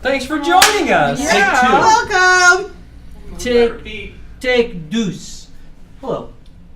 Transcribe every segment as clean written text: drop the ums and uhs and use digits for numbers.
Thanks for joining us. Yeah. Welcome. Take deuce. Hello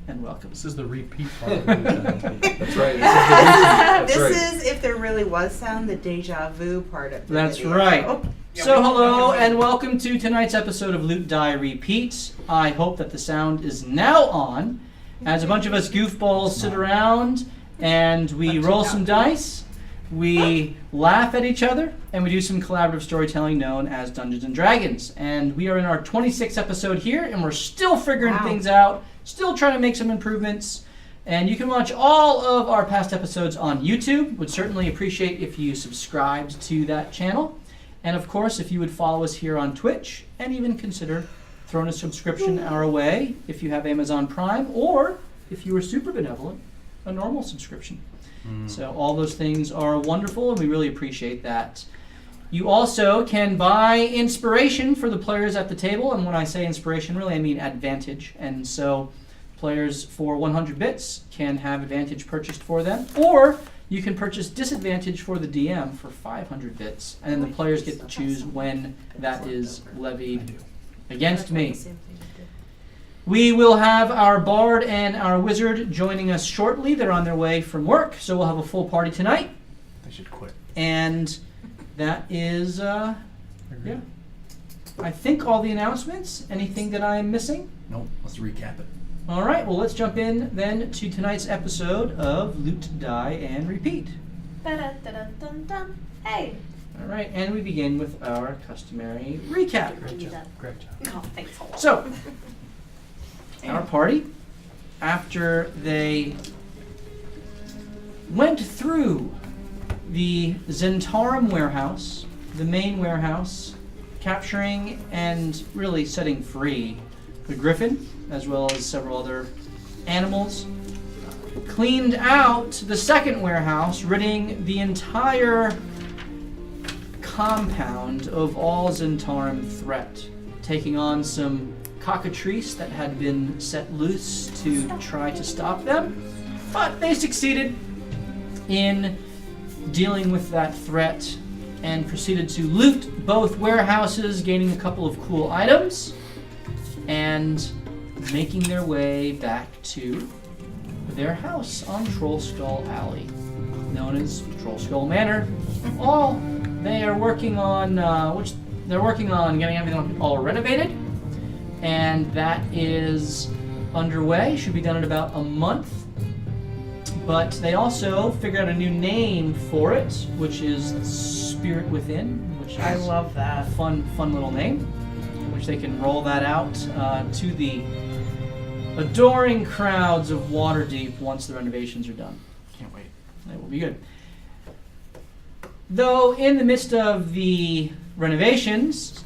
and welcome. This is the repeat part. That's right. This right. is if there really was sound, the deja vu part of the That's video. right. So hello and welcome to tonight's episode of Loot, Die, Repeat. I hope that the sound is now on as a bunch of us goofballs sit around and we roll some dice, we laugh at each other, and we do some collaborative storytelling known as Dungeons & Dragons. And we are in our 26th episode here, and we're still figuring things out, still trying to make some improvements. And you can watch all of our past episodes on YouTube. Would certainly appreciate if you subscribed to that channel. And of course, if you would follow us here on Twitch, and even consider throwing a subscription our way if you have Amazon Prime, or if you are super benevolent, a normal subscription. So all those things are wonderful, and we really appreciate that. You also can buy inspiration for the players at the table, and when I say inspiration, really I mean advantage. And so players for 100 bits can have advantage purchased for them, or you can purchase disadvantage for the DM for 500 bits, and then the players get to choose when that is levied against me. We will have our bard and our wizard joining us shortly. They're on their way from work, so we'll have a full party tonight. They should quit. And that is, I think all the announcements. Anything that I am missing? Nope, let's recap it. All right, well, let's jump in then to tonight's episode of Loot, Die, and Repeat. Dun-dun-dun-dun-dun. Hey. All right, and we begin with our customary recap. Great job. Great job. Oh, thanks a lot. So, our party, after they went through the Zentarum warehouse, the main warehouse, capturing and really setting free the griffin, as well as several other animals, cleaned out the second warehouse, ridding the entire compound of all Zentarum threat, taking on some cockatrice that had been set loose to try to stop them, but they succeeded in dealing with that threat and proceeded to loot both warehouses, gaining a couple of cool items, and making their way back to their house on Troll Skull Alley, known as Troll Skull Manor. They are working on getting everything all renovated, and that is underway. Should be done in about a month. But they also figured out a new name for it, which is Spirit Within, which is I love that. a fun little name, which they can roll that out to the adoring crowds of Waterdeep once the renovations are done. Can't wait. It will be good. Though in the midst of the renovations,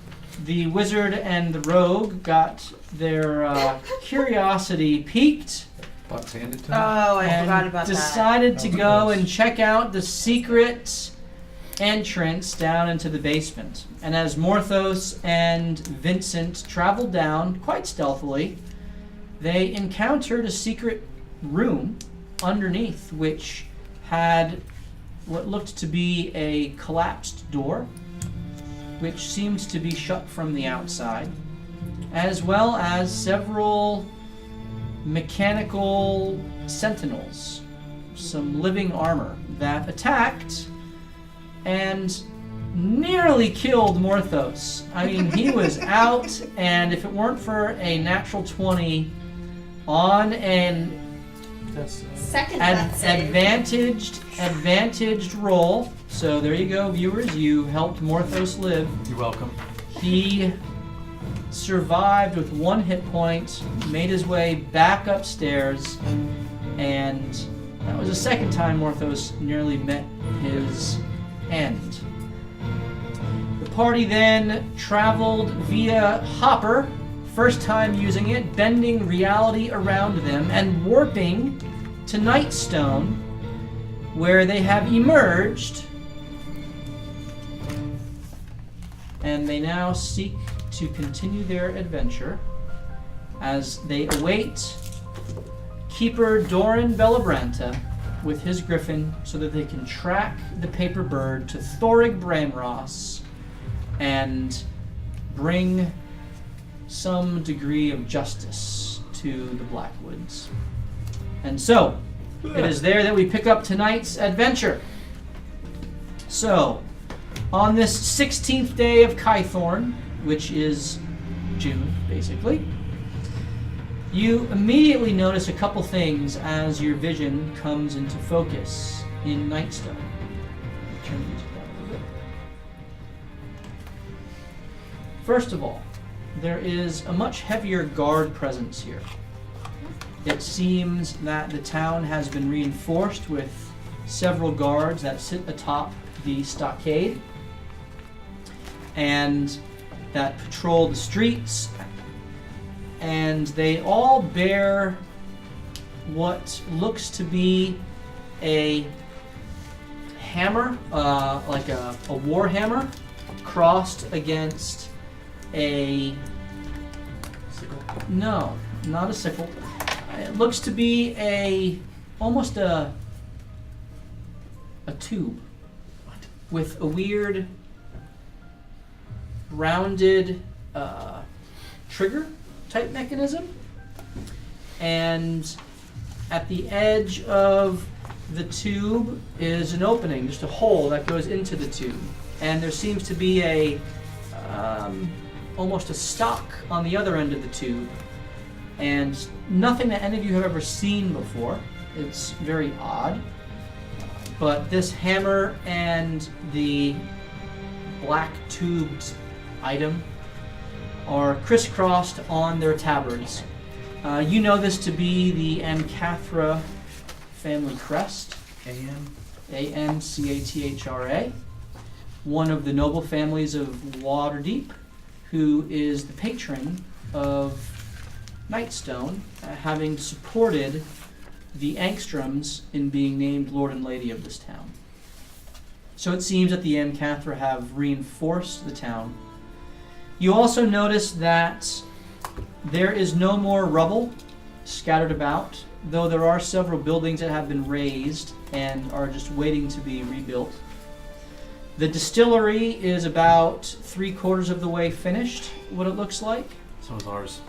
the wizard and the rogue got their curiosity piqued. Bucks handed to me. Oh, I and forgot about decided to That was go nice. and check out the secret entrance down into the basement. And as Morthos and Vincent traveled down quite stealthily, they encountered a secret room underneath, which had what looked to be a collapsed door, which seemed to be shut from the outside, as well as several mechanical sentinels, some living armor that attacked and nearly killed Morthos. I mean, he was out, and if it weren't for a natural 20 on an That's Second death save. advantaged roll, so there you go, viewers, you helped Morthos live. you're welcome. He survived with 1 hit point, made his way back upstairs, and that was the second time Morthos nearly met his end. The party then traveled via Hopper, first time using it, bending reality around them and warping to Nightstone, where they have emerged, and they now seek to continue their adventure as they await Keeper Doran Bellabranta with his griffin so that they can track the paper bird to Thorig Branross and bring some degree of justice to the Blackwoods. And so, it is there that we pick up tonight's adventure. So, on this 16th day of Kythorn, which is June, basically, you immediately notice a couple things as your vision comes into focus in Nightstone. Turn the music down a little bit. First of all, there is a much heavier guard presence here. It seems that the town has been reinforced with several guards that sit atop the stockade and that patrol the streets, and they all bear what looks to be a hammer, like a war hammer, crossed against a... Sickle. No, not a sickle. It looks to be almost a tube with a weird rounded trigger type mechanism, and at the edge of the tube is an opening, just a hole that goes into the tube, and there seems to be almost a stock on the other end of the tube, and nothing that any of you have ever seen before. It's very odd, but this hammer and the black tubed item are crisscrossed on their tabards. You know this to be the Ancathra family crest. Ancathra, one of the noble families of Waterdeep, who is the patron of Nightstone, having supported the Angstroms in being named Lord and Lady of this town. So it seems that the Ancathra have reinforced the town. You also notice that there is no more rubble scattered about, though there are several buildings that have been razed and are just waiting to be rebuilt. The distillery is about 3/4 of the way finished, what it looks like. So is ours.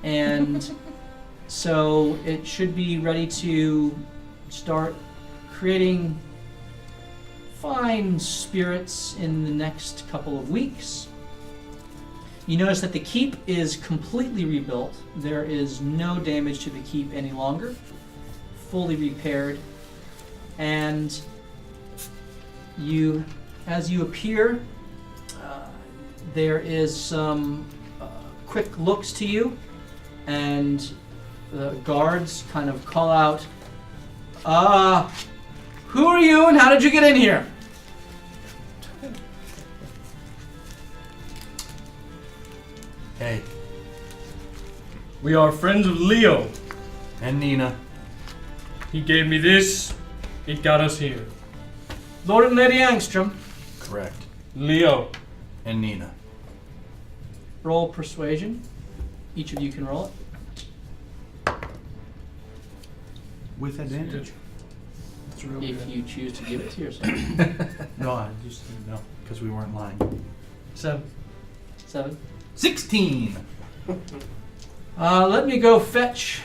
And so it should be ready to start creating fine spirits in the next couple of weeks. You notice that the keep is completely rebuilt. There is no damage to the keep any longer. Fully repaired. And as you appear, there is some quick looks to you, and the guards kind of call out, who are you and how did you get in here? Hey. We are friends of Leo. And Nina. He gave me this. It got us here. Lord and Lady Angstrom. Correct. Leo. And Nina. Roll persuasion. Each of you can roll it. With advantage. It's real If you choose to give it to yourself. No, I just didn't know because we weren't lying. 7. 7. 16. Let me go fetch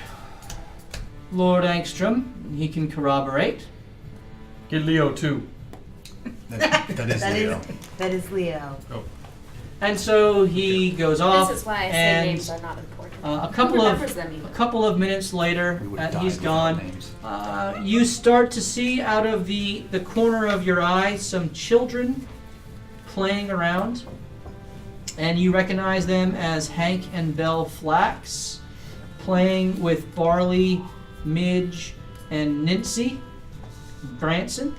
Lord Angstrom. He can corroborate. Get Leo too. That is Leo. That is Leo. And so he goes off. This is why I say and names are not important. a Who remembers them even? couple of minutes later, We would have died he's without gone. names. You start to see out of the corner of your eye some children playing around, and you recognize them as Hank and Belle Flax, playing with Barley, Midge, and Nancy Branson.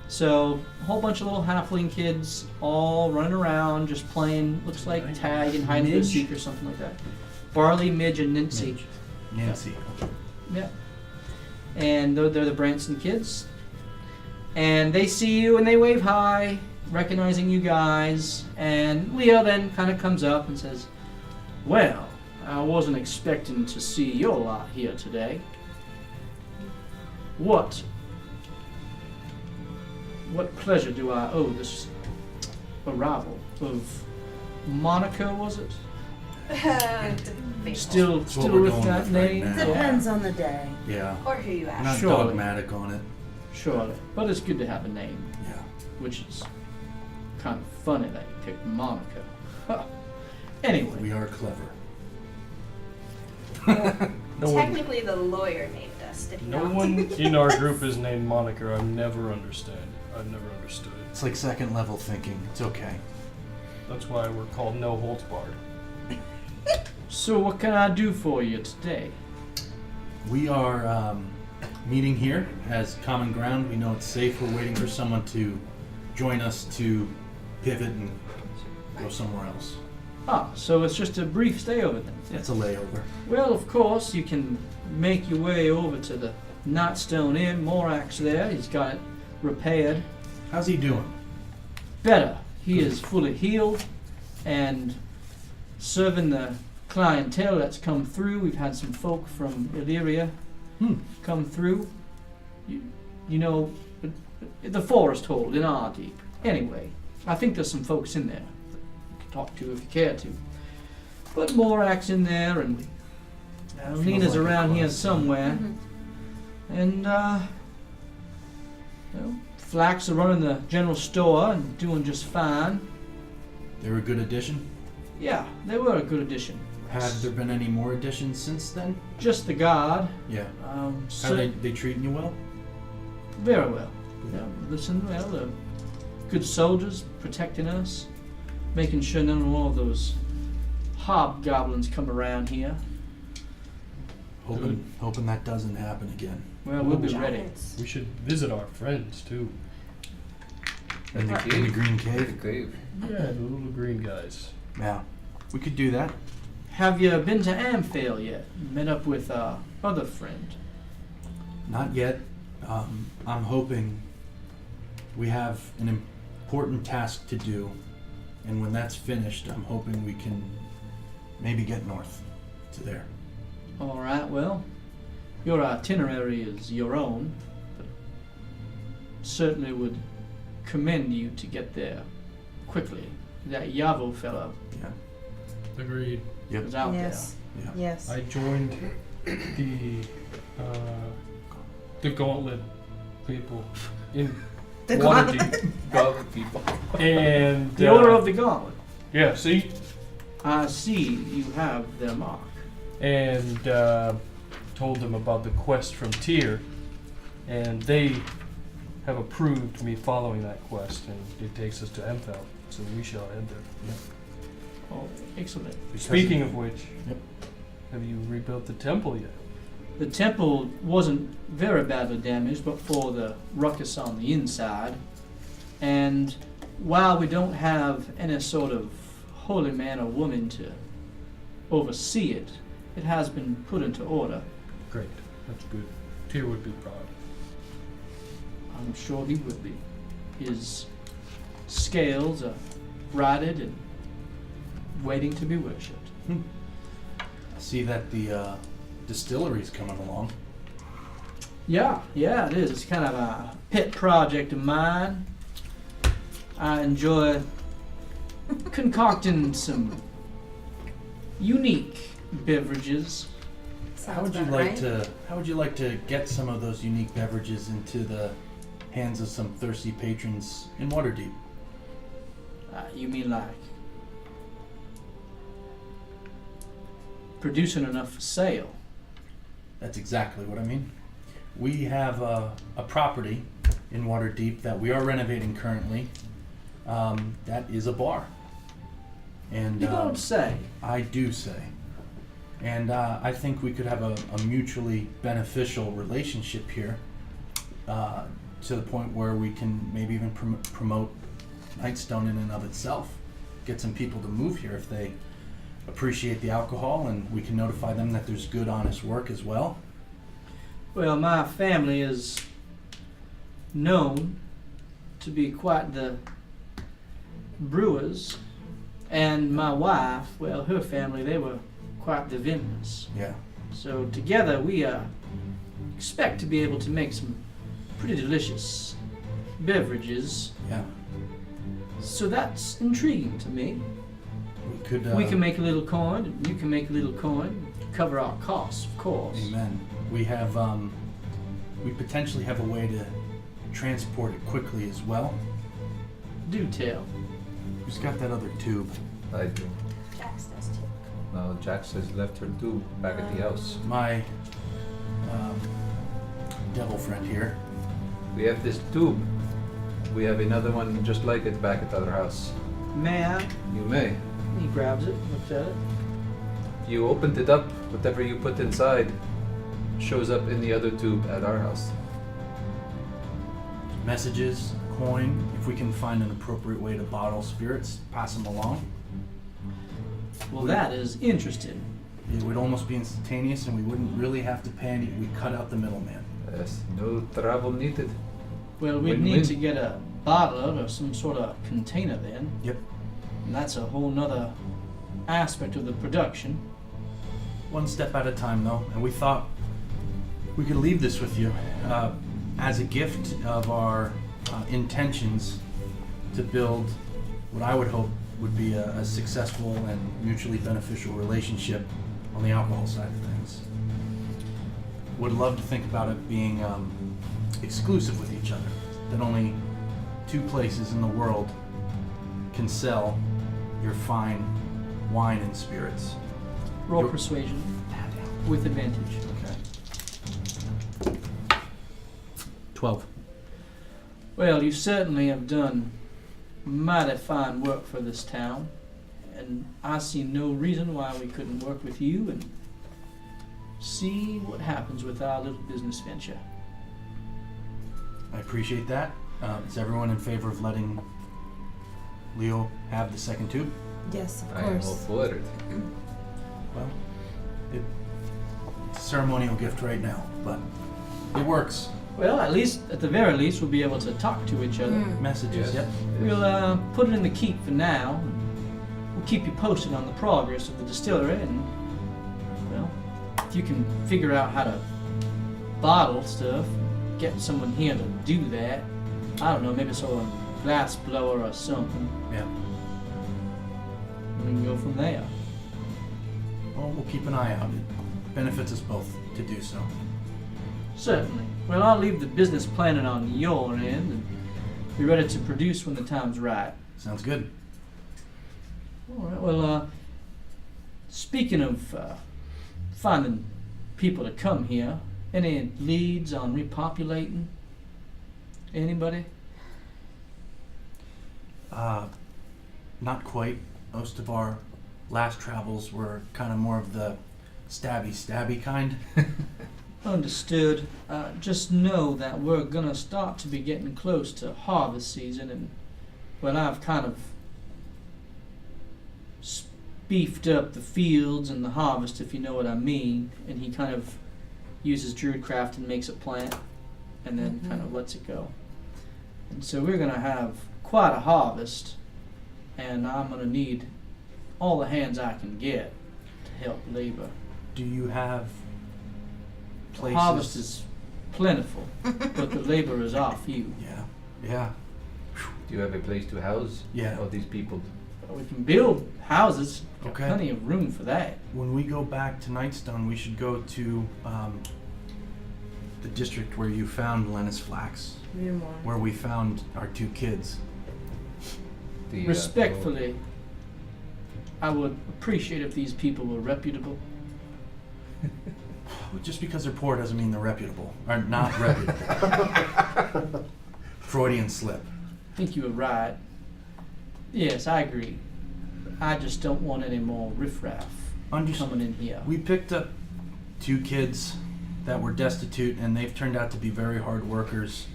So a whole bunch of little halfling kids all running around, just playing, looks like tag and hide and go seek or something like that. Barley, Midge, and Nancy. Nancy. Yeah. And they're the Branson kids. And they see you and they wave hi, recognizing you guys. And Leo then kind of comes up and says, "Well, I wasn't expecting to see your lot here today. What pleasure do I owe this arrival?" of Monica, was it? Debatable. Still That's what we're with going that with right name? now. Depends on the day. Yeah. Or who you ask. Not Surely. dogmatic on it. Surely. But it's good to have a name, Yeah. which is kind of funny that you picked Monica. Huh. Anyway. We are clever. No one, Technically, the lawyer named us. Did he no not? one in our group is named Moniker. I've never understood. It's like second level thinking. It's okay. That's why we're called No Holds Barred. So what can I do for you today? We are meeting here as common ground. We know it's safe. We're waiting for someone to join us to pivot and go somewhere else. Ah, so it's just a brief stay over then. It's a layover. Well, of course, you can make your way over to the Nightstone Inn. Morak's there. He's got it repaired. How's he doing? Better. He is fully healed and serving the clientele that's come through. We've had some folk from Illyria come through. You know, the forest hold in Ardeep. Anyway, I think there's some folks in there that you can talk to if you care to. But Morak's in there, and Nina's like a around here quest. somewhere. And, Flax are running the general store and doing just fine. They were a good addition. Yeah, they were a good addition. Have there been any more additions since then? Just the guard. Yeah. How So they treating you well? very well. Yeah, listen, well, they're good soldiers protecting us, making sure none of all those hobgoblins come around here. Hoping that doesn't happen again. Well, we'll be ready. Giants. We should visit our friends too. In the green cave. Yeah, the little green guys. Yeah. We could do that. Have you been to Amphale yet? Met up with our other friend? Not yet. I'm hoping we have an important task to do, and when that's finished, I'm hoping we can maybe get north to there. All right, well, your itinerary is your own, but certainly would commend you to get there quickly. That Yavo fellow Yeah. Agreed. was out Yes. Yeah. Yes. I joined the Gauntlet people in The Waterdeep. Gauntlet people. And there. The Order of the Gauntlet. yeah, see, I see you have their mark. and told them about the quest from Tyr, and they have approved me following that quest, and it takes us to Emfeld, so we shall enter. Oh, excellent. Speaking of which, Yep. have you rebuilt the temple yet? The temple wasn't very badly damaged, but for the ruckus on the inside. And while we don't have any sort of holy man or woman to oversee it, it has been put into order. Great, that's good. Tyr would be proud. I'm sure he would be. His scales are righted and waiting to be worshipped. I see that the distillery's coming along. Yeah, it is. It's kind of a pet project of mine. I enjoy concocting some unique beverages. How would you like to get some of those unique beverages into the hands of some thirsty patrons in Waterdeep? You mean like producing enough for sale? That's exactly what I mean. We have a property in Waterdeep that we are renovating currently. That is a bar. And You don't say. I do say. And I think we could have a mutually beneficial relationship here to the point where we can maybe even promote Nightstone in and of itself. Get some people to move here if they appreciate the alcohol, and we can notify them that there's good, honest work as well. Well, my family is known to be quite the brewers, and my wife, well, her family, they were quite the vintners. Yeah. So together we expect to be able to make some pretty delicious beverages. Yeah. So that's intriguing to me. We could. We can make a little coin, and you can make a little coin, cover our costs, of course. Amen. We have. We potentially have a way to transport it quickly as well. Do tell. Who's got that other tube? I do. Jax does too. No, Jax has left her too back at the house. My devil friend here. We have this tube. We have another one just like it back at the other house. May I? You may. He grabs it, looks at it. You opened it up, whatever you put inside shows up in the other tube at our house. Messages, coin. If we can find an appropriate way to bottle spirits, pass them along. Well, that is interesting. It would almost be instantaneous, and we wouldn't really have to pay any. We cut out the middleman. Yes, no travel needed. Well, we'd Win-win. need to get a bottler or some sort of container then. Yep. And that's a whole nother aspect of the production. One step at a time, though, and we thought we could leave this with you as a gift of our intentions to build what I would hope would be a successful and mutually beneficial relationship on the alcohol side of things. Would love to think about it being exclusive with each other, that only two places in the world can sell your fine wine and spirits. Roll Your- persuasion with advantage. Okay. 12. Well, you certainly have done mighty fine work for this town, and I see no reason why we couldn't work with you and see what happens with our little business venture. I appreciate that. Is everyone in favor of letting Leo have the second tube? Yes, of I am all course. for it. Well, it's a ceremonial gift right now, but it works. Well, at the very least, we'll be able to talk to each other. Messages, Yes. yep. We'll put it in the keep for now. We'll keep you posted on the progress of the distillery, and well, if you can figure out how to bottle stuff, get someone here to do that. I don't know, maybe sort of a glass blower or something. Yeah. We can go from there. Well, we'll keep an eye out. It benefits us both to do so. Certainly. Well, I'll leave the business planning on your end and be ready to produce when the time's right. Sounds good. All right. Well, speaking of finding people to come here, any leads on repopulating? Anybody? Not quite. Most of our last travels were kind of more of the stabby kind. Understood. Just know that we're gonna start to be getting close to harvest season, and well, I've kind of beefed up the fields and the harvest, if you know what I mean. And he kind of uses druidcraft and makes a plant, and then kind of lets it go. And so we're gonna have quite a harvest, and I'm gonna need all the hands I can get to help labor. Do you have The places? harvest is plentiful, but the labor is our few. Yeah. Do you have a place to house Yeah. all these people? We can build houses. Got Okay. plenty of room for that. When we go back to Nightstone, we should go to the district where you found Lennis Flax, where we found our two kids. The, Respectfully, I would appreciate if these people were reputable. Just because they're poor doesn't mean they're reputable. Or not reputable. Freudian slip. I think you were right. Yes, I agree. I just don't want any more riffraff coming in here. We picked up two kids that were destitute, and they've turned out to be very hard workers,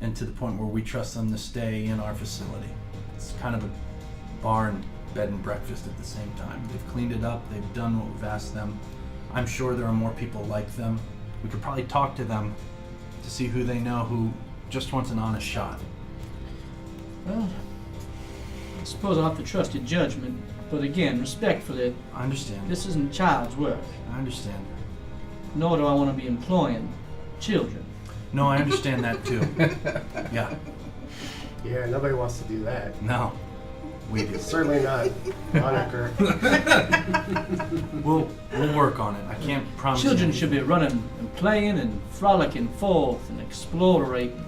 and to the point where we trust them to stay in our facility. It's kind of a bar and bed and breakfast at the same time. They've cleaned it up. They've done what we've asked them. I'm sure there are more people like them. We could probably talk to them to see who they know who just wants an honest shot. Well, I suppose I'll have to trust your judgment, but again, respectfully, I understand. this isn't child's work, I understand. nor do I want to be employing children. No, I understand that too. Yeah. Yeah, nobody wants to do that. No, we do. Certainly not Monaker. We'll work on it. I can't promise. Children you should be running and playing and frolicking forth and exploring.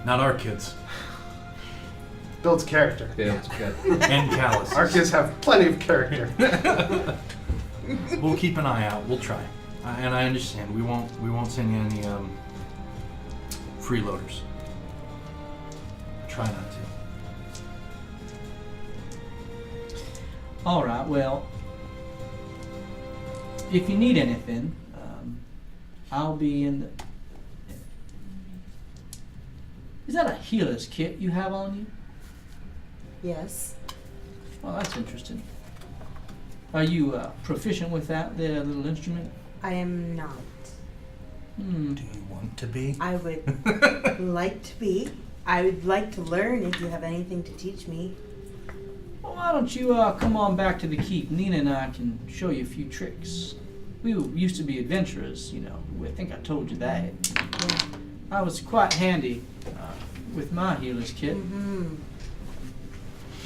Not our kids. Builds character. Yeah, it's good. And callous. Our kids have plenty of character. We'll keep an eye out. We'll try. And I understand. We won't send you any freeloaders. Try not to. All right. Well, if you need anything, I'll be in the. Is that a healer's kit you have on you? Yes. Well, that's interesting. Are you proficient with that there little instrument? I am not. Hmm. Do you want to be? I would like to be. I would like to learn if you have anything to teach me. Well, why don't you come on back to the keep? Nina and I can show you a few tricks. We used to be adventurers, you know. I think I told you that. Yeah. I was quite handy with my healer's kit. Mm-hmm.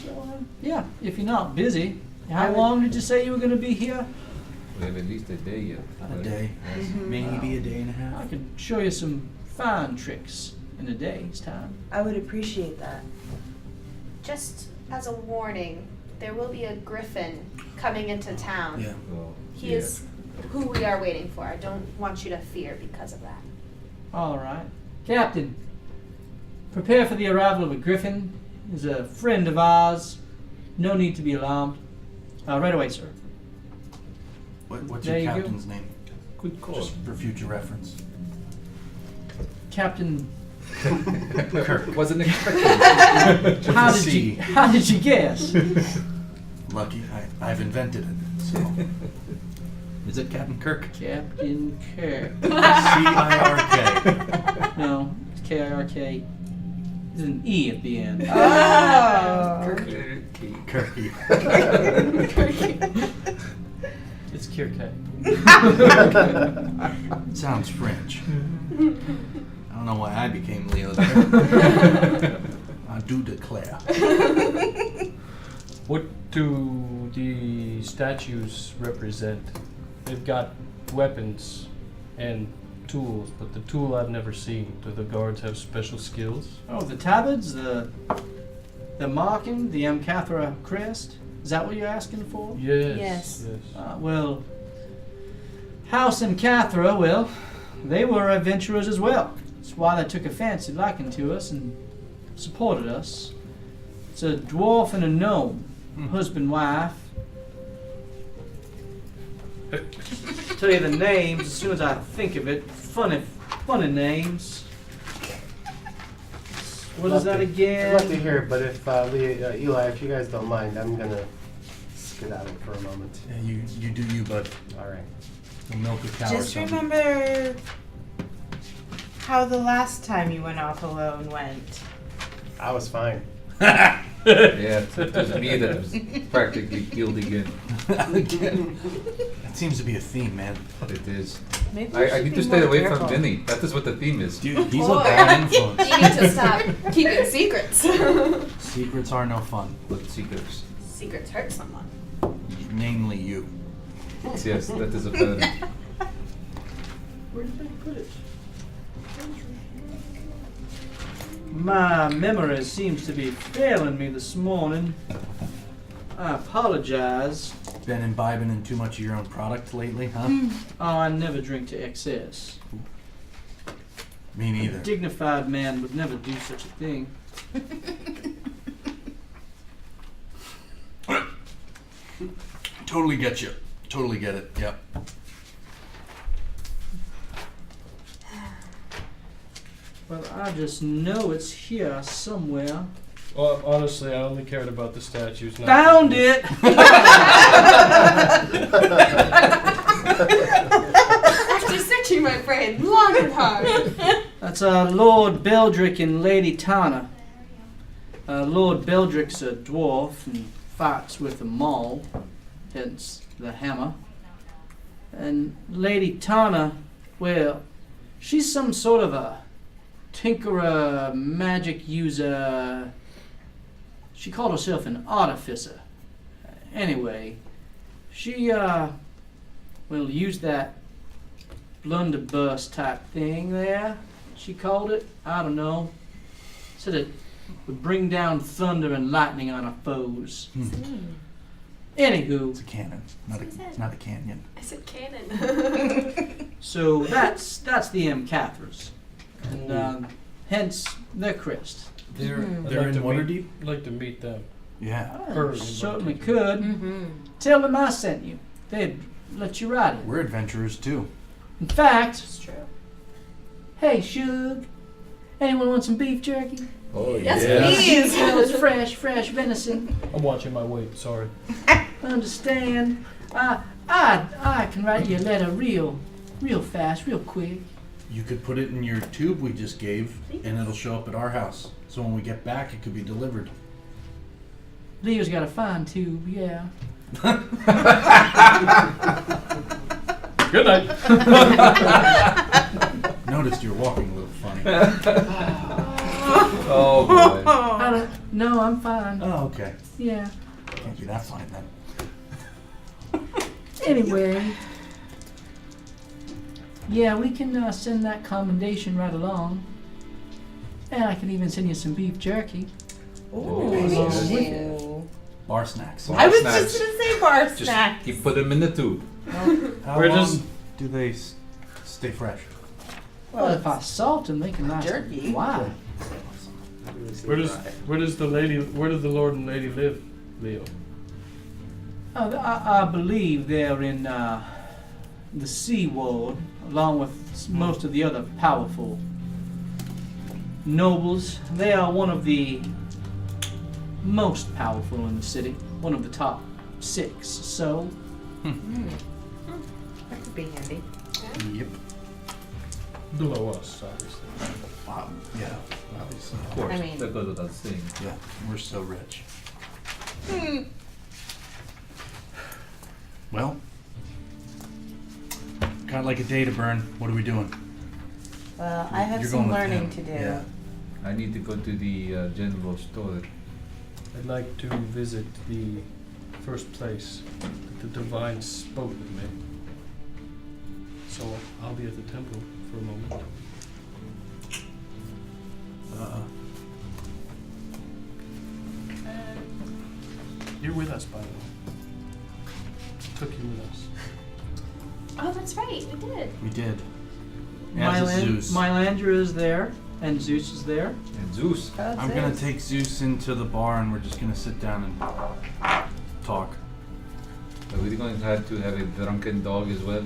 So, yeah, if you're not busy. How I would- long did you say you were going to be here? We have at least a day yet. A day. Maybe a day and a I half. could show you some fine tricks in a day's time. I would appreciate that. Just as a warning, there will be a griffin coming into town. Yeah. Well, He is who we are waiting for. I don't want you to fear because of that. All right. Captain, prepare for the arrival of a griffin. He's a friend of ours. No need to be alarmed. Right away, sir. What's There your you go. captain's name? Good call. Just for future reference. Captain, Kirk. Wasn't expecting. how C. did you guess? Lucky. I've invented it. So. Is it Captain Kirk? Captain Kirk. C-I-R-K. No, it's K-I-R-K. There's an E at the end. Oh. Kirky. It's Kirkhead. Sounds French. I don't know why I became Leo there. I do declare. What do the statues represent? They've got weapons and tools, but the tool I've never seen. Do the guards have special skills? Oh, the tabards, the marking, the Amcathra crest. Is that what you're asking for? Yes. Yes. Well, House Amcathra, well, they were adventurers as well. That's why they took a fancy liking to us and supported us. It's a dwarf and a gnome, husband, wife. Tell you the names as soon as I think of it. Funny names. What is that I'd again? love to hear it, but if Eli, if you guys don't mind, I'm gonna skedaddle for a moment. Yeah, you do you, bud. All right. We'll milk a cow or Just something. remember how the last time you went off alone went. I was fine. Yeah, it was me that was practically killed again. That seems to be a theme, man. It is. Maybe we I should need be to stay more away careful. from Vinny. That is what the theme is. Dude, he's Boy. a bad influence. You need to stop keeping secrets. Secrets are no fun. What secrets? Secrets hurt someone. Namely you. Yes, that is a bad. Where did I put it? My memory seems to be failing me this morning. I apologize. Been imbibing in too much of your own product lately, huh? Oh, I never drink to excess. Me A neither. dignified man would never do such a thing. Totally get you. Totally get it. Yep. Well, I just know it's here somewhere. Well, honestly, I only cared about the statues. Not Found it! After searching my brain long and hard. That's Lord Beldrick and Lady Tana. Lord Beldrick's a dwarf and fights with a maul, hence the hammer. And Lady Tana, well, she's some sort of a tinkerer, magic user. She called herself an artificer. Anyway, she, used that blunderbuss type thing there. She called it. I don't know. Said it would bring down thunder and lightning on our foes. Anywho, It's a cannon, it's not a canyon. I said cannon. so that's the MCathras. And hence their crest. They're I'd they're like to in meet- Waterdeep. I'd like to meet them. Yeah, Her, Certainly in could. Mm-hmm. Tell them I sent you. They'd let you ride it. we're adventurers too. In fact, It's true. hey, Shug, anyone want some beef jerky? Oh, Yes, yeah. please. Well, it's fresh venison. I'm watching my weight. Sorry. Understand? I can write you a letter real fast, real quick. You could put it in your tube we just gave, and it'll show up at our house. So when we get back, it could be delivered. Leo's got a fine tube, yeah. Good night. Noticed you're walking a little funny. Oh boy. No, I'm fine. Oh, okay. Yeah. Can't be that funny then. Anyway, yeah, we can send that commendation right along. And I can even send you some beef jerky. Ooh. Bar snacks. I was Snacks. just gonna say bar Just snacks. keep put them in the tube. How Where long does- do they stay fresh? Well, if I salt them, they can last jerky. a while. Where does the Lord and Lady live, Leo? Oh, I believe they're in the Sea Ward, along with most of the other powerful nobles. They are one of the most powerful in the city, one of the top 6. So, That could be handy. Yep. Below us, obviously. Wow. Yeah. Obviously. Of course, I mean- that goes without saying. Yeah. We're so rich. Well, got like a day to burn. What are we doing? Well, I have You're some going with learning him. to do. Yeah. I need to go to the general store. I'd like to visit the first place that the divine spoke with me. So I'll be at the temple for a moment. You're with us, by the way. Took you with us. Oh, that's right. We did. We did. As is Zeus. Mylandra is there, and Zeus is there. And Zeus. I'm gonna take Zeus into the bar and we're just gonna sit down and talk. Are we going to have a drunken dog as well?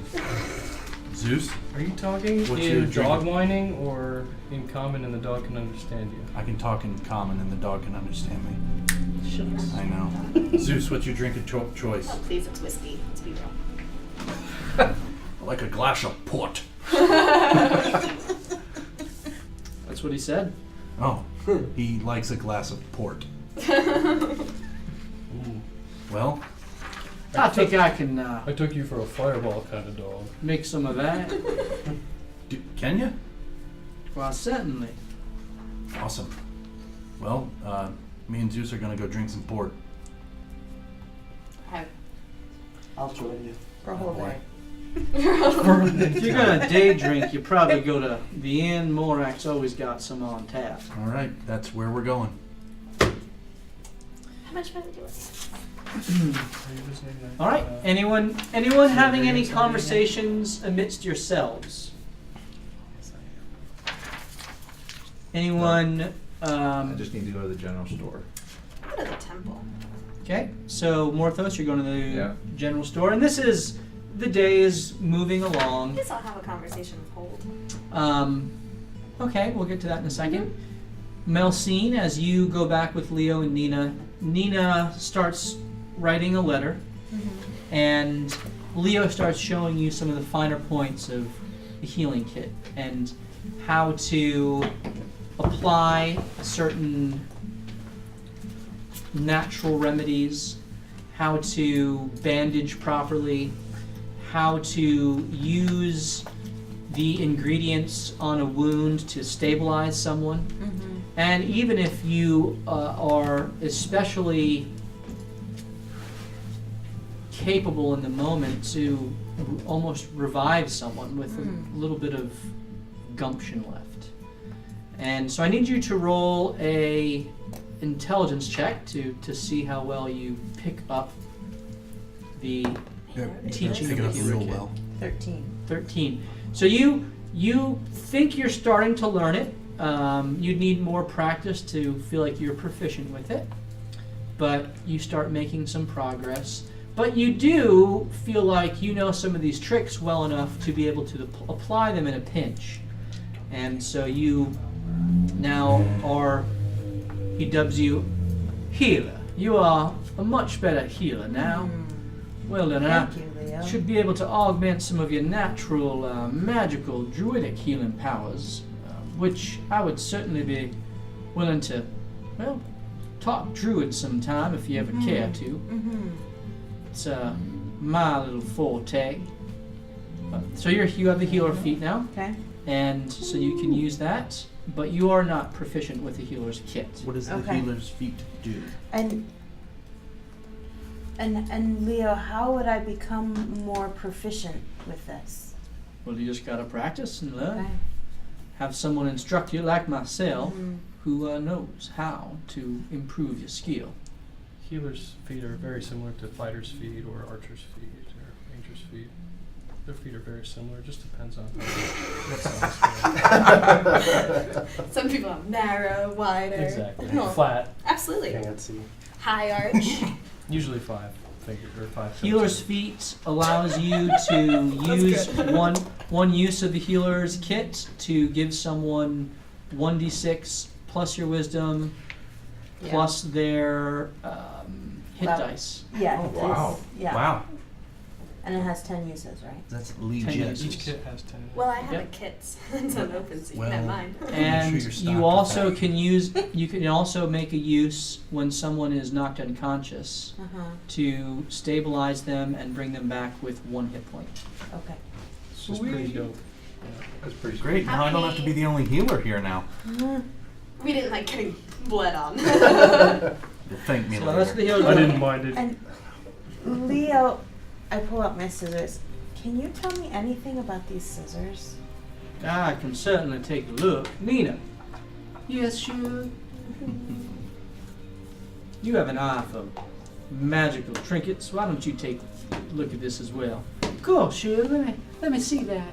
Zeus, Are you talking What's your in drink? dog whining or in common and the dog can understand you? I can talk in common and the dog can understand me. Shucks. I know. Zeus, what's your drink of choice? Oh, please, it's whiskey. Let's be real. Like a glass of port. That's what he said. Oh, he likes a glass of port. Ooh. Well, I think I can I took you for a fireball kind of dog. make some of that. can you? Well, certainly. Awesome. Well, me and Zeus are gonna go drink some port. I'll join you for a whole boy. day. If you're gonna day drink, you probably go to the inn. Morak's always got some on tap. All right, that's where we're going. How much money do we have? Are you listening? All right. Anyone having any conversations amidst yourselves? Anyone? I just need to go to the general store. Go to the temple. Okay. So Morthos, you're going to the Yeah. general store, and this is the day is moving I along. guess I'll have a conversation with Hold. Okay, we'll get to that in a second. Melsine, as you go back with Leo and Nina starts writing a letter, and Leo starts showing you some of the finer points of the healing kit and how to apply certain natural remedies, how to bandage properly, how to use the ingredients on a wound to stabilize someone. Mm-hmm. And even if you are especially capable in the moment to almost revive someone with a little bit of gumption left. And so I need you to roll a intelligence check to see how well you pick up the teaching of the healer kit. 13. So you think you're starting to learn it. You'd need more practice to feel like you're proficient with it. But you start making some progress. But you do feel like you know some of these tricks well enough to be able to apply them in a pinch. And so you now are, he dubs you healer. You are a much better healer now. Well done. Thank you, Leo. Should be able to augment some of your natural, magical, druidic healing powers, which I would certainly be willing to, well, talk druid sometime if you ever care to. Mm-hmm. It's my little forte. So you have the healer feat now, Okay. and so you can use that, but you are not proficient with the healer's kit. What does the Okay. healer's feat do? And Leo, how would I become more proficient with this? Well, you just gotta practice and learn. Okay. Have someone instruct you, like myself, Mhm. who knows how to improve your skill. Healer's feet are very similar to fighter's feet or archer's feet or ranger's feet. Their feet are very similar. It just depends on what sounds good. Some people have narrow, wider. Exactly. No, Flat. absolutely. Fancy. High arch. Usually 5 fingers or 5 toes. Healer's feat allows you to use one use of the healer's kit to give someone 1d6 plus your wisdom plus their hit Wow. dice. Yeah. Oh, it wow. is. Yeah. Wow. And it has 10 uses, right? That's 10 legit. uses. Each kit has 10. Well, I have Yep. a kit. It's an open, so you can have Well, mine. And you're stocked you with also that. can use. You can also make a use when someone is knocked unconscious Uh-huh. to stabilize them and bring them back with 1 hit point. Okay. It's just pretty dope. That's pretty Great. How Now I don't have to many- be the only healer here now. We didn't like getting bled on. You'll thank me So later. that's the healer's I didn't mind it. And Leo, I pull out my scissors. Can you tell me anything about these scissors? I can certainly take a look. Nina. Yes, sure. You have an eye for magical trinkets. Why don't you take a look at this as well? Cool, sure. Let me see that.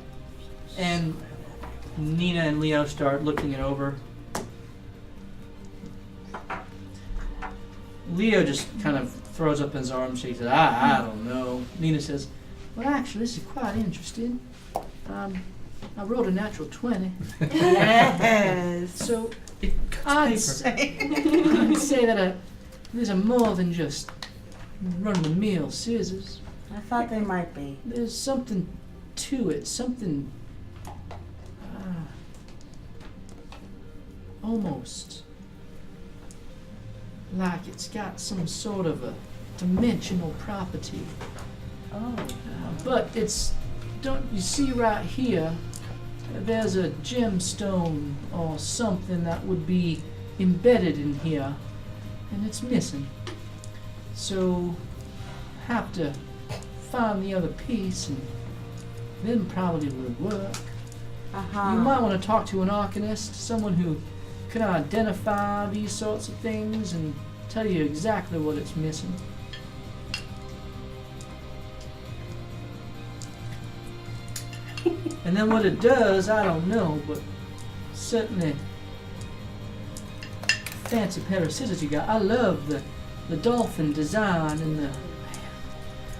And Nina and Leo start looking it over. Leo just kind of throws up his arms. She says, I don't know. Nina says, well, actually, this is quite interesting. I rolled a natural 20. Yes. So I'd say that these are more than just run-of-the-mill scissors. I thought they might be. There's something to it, something almost like it's got some sort of a dimensional property. Oh. But it's, don't you see right here, there's a gemstone or something that would be embedded in here, and it's missing. So, have to find the other piece, and then probably will work. Uh-huh. You might want to talk to an arcanist, someone who can identify these sorts of things and tell you exactly what it's missing. And then what it does, I don't know, but certainly fancy pair of scissors you got. I love the dolphin design and the.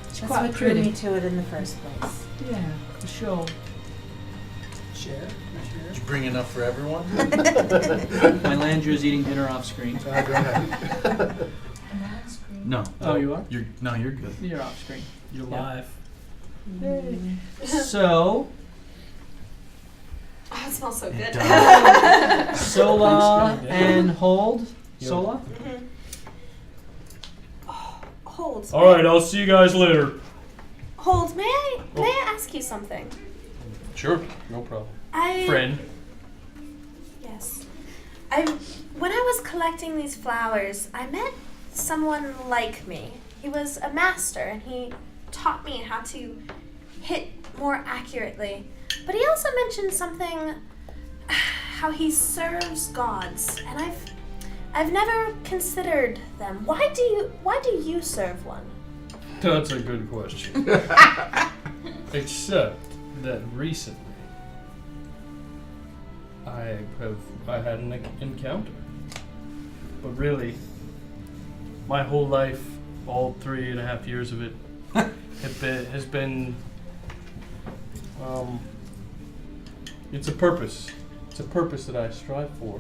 It's That's quite what drew pretty. me to it in the first place. Yeah, for sure. Did you bring enough for everyone? My Landreau's eating dinner off screen. Go ahead. No. Oh, you are? You're good. You're off screen. You're Yeah. live. So, Oh, it smells so It good. does. Sola Thanks, yeah. and Hold. Yep. Sola? Mhm. Oh, hold. All right, I'll see you guys later. Hold. May I ask you something? Sure, no problem. I Friend. Yes. When I was collecting these flowers, I met someone like me. He was a master and he taught me how to hit more accurately. But he also mentioned something how he serves gods, and I've never considered them. Why do you serve one? That's a good question. Except that recently I had an encounter. But really, my whole life, all 3.5 years of it, has been it's a purpose. It's a purpose that I strive for.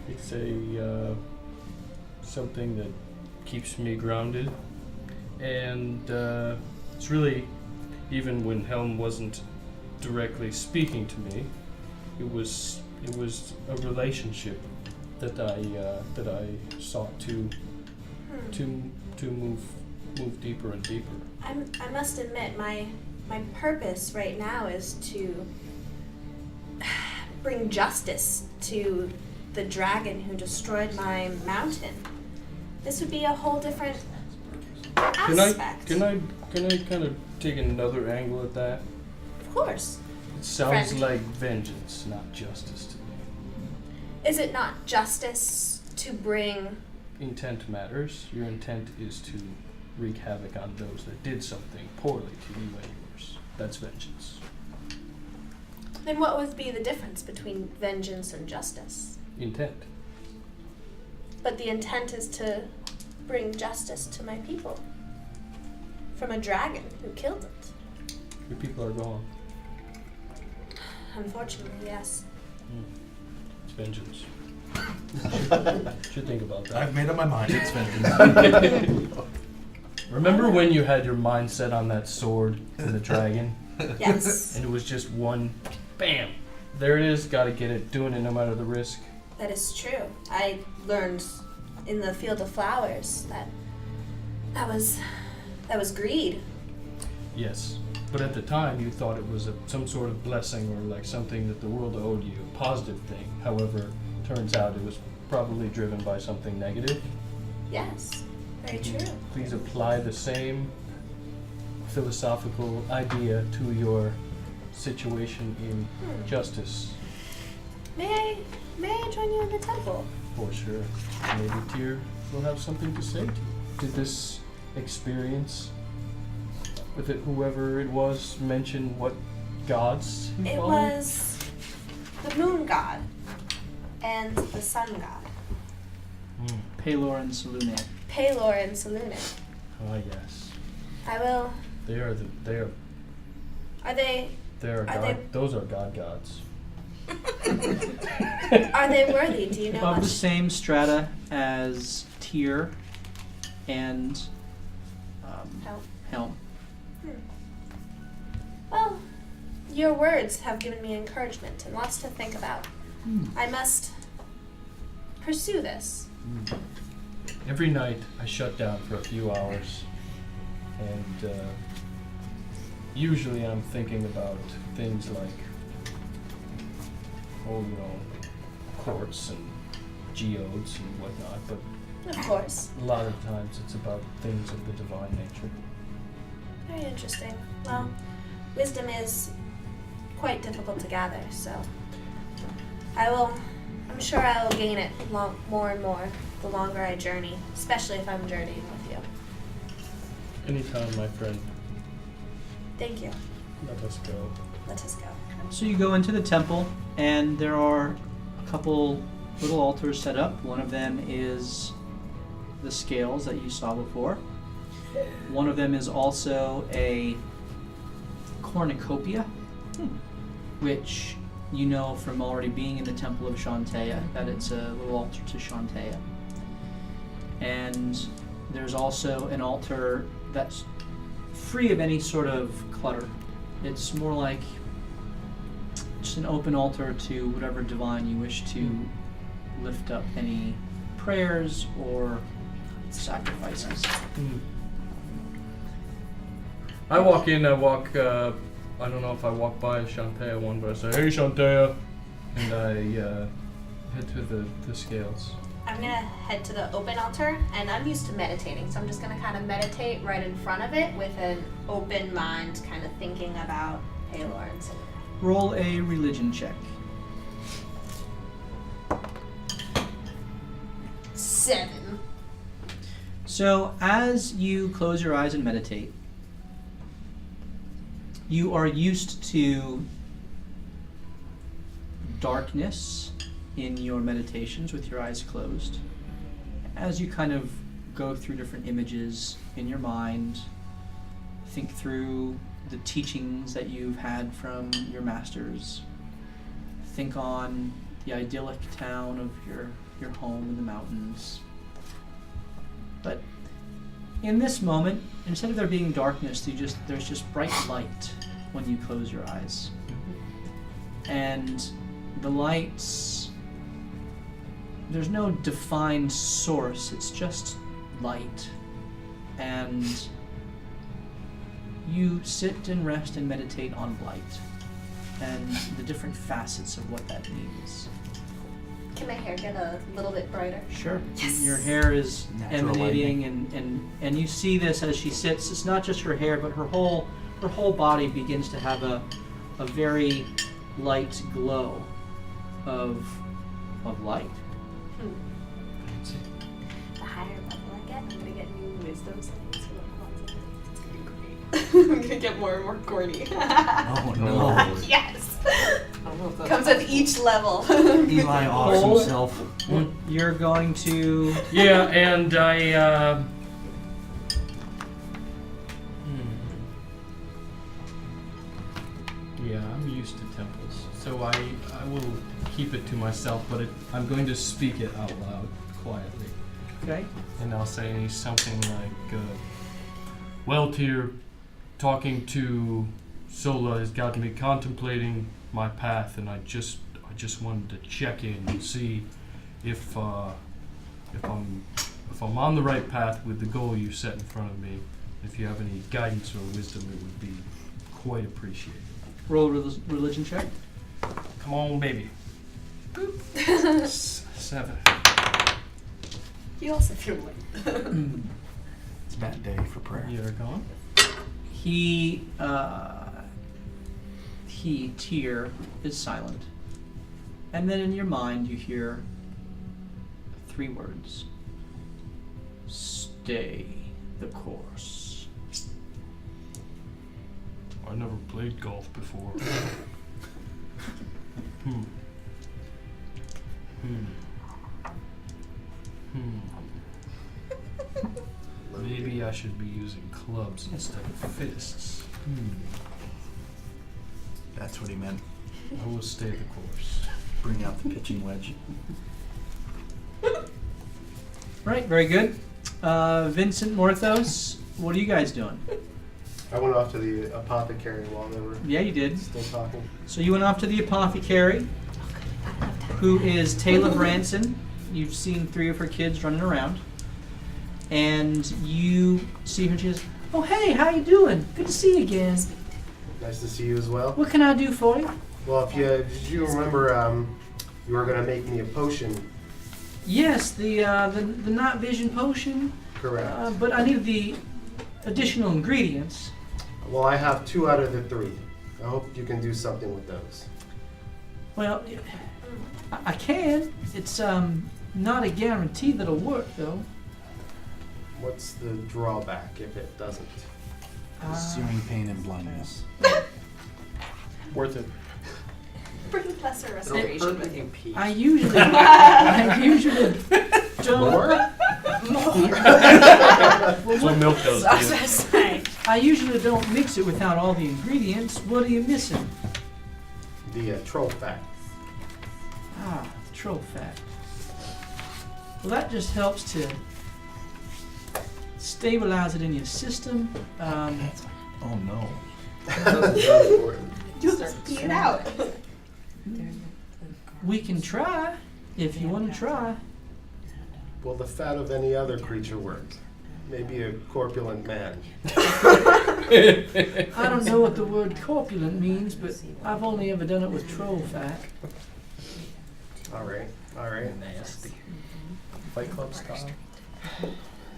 It's a something that keeps me grounded, and it's really, even when Helm wasn't directly speaking to me, it was a relationship that I sought to move deeper and deeper. I must admit, my purpose right now is to bring justice to the dragon who destroyed my mountain. This would be a whole different aspect. Can I kind of take another angle at that? Of course. It sounds Friend. like vengeance, not justice to me. Is it not justice to bring... Intent matters. Your intent is to wreak havoc on those that did something poorly to you and yours. That's vengeance. Then what would be the difference between vengeance and justice? Intent. But the intent is to bring justice to my people. From a dragon who killed it. Your people are gone. Unfortunately, yes. It's vengeance. Should think about that. I've made up my mind. It's vengeance. Remember when you had your mind set on that sword and the dragon? Yes. And it was just one, bam! There it is, gotta get it, doing it no matter the risk. That is true. I learned in the field of flowers that was greed. Yes, but at the time you thought it was some sort of blessing or like something that the world owed you, a positive thing. However, turns out it was probably driven by something negative. Yes, very true. Please apply the same philosophical idea to your situation in justice. May I join you in the temple? For sure. Maybe Tyr will have something to say to you. Did this experience with it, whoever it was, mention what gods he It followed? was the moon god and the sun god. Pelor and Selune. Pelor and Selune. Ah, yes. I will... Are they they- those are gods. Are they worthy? Do you know Of the much? same strata as Tyr and Helm. Well, your words have given me encouragement and lots to think about. I must pursue this. Every night I shut down for a few hours, and usually I'm thinking about things like, courts and geodes and whatnot, but Of course. a lot of times it's about things of the divine nature. Very interesting. Well, wisdom is quite difficult to gather, so I'm sure I will gain it more and more the longer I journey, especially if I'm journeying with you. Anytime, my friend, Thank you. let us go. Let us go. So you go into the temple, and there are a couple little altars set up. One of them is the scales that you saw before. One of them is also a cornucopia, which you know from already being in the Temple of Shantea, that it's a little altar to Shantea. And there's also an altar that's free of any sort of clutter. It's more like just an open altar to whatever divine you wish to lift up any prayers or sacrifices. I walk in, I walk I don't know if I walk by Shantea one, but I say, "Hey, Shantea," and I head to the scales. I'm gonna head to the open altar, and I'm used to meditating, so I'm just gonna kind of meditate right in front of it with an open mind, kind of thinking about Halor and Cinder. Roll a religion check. 7. So as you close your eyes and meditate, you are used to darkness in your meditations with your eyes closed. As you kind of go through different images in your mind, think through the teachings that you've had from your masters, think on the idyllic town of your home in the mountains. But in this moment, instead of there being darkness, there's just bright light when you close your eyes. And the lights, there's no defined source, it's just light. And you sit and rest and meditate on light and the different facets of what that means. Can my hair get a little bit brighter? Sure. Yes. Your hair is Natural emanating and you see this as she sits. It's not just her hair, but her whole body begins to have a very light glow of light. The higher level I get, I'm gonna get new wisdom things. I'm gonna get more and more corny. Oh no. Yes. I don't know if that's Comes with each level. Eli offs Oh. himself. You're going to Yeah, and I. Yeah, I'm used to temples, so I will keep it to myself, but I'm going to speak it out loud, quietly. okay. And I'll say something like, "Well, Tyr, talking to Sola has got me contemplating my path, and I just wanted to check in and see if I'm on the right path with the goal you set in front of me. If you have any guidance or wisdom, it would be quite appreciated." Roll a religion check. Come on, baby. 7. You also feel like It's a bad day for prayer. You're gone. Tyr, is silent. And then in your mind you hear 3 words. Stay the course. I never played golf before. Maybe I should be using clubs instead of fists. That's what he meant. I will stay the course. Bring out the pitching wedge. Right, very good. Vincent, Morthos, what are you guys doing? I went off to the apothecary while they were Yeah, you did. still talking. So you went off to the apothecary, who is Taylor Branson. You've seen 3 of her kids running around. And you see her, she says, "Oh, hey, how you doing? Good to see you again. Nice to see you as well. What can I do for you?" Well, did you remember you were gonna make me a potion? Yes, the night vision potion, Correct. but I need the additional ingredients. Well, I have 2 out of the 3. I hope you can do something with those. Well, I can. It's not a guarantee that it'll work, though. What's the drawback if it doesn't? Searing pain and blindness. Worth it. bring lesser restoration with you. I usually don't. That's what milk does I was to gonna you. say. I usually don't mix it without all the ingredients. What are you missing? The troll fat. Ah, troll fat. Well, that just helps to stabilize it in your system. Oh no. Just eat it out. We can try if you want to try. Will the fat of any other creature work? Maybe a corpulent man. I don't know what the word corpulent means, but I've only ever done it with troll fat. All right. Nasty. Fight Club style.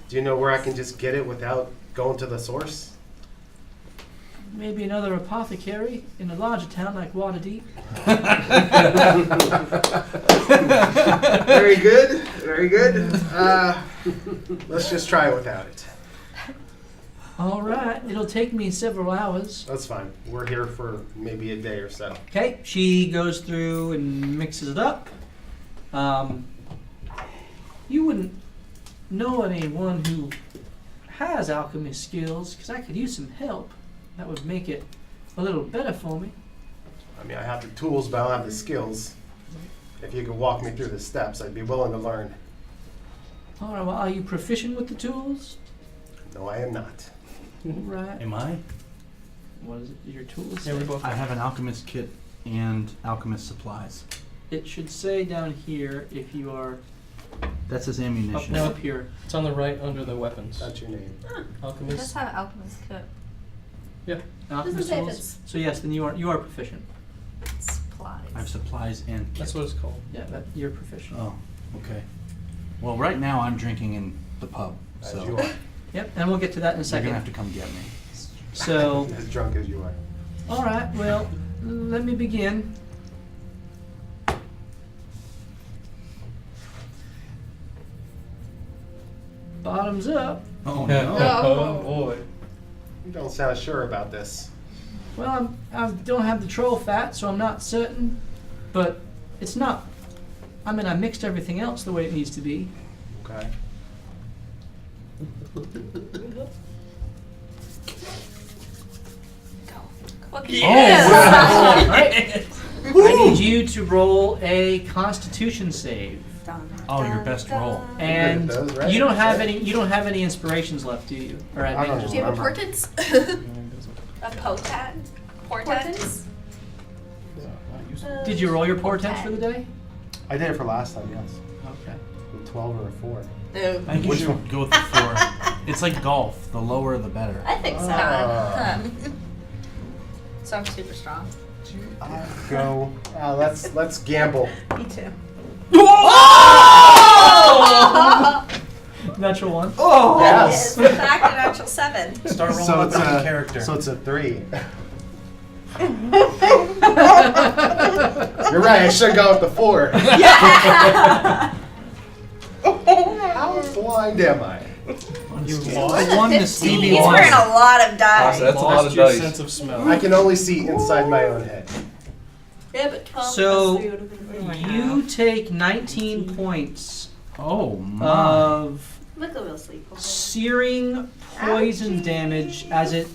Do you know where I can just get it without going to the source? Maybe another apothecary in a larger town like Waterdeep. Very good. Very good. Let's just try without it. All right, it'll take me several hours. That's fine. We're here for maybe a day or so. Okay, she goes through and mixes it up. You wouldn't know anyone who has alchemy skills, because I could use some help. That would make it a little better for me. I mean, I have the tools, but I don't have the skills. If you could walk me through the steps, I'd be willing to learn. All right, well, are you proficient with the tools? No, I am not. Right. Am I? What is it? Your tools? Yeah, we both. I have an alchemist kit and alchemist supplies. It should say down here if you are That says up, ammunition. no, up here. It's on the right under the weapons. That's your name. Let's Alchemist. have alchemist kit. Alchemist Doesn't say if tools. it's- So yes, then you are proficient. Supplies. I have supplies and kit. That's what it's called. Yeah, you're proficient. Oh, okay. Well, right now I'm drinking in the pub, As so you are. Yep, and we'll get to that in a you're second. gonna have to come get me. So, As drunk as you are. all right, well, let me begin. Bottoms up. Oh Oh boy. You don't sound sure about this. Well, I don't have the troll fat, so I'm not certain. But it's not. I mean, I mixed everything else the way it needs to be. Okay. What Oh, can you do? Alright. I need you to roll a Constitution save. Oh, your best roll. And Good at those, right? you don't have any inspirations left, do you? Or I don't advantages Do you have a Remember. portents? A potent? Portents? Did you roll your portents for the day? I did it for last time, yes. Okay. A 12 or a 4. No. I think you should go with the 4. It's like golf. The lower, the better. I think so. Ah. So I'm super strong. Go. Let's gamble. Me too. Natural one. Oh yes. In fact, an actual 7. Start rolling So up it's the a character. So it's a 3. You're right. I should go with the 4. How blind am I? you lost. won the 15. Stevie He's Wonder. wearing a lot of dice. That's a lot Lost of your dice. sense of smell. I can only see inside my own head. Yeah, but 12 So, plus 3 would have been 3. You take 19 points Oh my. of Look, we'll sleep. Okay. searing poison damage as it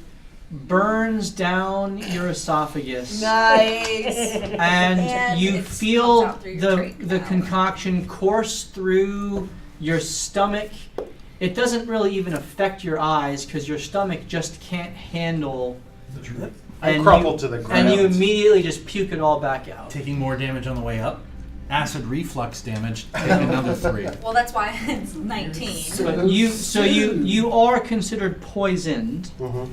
burns down your esophagus. Nice. And you it feel comes out through your trach the canal. concoction course through your stomach. It doesn't really even affect your eyes because your stomach just can't handle. I And crumple you- to the ground. And you immediately just puke it all back out. Taking more damage on the way up. Acid reflux damage. Take another 3. Well, that's why it's 19. But you are considered poisoned, Mhm.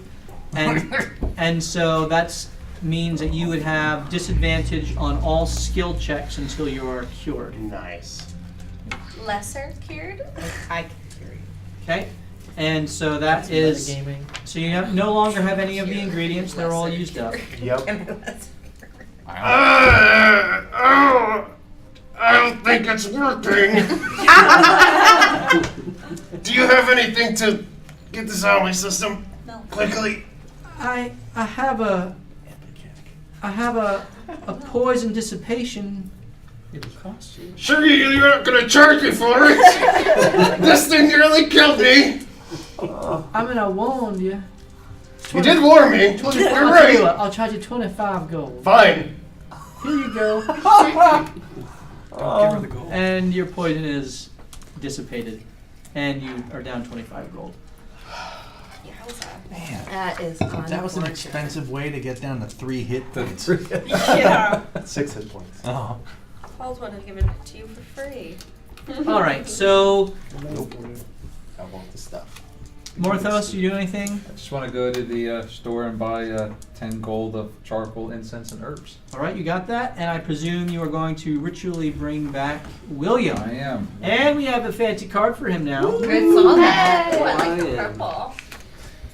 and so that means that you would have disadvantage on all skill checks until you are cured. Nice. Lesser cured? Okay, and so that is so you no longer have any of the ingredients; they're all used up. Yep. I don't think it's working. Do you have anything to get this out of my system No. quickly? I have a poison dissipation. It'll cost you. Sure, you're not gonna charge me for it. This thing nearly killed me. I mean, I warned you. You did warn me. You're I'll tell you right. what, I'll charge you 25 gold. Fine. Here you go. Don't give her the gold. And your poison is dissipated. And you are down 25 gold. Man, That is that was an expensive way to get down to 3 hit points. Yeah. 6 hit points. Oh. Paul's would have given it to you for free. Alright, so Nope. I want the stuff. Morthos, you do anything? I just want to go to the store and buy 10 gold of charcoal, incense, and herbs. All right, you got that, and I presume you are going to ritually bring back William. I am. And we have a fancy card for him now. I saw that. Hey. Oh, I like the Yeah. purple.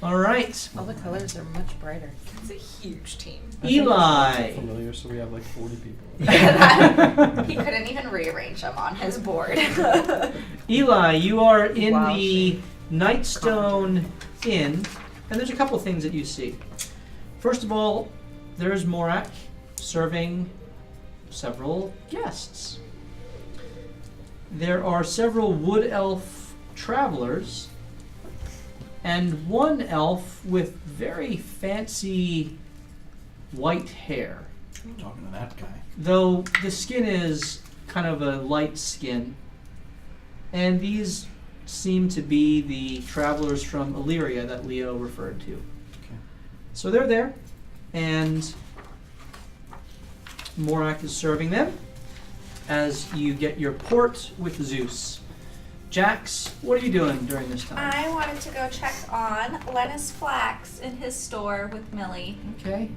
All right, All the colors are much brighter. It's a huge team. Eli. Familiar, so we have like 40 people. He couldn't even rearrange them on his board. Eli, you are in Wow, the Nightstone Inn, and there's a couple things that you see. First of all, there's Morak serving several guests. There are several wood elf travelers, and one elf with very fancy white hair. I'm talking to that guy. Though the skin is kind of a light skin. And these seem to be the travelers from Illyria that Leo referred to. Okay. So they're there, and Morak is serving them as you get your port with Zeus. Jax, what are you doing during this time? I wanted to go check on Lennis Flax in his store with Millie. Okay.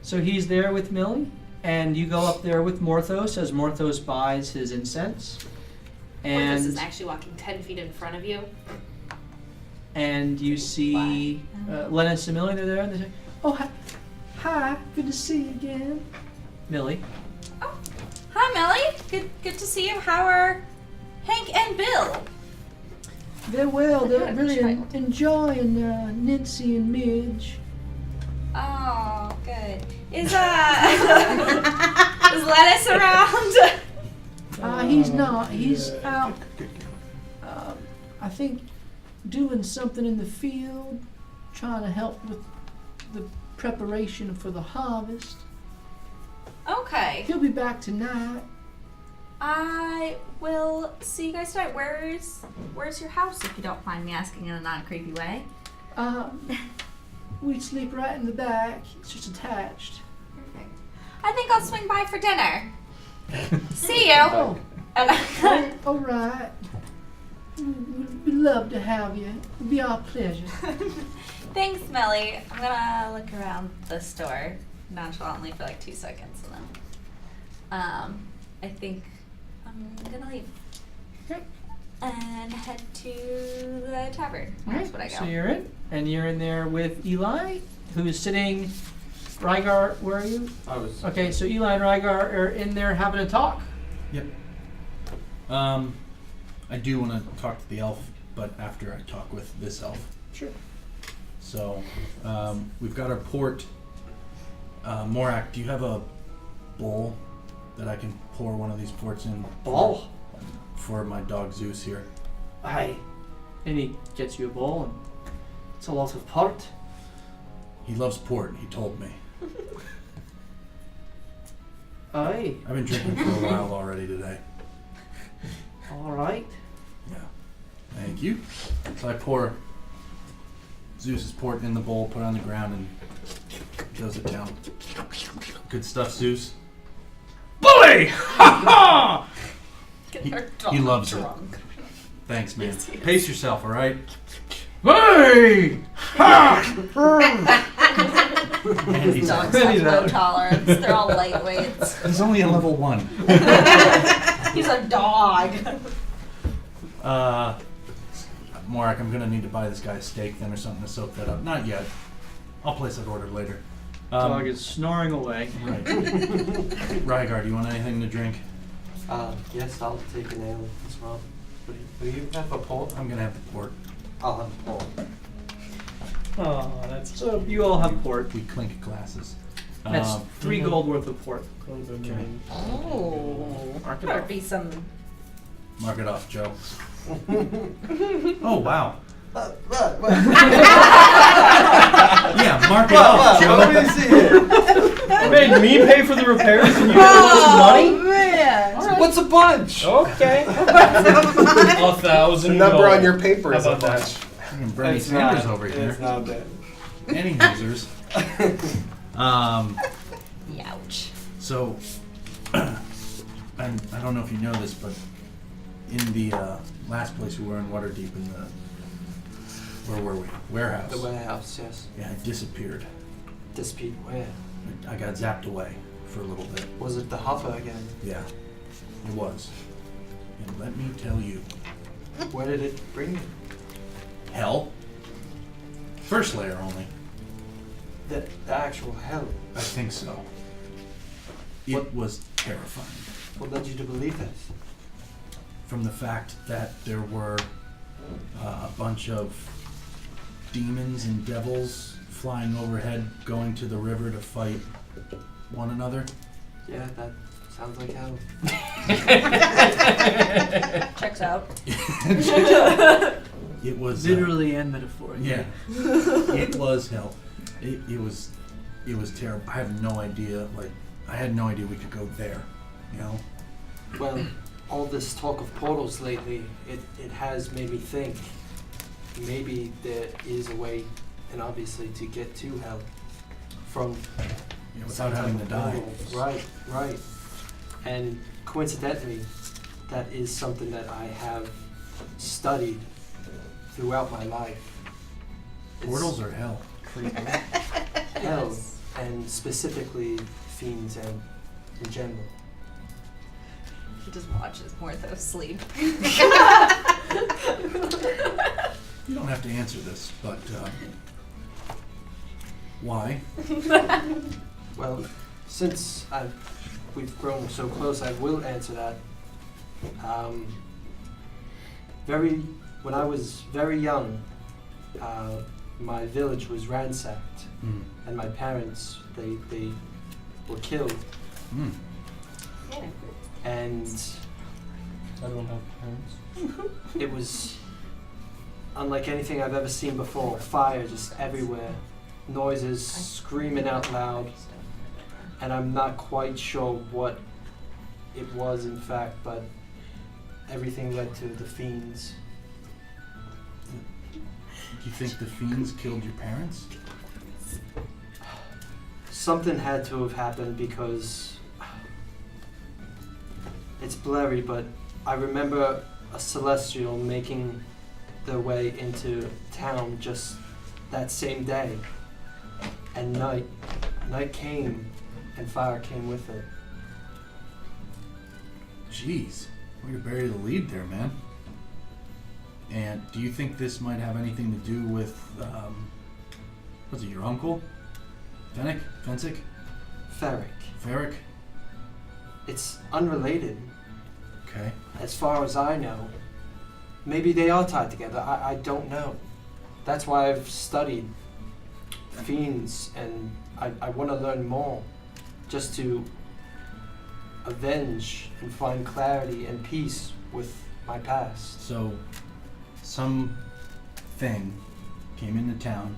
So he's there with Millie, and you go up there with Morthos as Morthos buys his incense. Porthos is And actually walking 10 feet in front of you. and you see Lennis and Millie, they're there, and they say, "Oh, hi, good to see you again." Millie. Oh, hi Millie. Good to see you. How are Hank and Bill? They're well, they're Good really child. enjoying Nancy and Midge. Oh, good. Is is Lennis around? He's not, he's out, I think, doing something in the field, trying to help with the preparation for the harvest. Okay. He'll be back tonight. I will see you guys tonight. Where's your house, if you don't mind me asking in a non-creepy way? We sleep right in the back, it's just attached. Perfect. I think I'll swing by for dinner. See you. Oh, all right. We'd love to have you. It'd be our pleasure. Thanks, Millie. I'm gonna look around the store nonchalantly for like 2 seconds, and then I think I'm gonna leave. Okay. And head to the tavern. That's what I go. So you're in, and you're in there with Eli, who's sitting. Rygar, where are you? I was. Okay, so Eli and Rygar are in there having a talk. Yep. I do want to talk to the elf, but after I talk with this elf. Sure. So, we've got our port. Morak, do you have a bowl that I can pour one of these ports in? Bowl? For my dog Zeus here. Aye. And he gets you a bowl, and it's a lot of port. He loves port, he told me. Aye. I've been drinking for a while already today. All right. Yeah. Thank you. So I pour Zeus's port in the bowl, put it on the ground, and goes it down. Good stuff, Zeus. Bully! Ha ha! He loves it. Thanks, man. Pace yourself, all right? Hey! Ha! And he's Dogs have low tolerance. They're all lightweights. He's only a level 1. He's a dog. Morak, I'm gonna need to buy this guy a steak then or something to soak that up. Not yet. I'll place that order later. Dog is snoring away. Right. Rygar, do you want anything to drink? Yes, I'll take an ale as well. Will you have a pole? I'm gonna have the port. I'll have a pole. Oh, that's So you all have port. We clink glasses. That's 3 gold worth of port. Okay. Oh. Mark it Better up. be some. Mark it off, Joe. Oh, wow. Yeah, mark it off, Joe. Let me see it. You made me pay for the repairs and you get a bunch of money? Man. What's a bunch? Okay. 1,000. Number on your paper How is a about that? bunch. Fucking Bernie Sanders over here. It's not that. Any users. Youch. So, and I don't know if you know this, but in the last place we were in Waterdeep, in Where were we? Warehouse. The warehouse, yes. Yeah, it disappeared. Disappeared where? I got zapped away for a little bit. Was it the Hoffer again? Yeah, it was. And let me tell you, Where did it bring you? hell. First layer only. The actual hell. I think so. It was terrifying. What led you to believe this? From the fact that there were a bunch of demons and devils flying overhead, going to the river to fight one another. Yeah, that sounds like hell. Checks out. It was Literally and metaphorically. yeah. It was hell. It was terrible. I have no idea. Like, I had no idea we could go there. You know. Well, all this talk of portals lately, it has made me think maybe there is a way, and obviously to get to hell from You know, without having to die. Right, right. And coincidentally, that is something that I have studied throughout my life. Portals are hell. Hell, and specifically fiends and in general. He just watches Morthos sleep. You don't have to answer this, but why? Well, since we've grown so close, I will answer that. When I was very young, my village was ransacked, and my parents they were killed, and I don't have parents. it was unlike anything I've ever seen before. Fire just everywhere, noises screaming out loud, and I'm not quite sure what it was in fact, but everything led to the fiends. Do you think the fiends killed your parents? Something had to have happened because it's blurry, but I remember a celestial making their way into town just that same day. And night came and fire came with it. Jeez, way to bury the lead there, man. And do you think this might have anything to do with, what's it, your uncle? Fensic? Ferric? It's unrelated, Okay. as far as I know. Maybe they are tied together. I don't know. That's why I've studied fiends, and I want to learn more, just to avenge and find clarity and peace with my past. So, some thing came into town,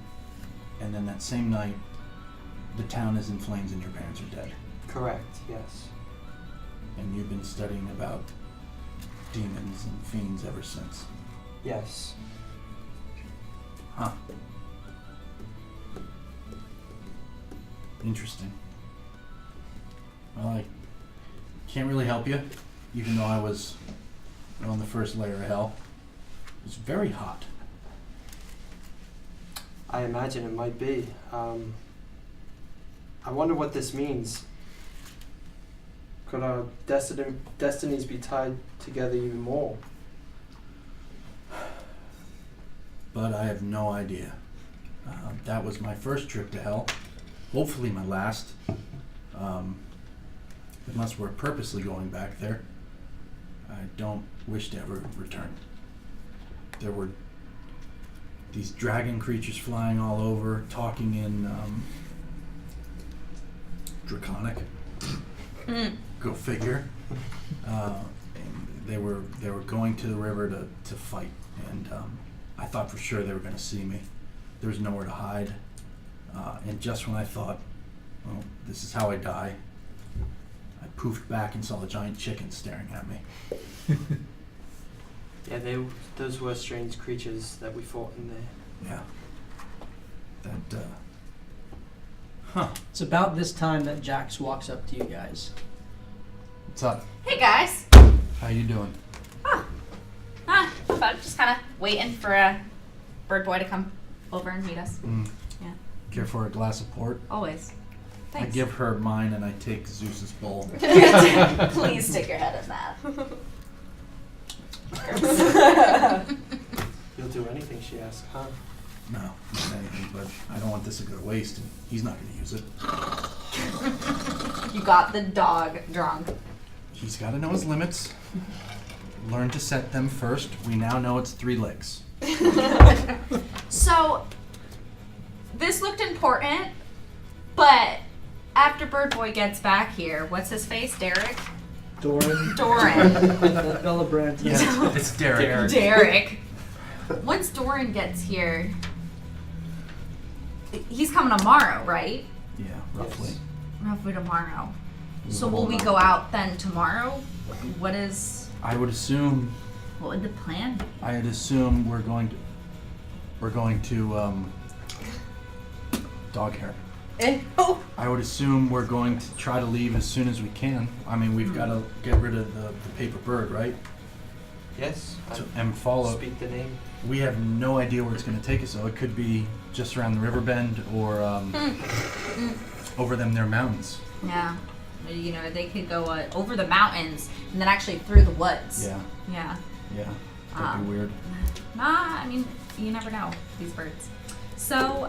and then that same night, the town is in flames and your parents are dead. Correct, yes. And you've been studying about demons and fiends ever since. Yes. Huh. Interesting. Well, I can't really help you, even though I was on the first layer of hell. It was very hot. I imagine it might be. I wonder what this means. Could our destinies be tied together even more? But I have no idea. That was my first trip to hell. Hopefully my last. Unless we're purposely going back there. I don't wish to ever return. There were these dragon creatures flying all over, talking in Draconic. Go figure. And they were going to the river to fight, and I thought for sure they were going to see me. There was nowhere to hide, and just when I thought, well, this is how I die, I poofed back and saw a giant chicken staring at me. Yeah, those were strange creatures that we fought in there. Yeah. That. Huh. It's about this time that Jax walks up to you guys. What's up? Hey guys. How you doing? But just kind of waiting for Bird Boy to come over and meet us. Yeah. Care for a glass of port? Always. Thanks. I give her mine and I take Zeus's bowl. Please stick your head in that. You'll do anything she asks, huh? No, not anything, but I don't want this to go to waste, and he's not going to use it. You got the dog drunk. He's got to know his limits. Learn to set them first. We now know it's 3 licks. So, this looked important, but after Bird Boy gets back here, what's his face? Derek? Doran. Bella Brandt. Yeah, it's Derek. Derek. Once Doran gets here, he's coming tomorrow, right? Yeah, roughly. Roughly tomorrow. So will we go out then tomorrow? What I would assume. What would the plan be? I'd assume we're going to dog hair. I would assume we're going to try to leave as soon as we can. I mean, we've got to get rid of the paper bird, right? Yes. And follow. Speak the name. We have no idea where it's going to take us, though. It could be just around the river bend or over them their mountains. Yeah. You know, they could go over the mountains and then actually through the woods. Yeah. Yeah. Yeah. That'd be weird. Nah, I mean, you never know, these birds. So,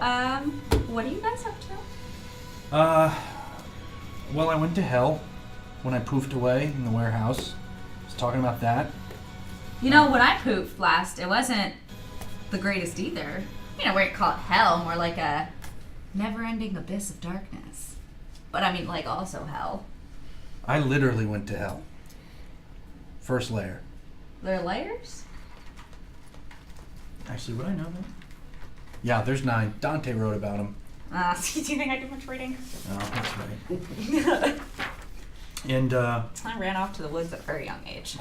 what are you guys up to? Well, I went to hell when I poofed away in the warehouse. I was talking about that. You know, when I poofed last, it wasn't the greatest either. You know, we wouldn't call it hell, more like a never-ending abyss of darkness. But I mean, like, also hell. I literally went to hell. First layer. There are layers? Actually, would I know that? Yeah, there's 9. Dante wrote about them. Do you think I do much reading? Oh, that's right. And I ran off to the woods at a very young age.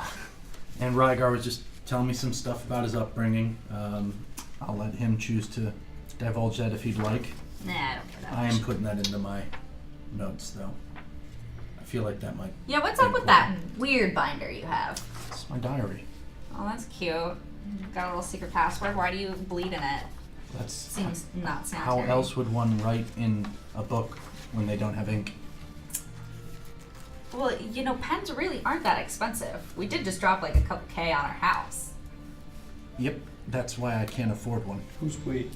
And Rygar was just telling me some stuff about his upbringing. I'll let him choose to divulge that if he'd like. Nah, I don't care that I much. am putting that into my notes, though. I feel like that might. Yeah, what's up with that weird binder you have? It's my diary. Oh, that's cute. Got a little secret password. Why do you bleed in it? That's Seems not sanitary. how else would one write in a book when they don't have ink? Well, you know, pens really aren't that expensive. We did just drop like a couple K on our house. Yep, that's why I can't afford one. Who's we?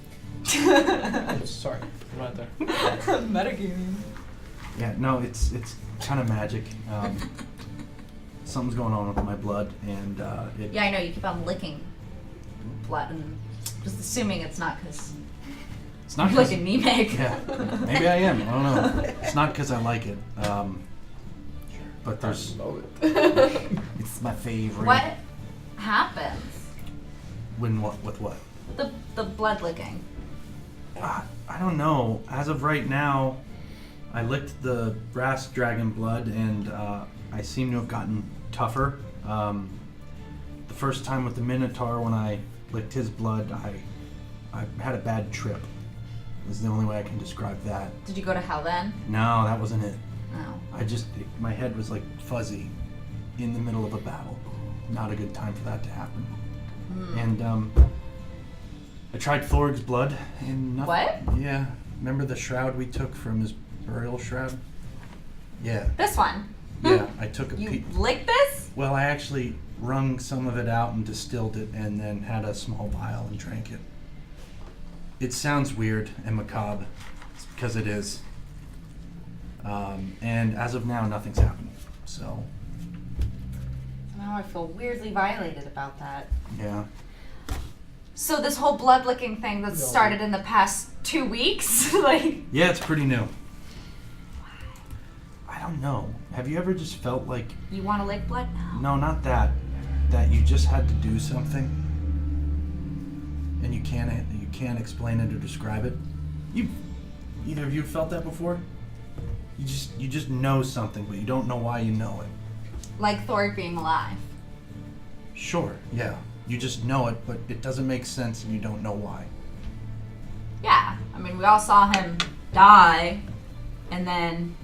Sorry, I'm not there. Metagaming. Yeah, no, it's kind of magic. Something's going on with my blood, and it. Yeah, I know. You keep on licking blood and just assuming it's not because It's not you're like 'cause- anemic. Yeah, maybe I am. I don't know. It's not because I like it. But there's. It's my favorite. What happens? When what? With what? The blood licking. I don't know. As of right now, I licked the brass dragon blood, and I seem to have gotten tougher. The first time with the Minotaur, when I licked his blood, I had a bad trip. Is the only way I can describe that. Did you go to hell then? No, that wasn't it. No. My head was like fuzzy in the middle of a battle. Not a good time for that to happen. And I tried Thorg's blood, and nothing. What? Yeah. Remember the shroud we took from his burial shroud? Yeah. This one. Yeah, I took a You licked this? Well, I actually wrung some of it out and distilled it, and then had a small vial and drank it. It sounds weird and macabre, because it is. And as of now, nothing's happened. So, Now I feel weirdly violated about that. yeah. So this whole blood licking thing that started in the past 2 weeks, like. Yeah, it's pretty new. I don't know. Have you ever just felt like, You want to lick blood? No. no, not that, that you just had to do something, and you can't explain it or describe it? Either of you felt that before? You just know something, but you don't know why you know it. Like Thorg being alive. Sure, yeah. You just know it, but it doesn't make sense and you don't know why. Yeah. I mean, we all saw him die, and then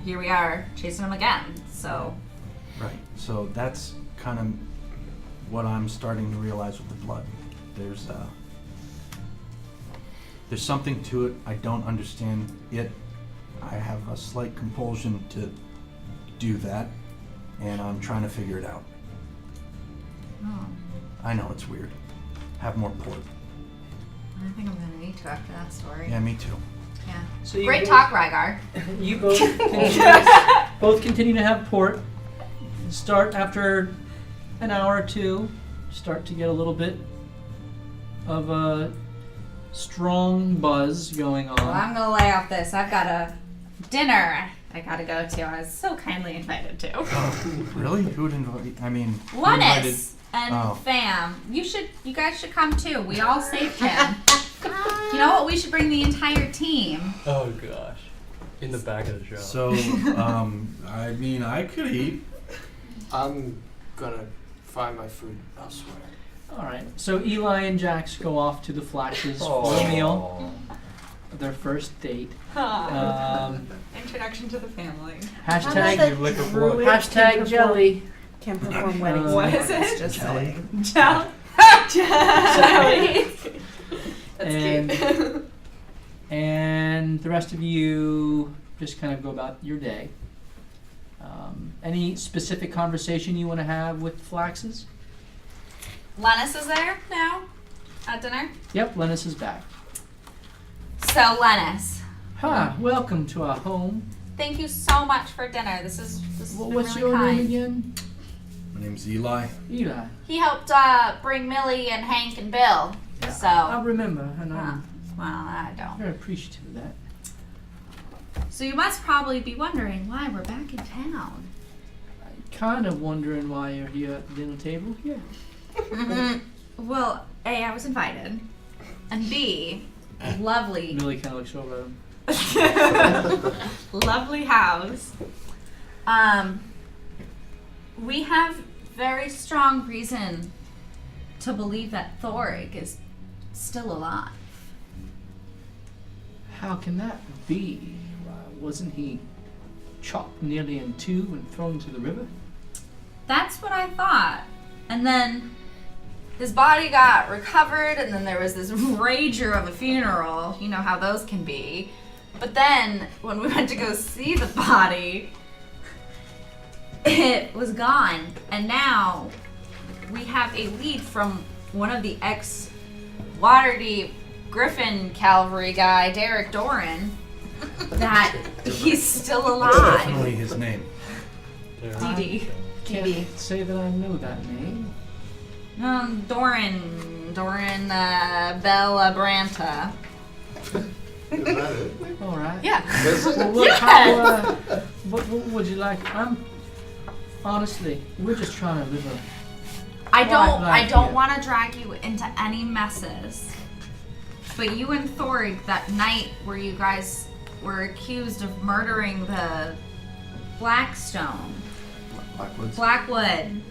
here we are chasing him again. So. Right. So that's kind of what I'm starting to realize with the blood. There's There's something to it. I don't understand it. I have a slight compulsion to do that, and I'm trying to figure it out. Oh, I know it's weird. Have more port. I think I'm gonna need to after that story. Yeah, me too. Yeah. So you Great both- talk, Rygar. You both continue to have port. Start after an hour or two. Start to get a little bit of a strong buzz going on. Well, I'm gonna lay off this. I've got a dinner I gotta go to. I was so kindly invited to. Oh, really? Who would invite? I mean, who Linus and Oh. Fam. You guys should come too. We all saved him. You know what? We should bring the entire team. Oh gosh. In the back of the shop. So, I mean, I could eat. I'm gonna find my food elsewhere. All right. So Eli and Jax go off to the Flashes for a meal. Their first date. Introduction to the family. Hashtag You lick a blood. hashtag jelly. Can perform weddings. What is it? Just saying. Jelly. That's And- cute. And the rest of you just kind of go about your day. Any specific conversation you want to have with Flaxes? Linus is there now at dinner. Yep, Linus is back. So Linus, Hi, welcome to our home. thank you so much for dinner. This has been What's really your kind. name again? My name's Eli. Eli. He helped bring Millie and Hank and Bill. So I remember, and I'm well, I don't. very appreciative of that. So you must probably be wondering why we're back in town. Kind of wondering why you're here at the dinner table. Yeah. Well, A, I was invited, and B, lovely, Millie kind of looks over at him. lovely house. We have very strong reason to believe that Thorig is still alive. How can that be? Wasn't he chopped nearly in two and thrown into the river? That's what I thought. And then his body got recovered, and then there was this rager of a funeral. You know how those can be. But then, when we went to go see the body, it was gone. And now, we have a lead from one of the ex-Waterdeep Griffin Cavalry guy, Derek Doran, that he's still That's alive. definitely his name. DD. Can't say that I know that name. Doran Bella Branta. Is that it? All right. Yeah. Well, look, what would you like? Honestly, we're just trying to live I life don't here. want to drag you into any messes. But you and Thorig that night where you guys were accused of murdering the Blackstone, Blackwoods. Blackwood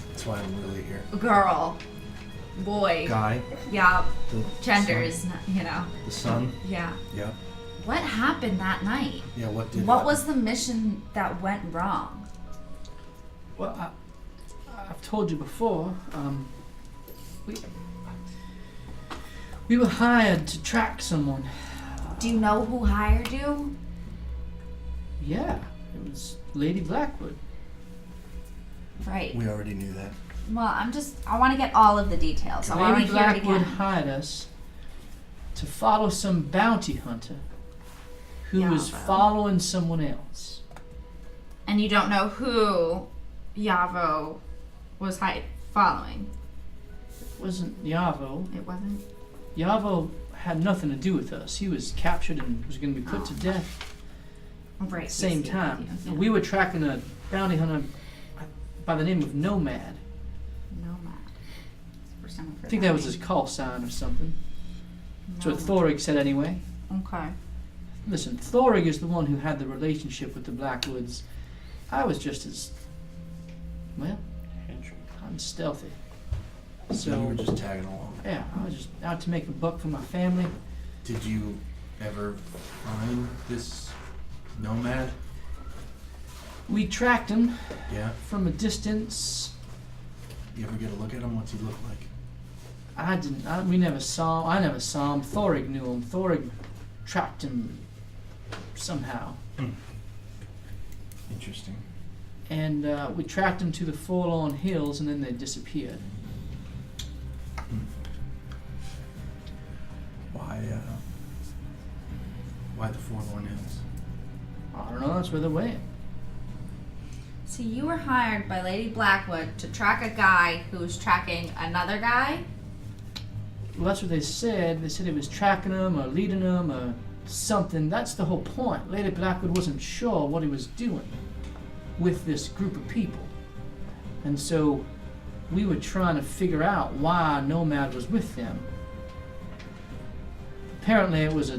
That's why I'm really here. girl, boy, Guy. yeah, The genders, Son. you know, The son. yeah. Yeah. What happened that night? Yeah. What did? What happen? was the mission that went wrong? Well, I've told you before. We were hired to track someone. Do you know who hired you? Yeah, it was Lady Blackwood. Right. We already knew that. Well, I want to get all of the details. I want Lady to hear it Blackwood again. hired us to follow some bounty hunter who was Yavo. following someone else. And you don't know who Yavo was following. It wasn't Yavo. It wasn't? Yavo had nothing to do with us. He was captured and was going to be put to death Right. at the same time. We were tracking a bounty hunter by the name of Nomad. Nomad. First time I've I heard think that was his call sign or something. That's what Thorig said anyway. Okay. Listen, Thorig is the one who had the relationship with the Blackwoods. I was just as, well, I'm stealthy. So you were So, just tagging along. yeah, I was just out to make a buck for my family. Did you ever find this nomad? We tracked him Yeah. from a distance. You ever get a look at him? What's he look like? We never saw. I never saw him. Thorig knew him. Thorig tracked him somehow, Interesting. and we tracked him to the Forlorn Hills, and then they disappeared. Why the Forlorn Hills? I don't know. That's where they went. So you were hired by Lady Blackwood to track a guy who was tracking another guy? Well, that's what they said. They said he was tracking them or leading them or something. That's the whole point. Lady Blackwood wasn't sure what he was doing with this group of people. And so we were trying to figure out why Nomad was with them. Apparently it was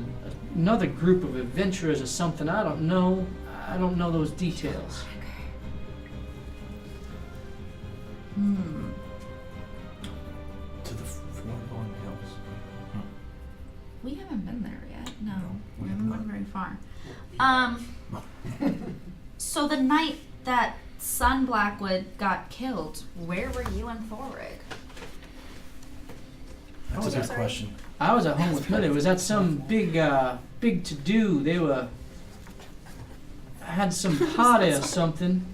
another group of adventurers or something. I don't know. I don't know those details. To the Forlorn Hills. We haven't been there yet. No, we we have haven't not. been very far. So the night that Son Blackwood got killed, where were you and Thorig? That's a good question. I was at home with Millie. It was at some big to do. They were had some party or something,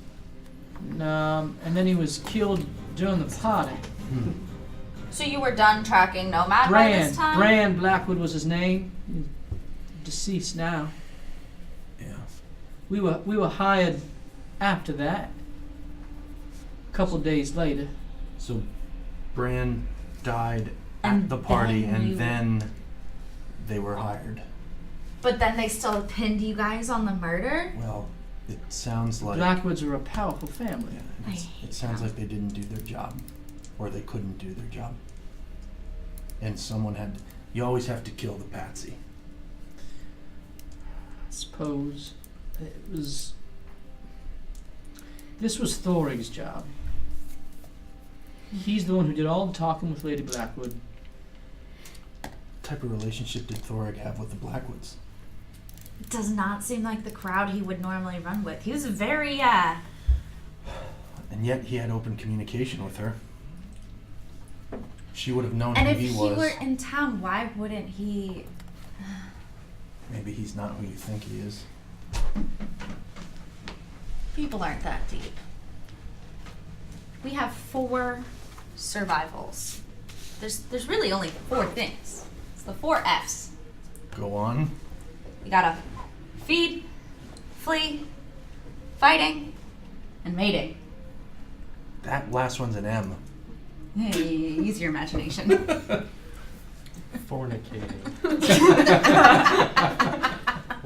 and then he was killed during the party. So you were done tracking Nomad by this time? Brand Blackwood was his name. He's deceased now. Yeah. We were hired after that. A couple days later. So, Bran died And at the party, then and you- then they were hired. But then they still pinned you guys on the murder? Well, it sounds like Blackwoods are a powerful family. yeah, it sounds like they didn't do their job, or they couldn't do their job, and someone had. You always have to kill the patsy. I suppose it was. This was Thorig's job. He's the one who did all the talking with Lady Blackwood. What type of relationship did Thorig have with the Blackwoods? It does not seem like the crowd he would normally run with. He was very, And yet he had open communication with her. She would have known And who if he he was. were in town, why wouldn't he? Maybe he's not who you think he is. People aren't that deep. We have 4 survivals. There's really only 4 things. It's the 4 F's. Go on. You gotta feed, flee, fighting, and mating. That last one's an M. Hey, use your imagination. Fornicating.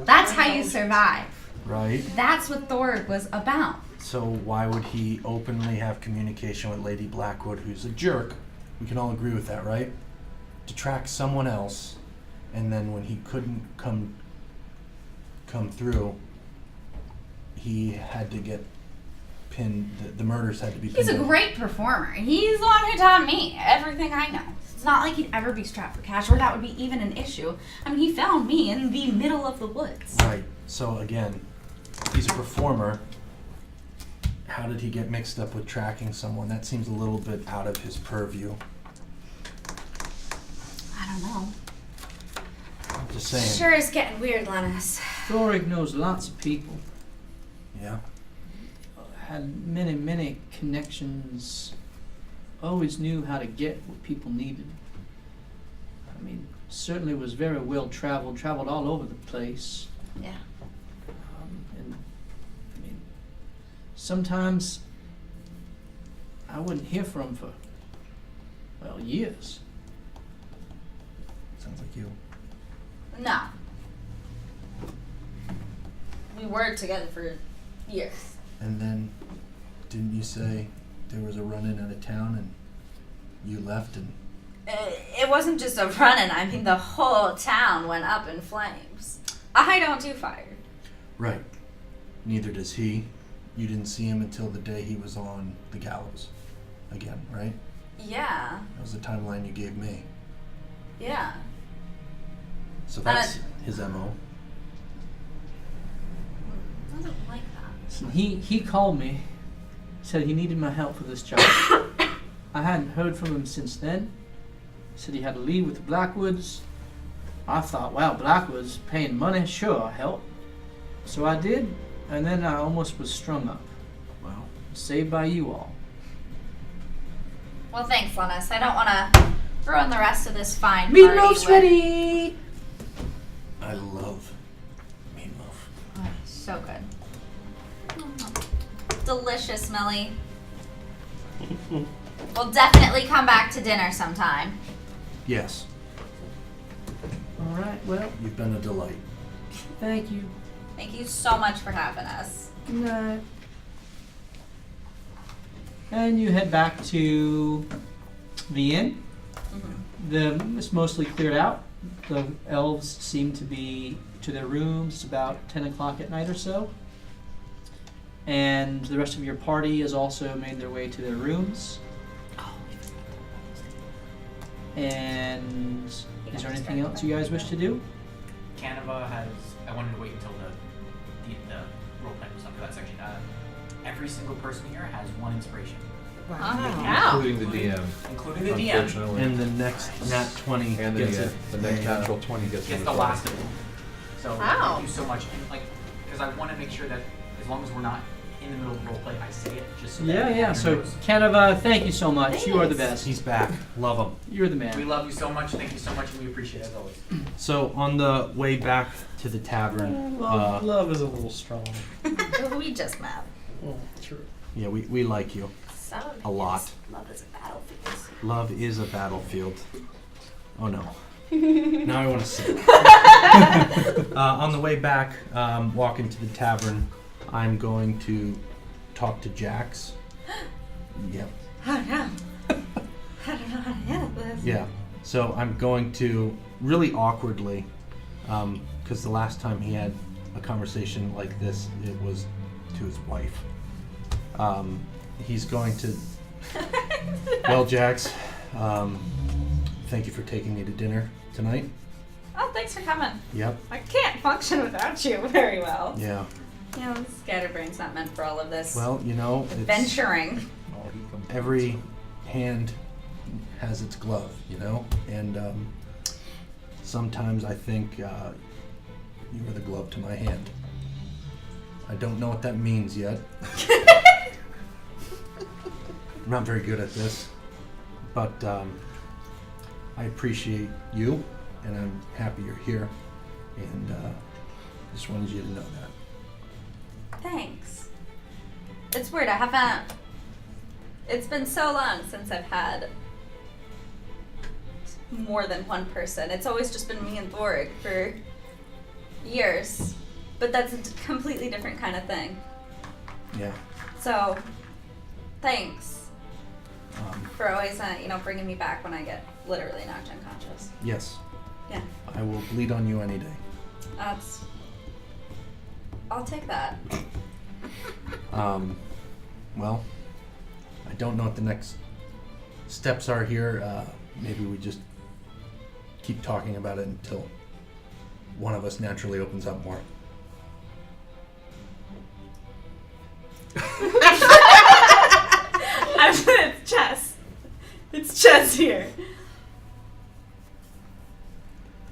That's how you survive. Right? That's what Thorig was about. So why would he openly have communication with Lady Blackwood, who's a jerk? We can all agree with that, right? To track someone else, and then when he couldn't come through, he had to get pinned. The murders had to be pinned. He's a great performer. He's the one who taught me everything I know. It's not like he'd ever be strapped for cash, or that would be even an issue. I mean, he found me in the middle of the woods. Right. So again, he's a performer. How did he get mixed up with tracking someone? That seems a little bit out of his purview. I don't know. I'm just saying. Sure is getting weird, Lennis. Thorig knows lots of people. Yeah. Had many connections. Always knew how to get what people needed. I mean, certainly was very well traveled all over the place. Yeah. And I mean, sometimes I wouldn't hear from him for, well, years. Sounds like you. No. We worked together for years. And then, didn't you say there was a run-in out of town and you left and... It wasn't just a run-in. I mean, the whole town went up in flames. I don't do fire. Right. Neither does he. You didn't see him until the day he was on the gallows. Again, right? Yeah. That was the timeline you gave me. Yeah. So that's his MO. I don't like that. So he called me, said he needed my help for this job. I hadn't heard from him since then. Said he had to leave with the Blackwoods. I thought, wow, Blackwoods paying money, sure, I'll help. So I did, and then I almost was strung up. Wow. Saved by you all. Well, thanks, Linus. I don't want to ruin the rest of this fine party. Meatloaf's with- ready! I love meatloaf. Oh, so good. Delicious, Millie. We'll definitely come back to dinner sometime. Yes, Alright, well, you've been a delight. thank you. Thank you so much for having us. Good night. And you head back to the inn. It's mostly cleared out. The elves seem to be to their rooms. It's about 10 o'clock at night or so. And the rest of your party has also made their way to their rooms. And is there anything else you guys wish to do? Canova has. I wanted to wait until the role play was up for that section. Every single person here has 1 inspiration, Wow. Including the DM. including the DM. Unfortunately. And the next nat 20 And gets the, it. the next natural 20 gets Gets it. the last of it. So Wow. thank you so much. And because I want to make sure that as long as we're not in the middle of role play, I say it just so that Yeah. everyone So, knows. Canova, thank you so much. You are the best. He's back. Love him. You're the We man. love you so much. Thank you so much, and we appreciate it as always. So on the way back to the tavern, Love is a little strong. We just met. True. yeah, we like you. Some A lot. Love is a battlefield. Love is a battlefield. Oh no. Now I want to sing. On the way back, walking to the tavern, I'm going to talk to Jax. Yep. Oh no. I don't know how to handle this. Yeah. So I'm going to really awkwardly, because the last time he had a conversation like this, it was to his wife. He's going to. Well, Jax, thank you for taking me to dinner tonight. Oh, thanks for coming. Yep. I can't function without you very well. Yeah. You know, scatterbrain's not meant for all of this Well, you know, it's, adventuring. every hand has its glove, you know, and sometimes I think you are the glove to my hand. I don't know what that means yet. I'm not very good at this, but I appreciate you, and I'm happy you're here, and just wanted you to know that. Thanks. It's weird, I haven't... It's been so long since I've had more than one person. It's always just been me and Borg for years. But that's a completely different kind of thing. Yeah. So, thanks Um, for always, bringing me back when I get literally knocked unconscious. yes. Yeah. I will bleed on you any day. That's... I'll take that. Well, I don't know what the next steps are here. Maybe we just keep talking about it until one of us naturally opens up more. It's Chess. It's Chess here.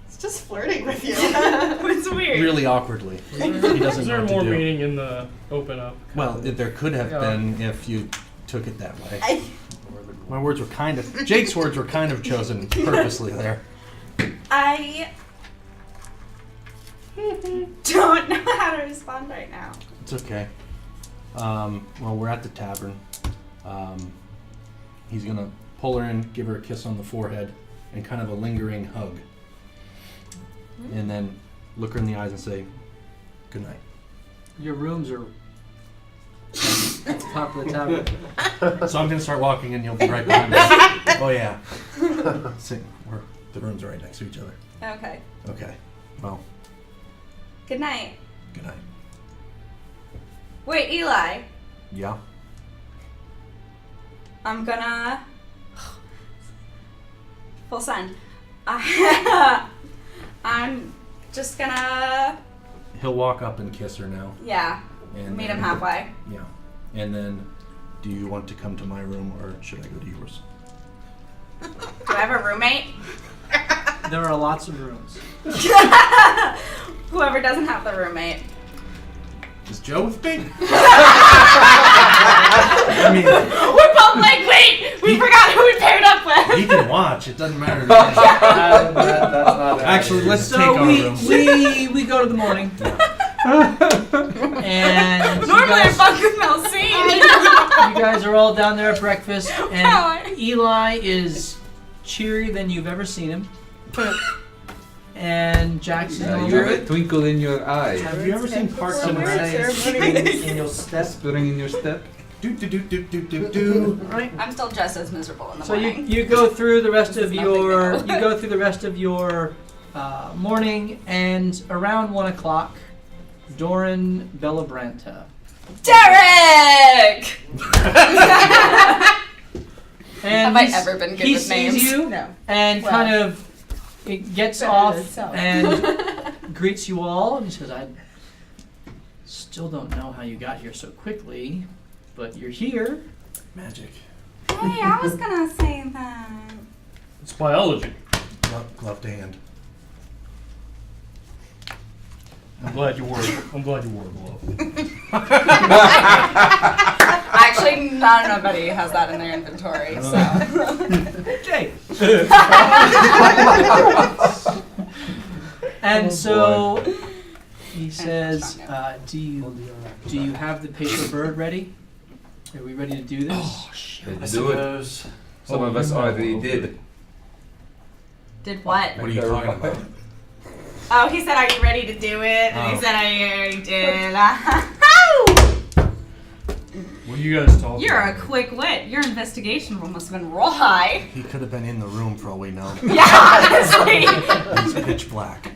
It's just flirting with you. It's weird. Really awkwardly. He doesn't Is there know what more to do. meaning in the open up? Well, there could have Yeah. been if you took it that way. My words were kind of... Jake's words were kind of chosen purposely there. I don't know how to respond right now. It's okay. Well, we're at the tavern. He's gonna pull her in, give her a kiss on the forehead, and kind of a lingering hug. And then look her in the eyes and say, good night. Your rooms are at the top of the tower. So I'm gonna start walking and you'll be right behind me. Oh yeah. See, the rooms are right next to each other. Okay. Okay. Well, Good night. good night. Wait, Eli. Yeah? I'm gonna... Full send. I'm just gonna... He'll walk up and kiss her now. Yeah. And Meet then- him halfway. Yeah. And then, do you want to come to my room or should I go to yours? I have a roommate? There are lots of rooms. Whoever doesn't have the roommate. Is Joe with me? I mean, We're both like, wait, we forgot who we paired up with. he can watch. It doesn't matter to me. That's not Actually, let's take So our room. we go to the morning. And Normally I fuck with Melcine. you guys are all down there at breakfast, and Wow. Eli is cheerier than you've ever seen him. And Jackson, You have a twinkle in your eye. Have you ever seen Parks and Some Rec? in your step. Spring in your step. Do. I'm still just as miserable in the so morning. you go through the rest There's of nothing your to know. you go through the rest of your morning, and around 1 o'clock, Doran Bellabranta. Derek! And Have I ever been good he with names? sees you No. and Well, kind of it gets better off than self. and greets you all, and he says, "I still don't know how you got here so quickly, but you're here." Magic. Hey, I was gonna say that. It's biology. Gloved hand. I'm glad you wore a glove. Actually, not nobody has that in their inventory, so. Okay. And so he says, "Do you have the paper bird ready? Are we ready to do this?" Let's do it. Some of us already did. Did what? What are you talking about? Oh, he said, are you ready to do it? And he Oh. said, I already did. What are you guys talking You're a about? quick wit. Your investigation roll must have been real high. He could have been in the room for all we know. Yeah, honestly. It's pitch black.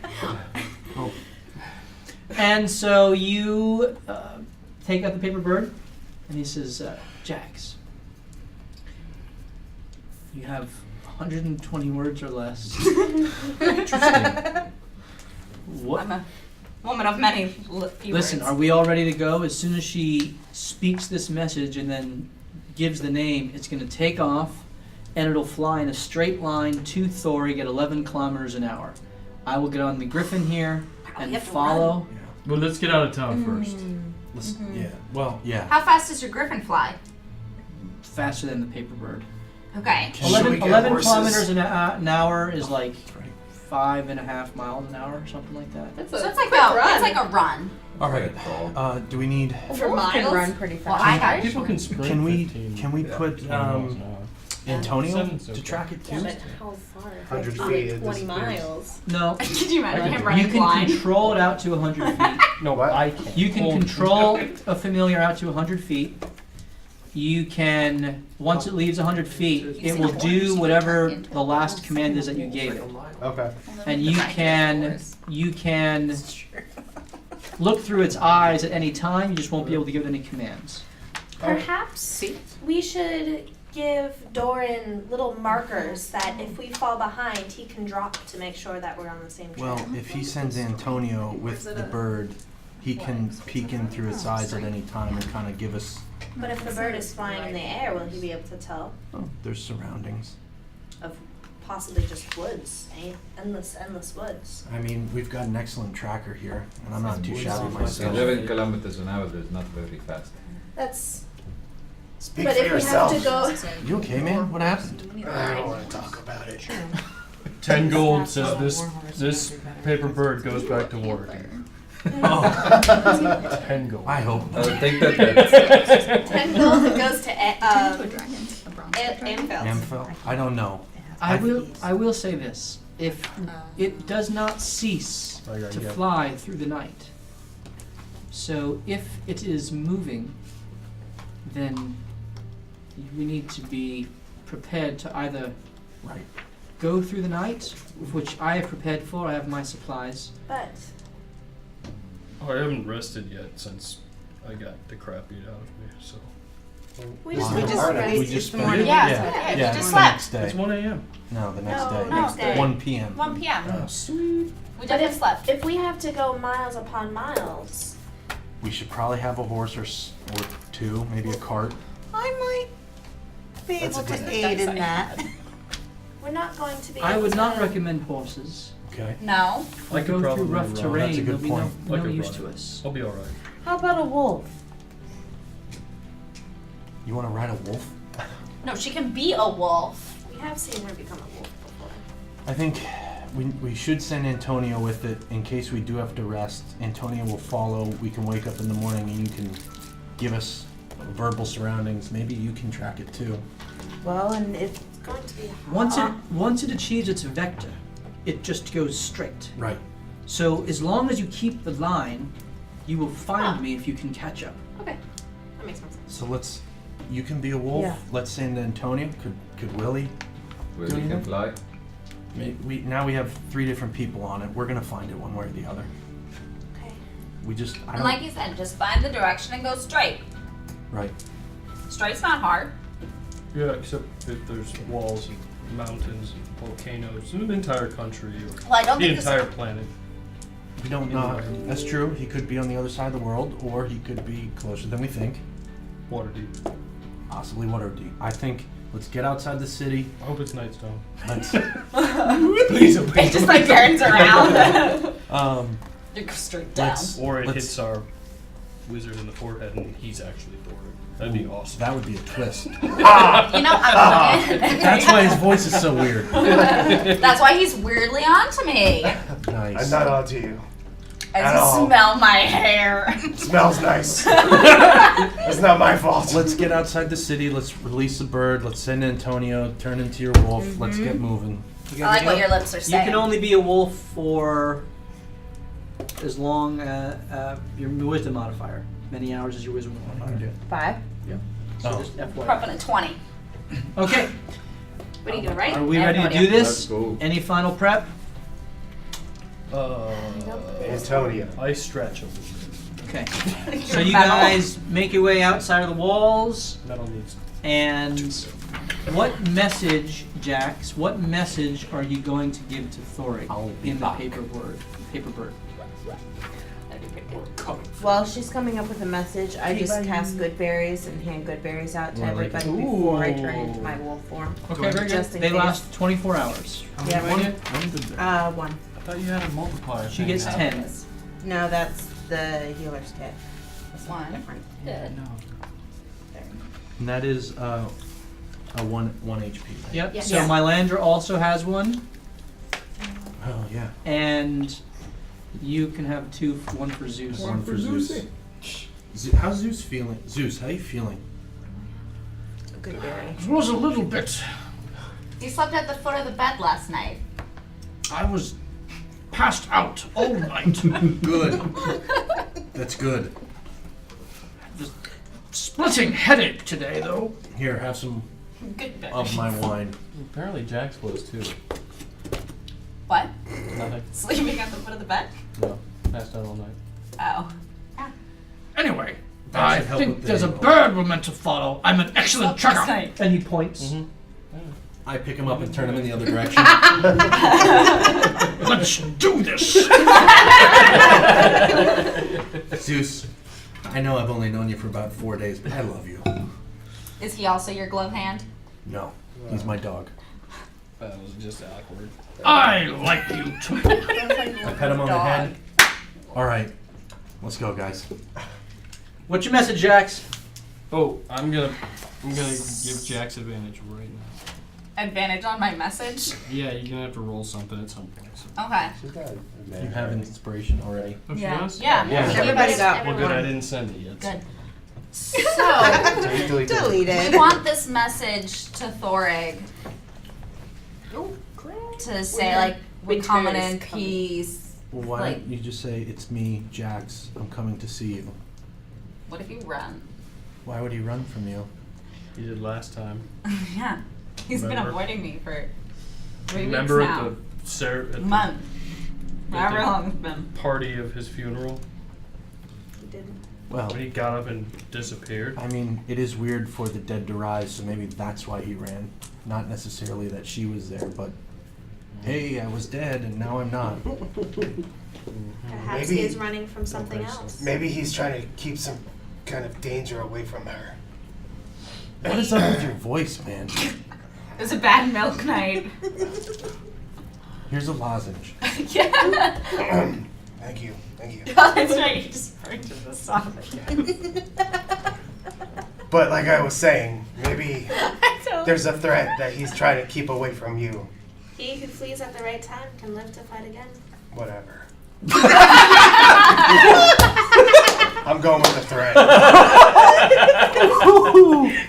And so you take out the paper bird, and he says, "Jax, you have 120 words or less." What? I'm a woman of many few Listen, words. are we all ready to go? As soon as she speaks this message and then gives the name, it's going to take off, and it'll fly in a straight line to Thorig at 11 kilometers an hour. I will get on the griffin here and you have to follow. Well, let's get out of town first. Yeah. Well, yeah. How fast does your griffin fly? Faster than the paper bird. Okay. Should we 11 get horses? kilometers an hour is like 5.5 miles an hour or something like that. That's So a it's like quick run. it's like a run. All right. Do we need? For Wolves can miles? run pretty Well, fast. I People can sprint. Can we 15 put 20 miles an hour. Antonio Seven's to okay. track it Yeah, too? but how far? 100 Like, feet, it 20 disappears. miles. No, Could you imagine him you running can blind? control it out to 100 feet. No, What? I can't. You can Hold- control a familiar out to 100 feet. You can, once it leaves 100 feet, it will do whatever the last command is that you gave it. Okay. And you can look through its eyes at any time, you just won't be able to give it any commands. Perhaps we should give Doran little markers that if we fall behind, he can drop to make sure that we're on the same trail. Well, if he sends Antonio with the bird, he can peek in through its eyes at any time and kind of give us. But if the bird is flying in the air, will he be able to tell Oh, there's surroundings. of possibly just woods, endless woods? I mean, we've got an excellent tracker here, and I'm not too shabby myself. 11 kilometers an hour is not very fast. That's. Speak but for if yourself. we have to go, You okay, man? What happened? I don't want to talk about it. 10 gold says this paper bird goes back to work. Oh, 10 gold. I hope. I'll take that bet. 10 gold, it goes to Amphil. Amphil? I don't know. I will say this. If it does not cease to fly through the night, so if it is moving, then we need to be prepared to either Right. go through the night, which I have prepared for, I have my supplies. But Oh, I haven't rested yet since I got the crap beat out of me, so. we Wow. just We need to just- rest. we just spent morning. it. Yeah, Yeah, you yeah, just it's slept. the next day. It's 1 a.m. No, the next No, day. next day. 1 p.m. 1 p.m. Oh, sweet. We But definitely slept. if we have to go miles upon miles, We should probably have a horse or two, maybe a cart. I might be That's able a to good aid in that. We're not going to be. I able would to... not recommend horses. Okay. No. We I go could through probably rough run. terrain. That's a There'll good be point. I no could use run to it. us. I'll be alright. How about a wolf? You want to ride a wolf? No, she can be a wolf. We have seen her become a wolf before. I think we should send Antonio with it in case we do have to rest. Antonio will follow. We can wake up in the morning and you can give us verbal surroundings. Maybe you can track it too. Well, and if It's going to be Once it achieves its vector, it just goes straight. Right. So as long as you keep the line, you will find me if you can catch up. Okay. That makes more sense. So you can be a wolf. Yeah. Let's send Antonio. Could Willie? Will you can fly? Now we have 3 different people on it. We're gonna find it one way or the other. Okay. We just I And don't. like you said, just find the direction and go straight. Right. Straight's not hard. Yeah, except if there's walls and mountains and volcanoes, an entire country or Well, I don't the think this. entire planet. We don't know. That's true. He could be on the other side of the world, or he could be closer than we think. Water deep. Possibly Waterdeep. I think let's get outside the city. I hope it's Nightstone. Let's. It just like turns around. You go straight down. Or it let's- hits our wizard in the forehead and he's actually Thor. That'd be awesome. That would be a twist. You know, I'm That's why his voice is so weird. That's why he's weirdly onto me. Nice. I'm not onto you. I At just all. smell my hair. Smells nice. It's not my fault. Let's get outside the city. Let's release a bird. Let's send Antonio. Turn into your wolf. Let's get moving. I like what your lips are You saying. can only be a wolf for as long your wisdom modifier. Many hours is your wisdom modifier. 5. So Oh. just We're FYI. up in a 20. Okay. What are you doing, right? Are we I have ready no to do idea. this? Let's go. Any final prep? Antonio. I stretch over. Okay. So you guys make your way outside of the walls, Metal needs. and what message, Jax? What message are you going to give to Thorig I'll be in the back. paper bird? While she's coming up with a message, I just cast good berries and hand good berries out to everybody before I turn into my wolf form. Okay, very Just good. in They case. last 24 hours. Yeah, One? 1. I 1. thought you had a multiplier. She thing gets now. 10. No, that's the healer's kit. One. Good. No. And that is a 1 HP. Right? Yep. Yes. So Yeah. Mylandra also has one, Oh yeah. and you can have 2, 1 for Zeus. One for Zeus. How's Zeus feeling? Zeus, how you feeling? A good berry. It was a little bit. You slept at the foot of the bed last night. I was passed out all night. Good. That's good. Splitting headache today, though. Here, have some Good bed. of my wine. Apparently Jax was too. What? Nothing. Sleeping at the foot of the bed? No. Passed out all night. Oh. Anyway, That I should help think with there's a the- bird we're meant to follow. I'm an excellent Slept last checker. night. And he points. I pick him up and turn him in the other direction. Let's do this. Zeus, I know I've only known you for about 4 days, but I love you. Is he also your glove hand? No, he's my dog. That was just awkward. I like you too. I pet him on the head. All right, let's go, guys. What's your message, Jax? Oh, I'm gonna give Jax advantage right now. Advantage on my message? Yeah, you're gonna have to roll something at some point. So. Okay. She's got You have inspiration already. Oh, she Yeah. does? Yeah. Yeah. Everybody got Well, good. one. I didn't send it yet. Good. So, Delete. Deleted. we want this message to Thorig to say, like, we're Winter coming is in coming. peace. Well, why Like- don't you just say, it's me, Jax, I'm coming to see you. What if you run? Why would he run from you? You did last time. Yeah. He's been Remember? avoiding me for 3 Remember weeks at now. the at the Month. However the- long it's been. party of his funeral Well, when he got up and disappeared? I mean, it is weird for the dead to rise, so maybe that's why he ran. Not necessarily that she was there, but hey, I was dead and now I'm not. Perhaps Maybe- he is running from something bracelet. else. Maybe he's trying to keep some kind of danger away from her. What is up with your voice, man? It was a bad milk night. Here's a lozenge. Yeah. Thank you. Oh, that's right. You just burned to the stomach. But like I was saying, maybe I don't. there's a threat that he's trying to keep away from you. He who flees at the right time can live to fight again. Whatever. I'm going with the threat.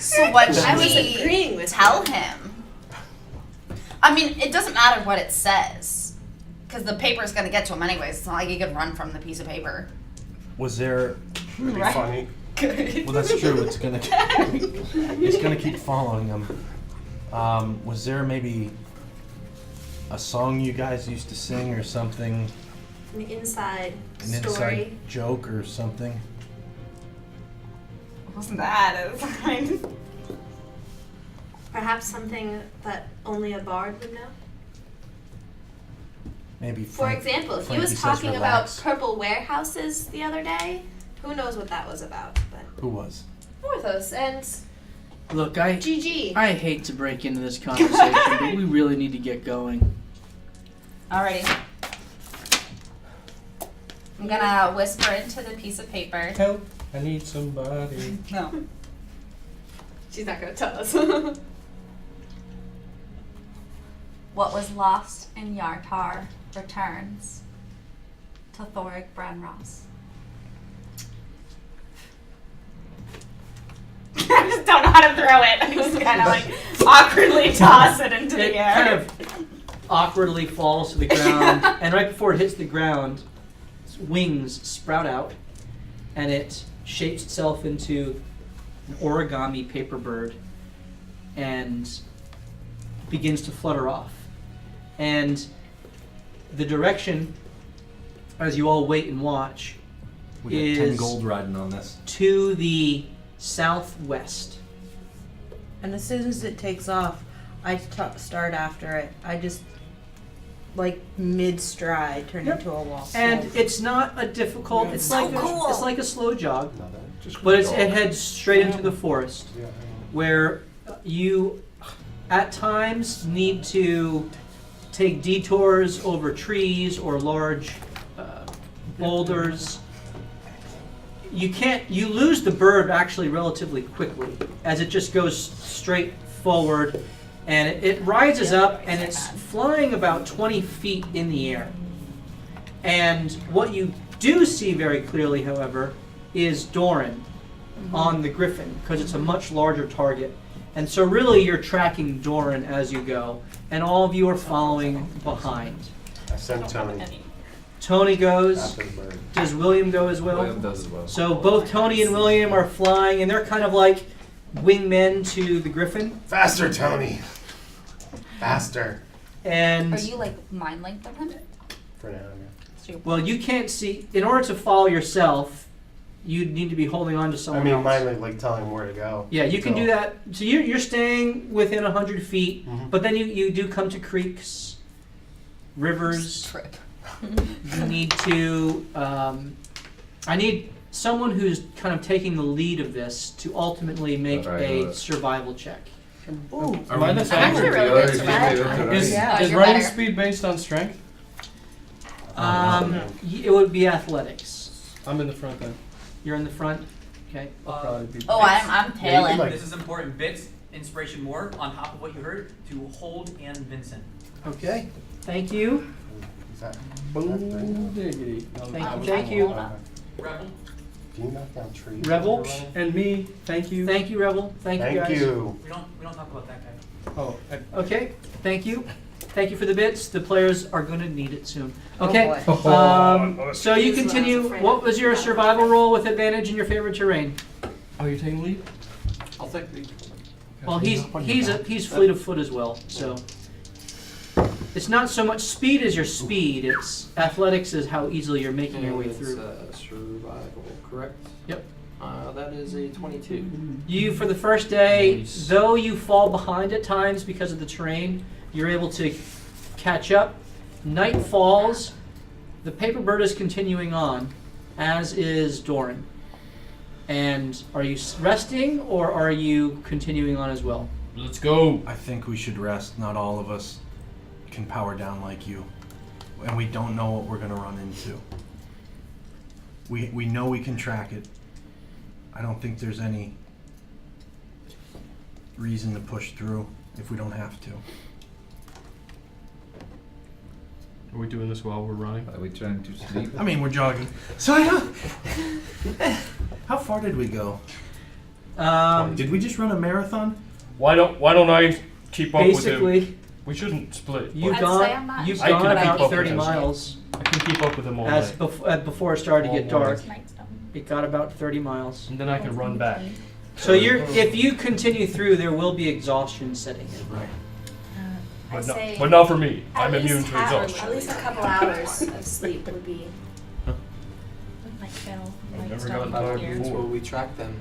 So what should I was we agreeing with tell him? I mean, it doesn't matter what it says. Because the paper's going to get to him anyways. It's not like he could run from the piece of paper. Was there? That'd be Right. funny. Good. Well, that's true. It's gonna keep following him. Was there maybe a song you guys used to sing or something? An inside An story. inside joke or something? It wasn't that. It was fine. Perhaps something that only a bard would know. Maybe. For example, if he Frankie was says talking relax. about purple warehouses the other day, who knows what that was about? But Who was? Porthos and Look, I GG. hate to break into this conversation, but we really need to get going. Alrighty. I'm gonna whisper into the piece of paper. Help! I need somebody. No. She's not gonna tell us. What was lost in Yartar returns to Thoric Branross. I just don't know how to throw it. I just kind of like awkwardly toss it into It the air. kind of awkwardly falls to the ground, and right before it hits the ground, its wings sprout out, and it shapes itself into an origami paper bird, and begins to flutter off. And the direction, as you all wait and watch, We got 10 is gold riding on this. to the southwest. And as soon as it takes off, I start after it. I just, like mid-stride, turn into a wall. And it's not a difficult. It's So like cool. it's like a slow jog, No, that just but it heads straight into the forest, Yeah, where you, at times, need to take detours over trees or large boulders. You lose the bird actually relatively quickly, as it just goes straight forward, and it rises up, and it's flying about 20 feet in the air. And what you do see very clearly, however, is Doran on the griffin, because it's a much larger target. And so really you're tracking Doran as you go, and all of you are following behind. I sent Tony Tony goes. after the bird. Does William go as well? William does as well. So both Tony and William are flying, and they're kind of like wingmen to the griffin. Faster, Tony. Faster. And Are you like mind linked with him? For now, yeah. So you're- well, you can't see. In order to follow yourself, you need to be holding on to I someone mean, else. mine like telling him where to go. Yeah, you can So- do that. So you're staying within 100 feet, Mhm. but then you do come to creeks, rivers. Trip. You need to. I need someone who's kind of taking the lead of this to ultimately make Alright, a alright. survival check. Ooh, Are am I we- the I'm actually fastest? really good at survival. Is, Yeah. is You're running better. speed based on strength? It would be athletics. I'm in the front then. You're in the front. Okay. I'll probably be. Oh, I'm Yeah, tailing. like- This is important. Bits, inspiration more on top of what you heard to Hold and Vincent. Okay. Thank you. Is that, Boom diggity. Thank you. Rebel. do you knock down trees? Rebel. while you're running? And me, thank you. Thank you, Rebel. Thank you, guys. Thank you. We don't talk about that guy. Oh, Okay. Thank you. Thank you for the bits. The players are going to need it soon. Okay. boy. So you continue. What was your survival roll with advantage in your favorite terrain? oh, you're taking lead? I'll take the. Well, he's fleet of foot as well. So it's not so much speed as your speed. It's athletics is how easily you're making your way It's through. survival, correct? Yep. That is a 22. You, for the first day, Nice. though you fall behind at times because of the terrain, you're able to catch up. Night falls. The paper bird is continuing on, as is Doran. And are you resting, or are you continuing on as well? Let's go. I think we should rest. Not all of us can power down like you. And we don't know what we're going to run into. We know we can track it. I don't think there's any reason to push through if we don't have to. Are we doing this while we're running? Are we trying to sleep? I mean, we're jogging. So how far did we go? Did we just run a marathon? Why don't I keep up with him? Basically, We shouldn't split. you've I'd say I'm gone, not you've sure. I can gone keep about up with 30 him. miles I can keep up with him all as night. before it started to get All dark. morning. It got about 30 miles. And then I can run back. So if you continue through, there will be exhaustion setting in. Right. I But, say but not for me. at I'm least immune to have- exhaustion. At least a couple hours of sleep would be. Like Phil, I've never stuff gotten up tired here. before. Will we track them?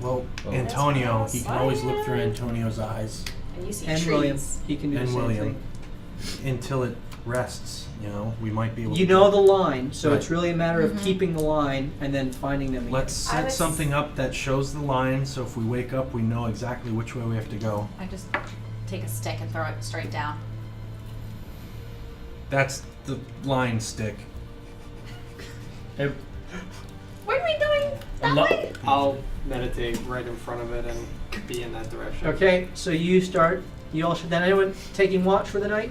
Well, Oh. Antonio, That's he can always look through Antonio's eyes And you see And trees. William, he can do the and same William thing. until it rests. You know, we might be able You to. know the line, so Right. it's really a matter of Mhm. keeping the line and then finding them again. Let's I set was- something up that shows the line, so if we wake up, we know exactly which way we have to go. I just take a stick and throw it straight down. That's the line stick. Hey, Where are we going? I'm That not- way? I'll meditate right in front of it and be in that direction. Okay, so you start. You all should. Then anyone taking watch for the night?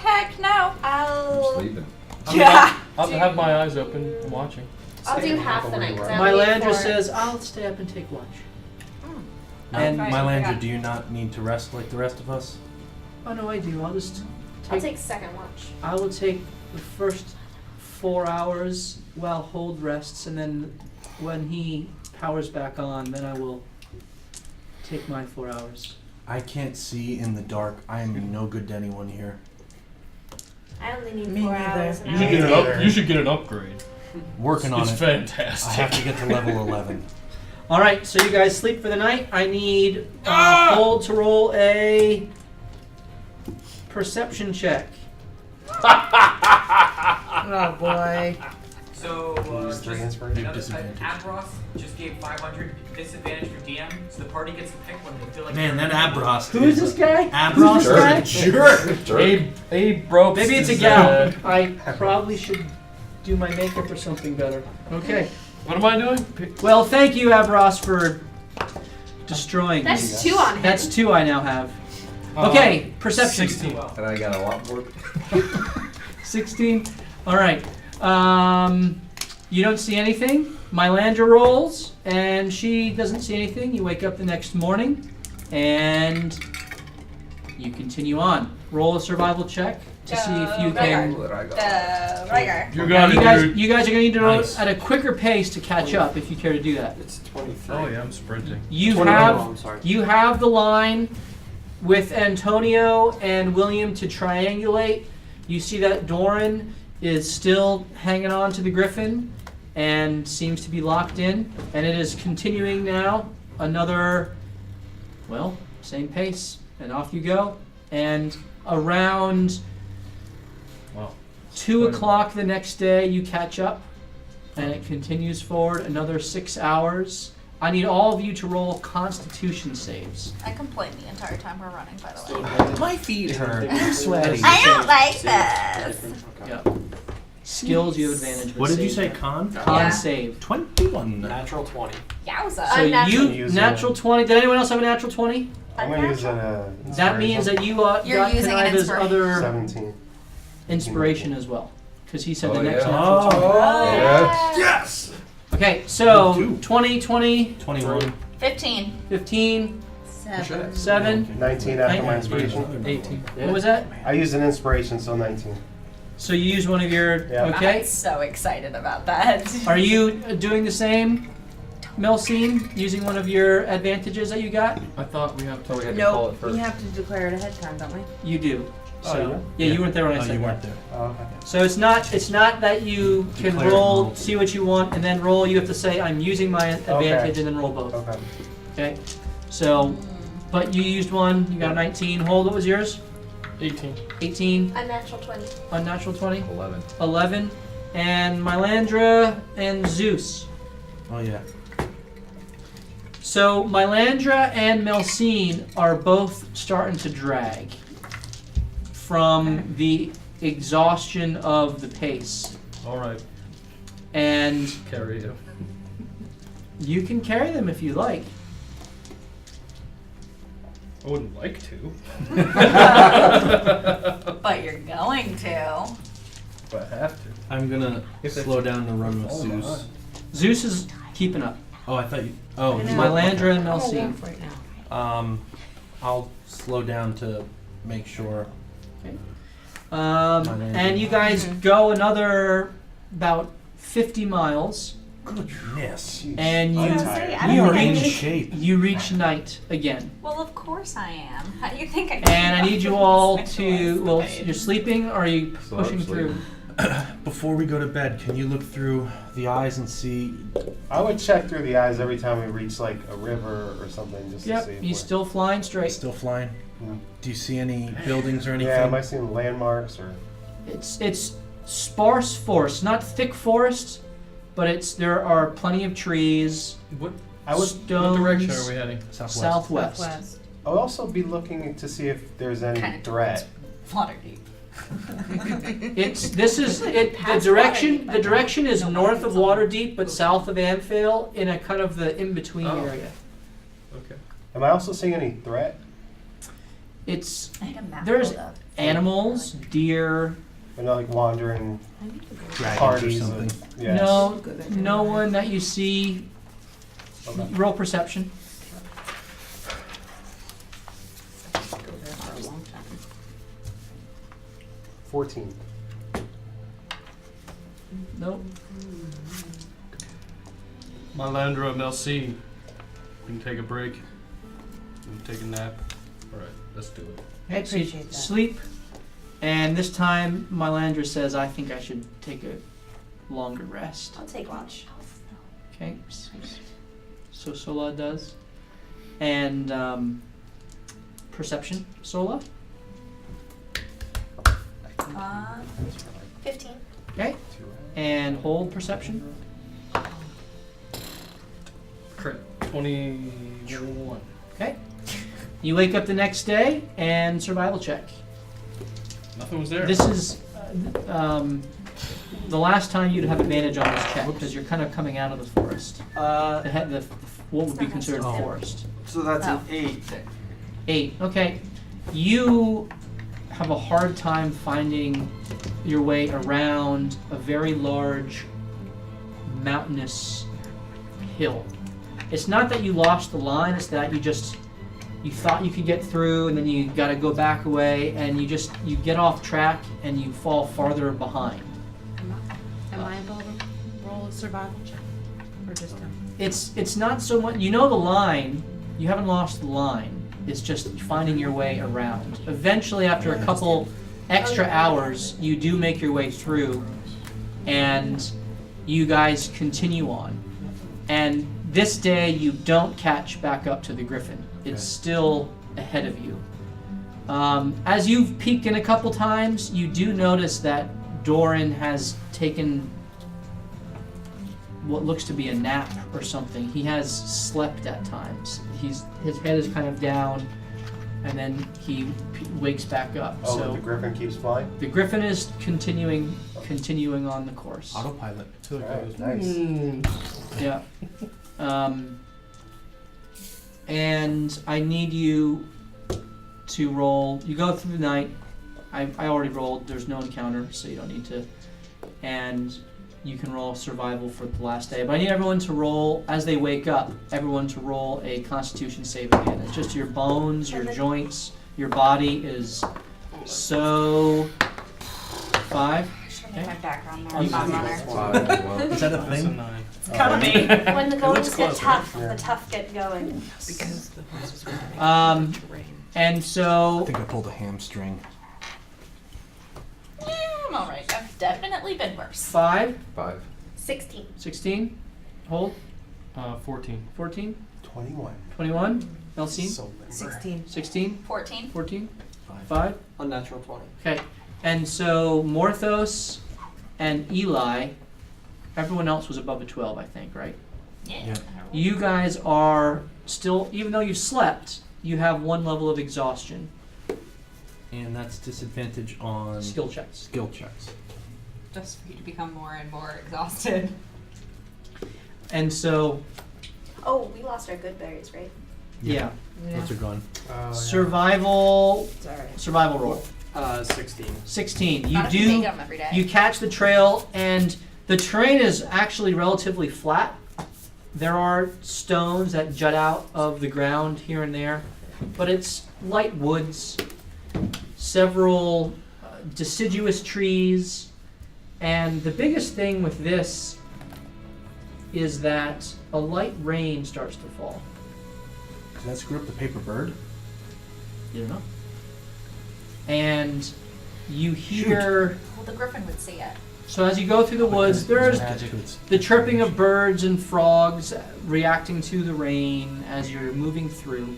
Heck no. I'll Sleeping. I'll have my eyes open. I'm watching. I'll do half the night. 'cause I My only need Landra 4. says, "I'll stay up and take watch." And Right, Mylandra, forgot. do you not need to rest like the rest of us? oh no, I do. I'll just I'll take. take second watch. I will take the first 4 hours while Hold rests, and then when he powers back on, then I will take my 4 hours. I can't see in the dark. I am no good to anyone here. I only need Me 4 neither. hours. And You I should get an only up. You should get an upgrade. Working on It's it. fantastic. I have to get to level 11. All right, so you guys sleep for the night. I need Hold to roll a perception check. Oh boy. So, Use 3 inspiration. Big disadvantage. Abros just gave 500 disadvantage for DM, so the party gets to pick when they feel like. Man, that Abros. Who is this guy? Abros is a jerk. Abe Brooks. Maybe it's a is, gal. I probably should do my makeup or something better. Okay. What am I doing? Well, thank you, Abros, for destroying me. That's 2 on him. That's 2 I now have. Okay, perception. 16. And I got a lot more. 16. All right. You don't see anything. Mylandra rolls, and she doesn't see anything. You wake up the next morning, and you continue on. Roll a survival check to see if you can. What I got. Riger. You Now, got you it, guys, dude. you guys are going to need to roll Nice. at a quicker pace to catch up if you care to do that. It's 23. Oh yeah, I'm sprinting. You 21, have I'm sorry. you have the line with Antonio and William to triangulate. You see that Doran is still hanging on to the griffin and seems to be locked in, and it is continuing now another, well, same pace, and off you go. And around Wow. 2 o'clock the next day, you catch up, and it continues forward another 6 hours. I need all of you to roll Constitution saves. I complain the entire time we're running, by the way. My feet hurt. I'm sweaty. I don't like this. Yeah. Skills, you have advantage. with What did you save. say, con? Con Yeah. save. 21. Natural 20. Yowza. So Unnatural. you natural 20. Did anyone else have a natural 20? I'm gonna use That means that you You're got using an Kaniva's inspiration. other 17. inspiration as well, because he said the Oh, next yeah. natural 20. Yes. Yes! Okay, so Two. 20, 20, 21. 15. 15, 7. 7, 19 after my inspiration. 18. what was that? I used an inspiration, so 19. So you use one of your, Yeah. okay. I'm so excited about that. Are you doing the same, Melsine, using one of your advantages that you got? I thought we have to. Oh, we had to call Nope. it We first. have to declare it ahead of time, don't we? You do. Oh, So yeah? yeah, you weren't there when I Oh, said you that. weren't there. Oh, okay. So it's not that you can Declare roll, roll. see what you want, and then roll. You have to say I'm using my advantage and then roll both. Okay. Okay. So, but you used one. You got a 19. Hold. What was yours? 18. 18. Unnatural 20. Unnatural 20. 11. 11. And Mylandra and Zeus. Oh, yeah. So Mylandra and Melcene are both starting to drag from the exhaustion of the pace. All right. And Carry you. you can carry them if you like. I wouldn't like to. But you're going to. But I have to. I'm gonna slow down to run with Zeus. Zeus is keeping up. Oh, I thought you. Oh, I know. Mylandra and I'm Melcene. right now. I'll slow down to make sure. And you guys go another about 50 miles, Goodness. and I was you gonna say, I We don't are in think- shape. you reach night again. Well, of course I am. How do you think I? And I need you all to. Well, you're sleeping, or are you So I'm pushing through? Before we go to bed, can you look through the eyes and see? I would check through the eyes every time we reach like a river or something, just to see. Yep, if you we're- still flying straight. Still flying? Mm. Do you see any buildings or anything? Yeah, am I seeing landmarks or? It's sparse forest, not thick forest, but there are plenty of trees. What I would. Stones. what direction are we heading? Southwest. Southwest. I would also be looking to see if there's any Kinda threat. Waterdeep. The direction. The direction is north of Waterdeep, but south of Amphail, in a kind of the in between Oh. area. Okay. Am I also seeing any threat? It's I had a map There's pulled up. animals, deer. Or not like wandering I need to go. Dragons or parties? something. Yeah. No, no one that you see. Okay. Roll perception. Go there for a long time. 14. Nope. Mylandra, Melcene. We can take a break. We can take a nap. All right, let's do it. I appreciate that. Sleep. And this time, Mylandra says, I think I should take a longer rest. I'll take watch. Okay. So Sola does. And perception, Sola. 15. Okay. And hold perception. Crit. 21. Okay. You wake up the next day and survival check. Nothing was there. This is the last time you'd have advantage on this check because you're kind of coming out of the forest. What would be considered Oh. forest. So that's Oh. an 8. 8. Okay. You have a hard time finding your way around a very large mountainous hill. It's not that you lost the line, it's that you thought you could get through and then you got to go back away and you get off track and you fall farther behind. Am I able to roll a survival check? Or just him? It's not so much, you know the line, you haven't lost the line. It's just finding your way around. Eventually, after a couple extra hours, you do make your way through, and you guys continue on. And this day, you don't catch back up to the Griffin. It's still ahead of you. As you've peeked in a couple times, you do notice that Doran has taken what looks to be a nap or something. He has slept at times. His head is kind of down, and then he wakes back up. Oh, So the griffin keeps flying? the Griffin is continuing on the course. Autopilot. Alright, nice. Yeah. And I need you to roll. You go through the night. I already rolled. There's no encounter, so you don't need to. And you can roll survival for the last day. But I need everyone to roll, as they wake up, everyone to roll a Constitution save again. It's just your bones, your joints, your body is so... 5? Should make my background more You- fun runner. Is that a That's a thing? 9. It's gotta be. When the goings get close, tough, right? the tough get going. Because the horses were terrain. And I so... think I pulled a hamstring. Yeah, I'm alright. I've definitely been worse. 5, 5. 16. 16, hold, 14. 14, 21. 21, Melcene, So limber. 16. 16, 14. 14, 5. Unnatural 20. Okay, and so Morthos and Eli, everyone else was above a 12, I think, right? Yeah. You guys are still, even though you've slept, you have 1 level of exhaustion. And that's disadvantage on Skill checks. skill checks. Just for you to become more and more exhausted. And so, Oh, we lost our good berries, right? yeah. Those are gone. Oh, Survival It's alright. survival roll. 16. 16. You Not if you make do them every day. you catch the trail, and the terrain is actually relatively flat. There are stones that jut out of the ground here and there, but it's light woods, several deciduous trees, and the biggest thing with this is that a light rain starts to fall. Does that screw up the paper bird? You don't know. And you hear... Well, the griffin would see it. So as you go through the woods, there's Magic. the chirping of birds and frogs reacting to the rain as you're moving through.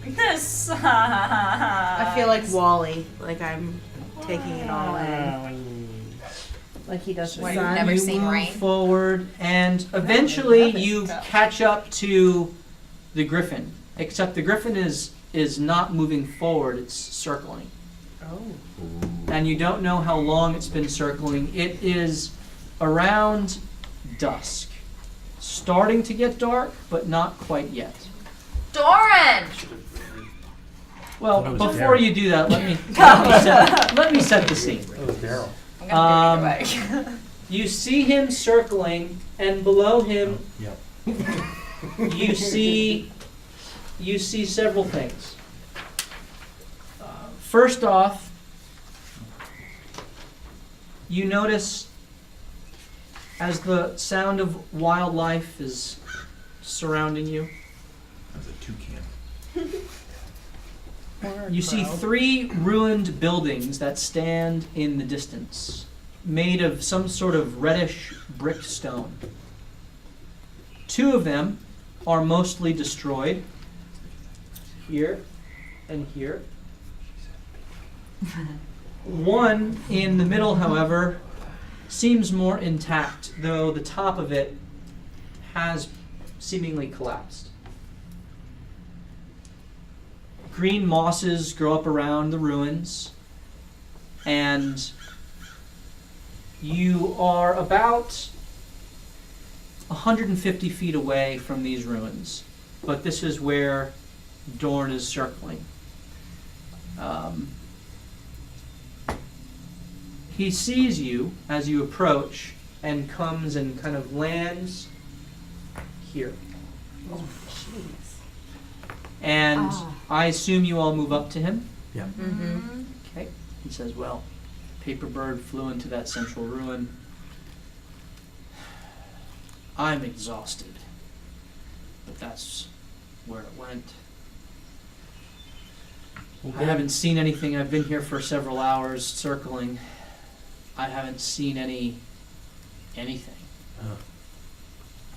This. I feel like Wally, like I'm taking it all in, like he does with What, you've sun. never You seen move rain? forward, and eventually love it. you Go. catch up to the griffin. Except the griffin is not moving forward; it's circling. Oh. And you don't know how long it's been circling. It is around dusk, starting to get dark, but not quite yet. Doran! Well, Thought it was before Daryl. you do that, let me set the scene. That was Daryl. I'm gonna give it away. You see him circling, and below him Yep. you see several things. First off, you notice as the sound of wildlife is surrounding you, That's a toucan. you see 3 ruined buildings that stand in the distance, made of some sort of reddish brick stone. 2 of them are mostly destroyed, here and here. One in the middle, however, seems more intact, though the top of it has seemingly collapsed. Green mosses grow up around the ruins, and you are about 150 feet away from these ruins, but this is where Dorn is circling. He sees you as you approach and comes and kind of lands here. And I assume you all move up to him. Yeah. Mm-hmm. Okay. He says, well, paper bird flew into that central ruin. I'm exhausted, but that's where it went. I haven't seen anything. I've been here for several hours circling. I haven't seen anything.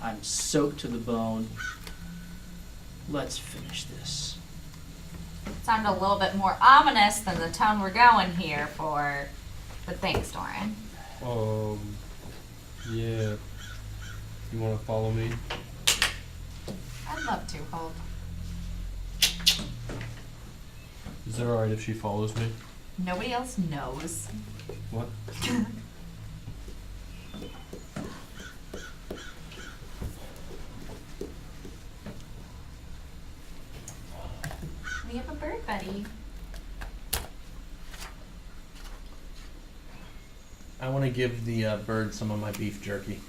I'm soaked to the bone. Let's finish this. Sounded a little bit more ominous than the tone we're going here for. But thanks, Doran. Yeah. You want to follow me? I'd love to, Hope. Is that alright if she follows me? Nobody else knows. What? We have a bird buddy. I want to give the bird some of my beef jerky.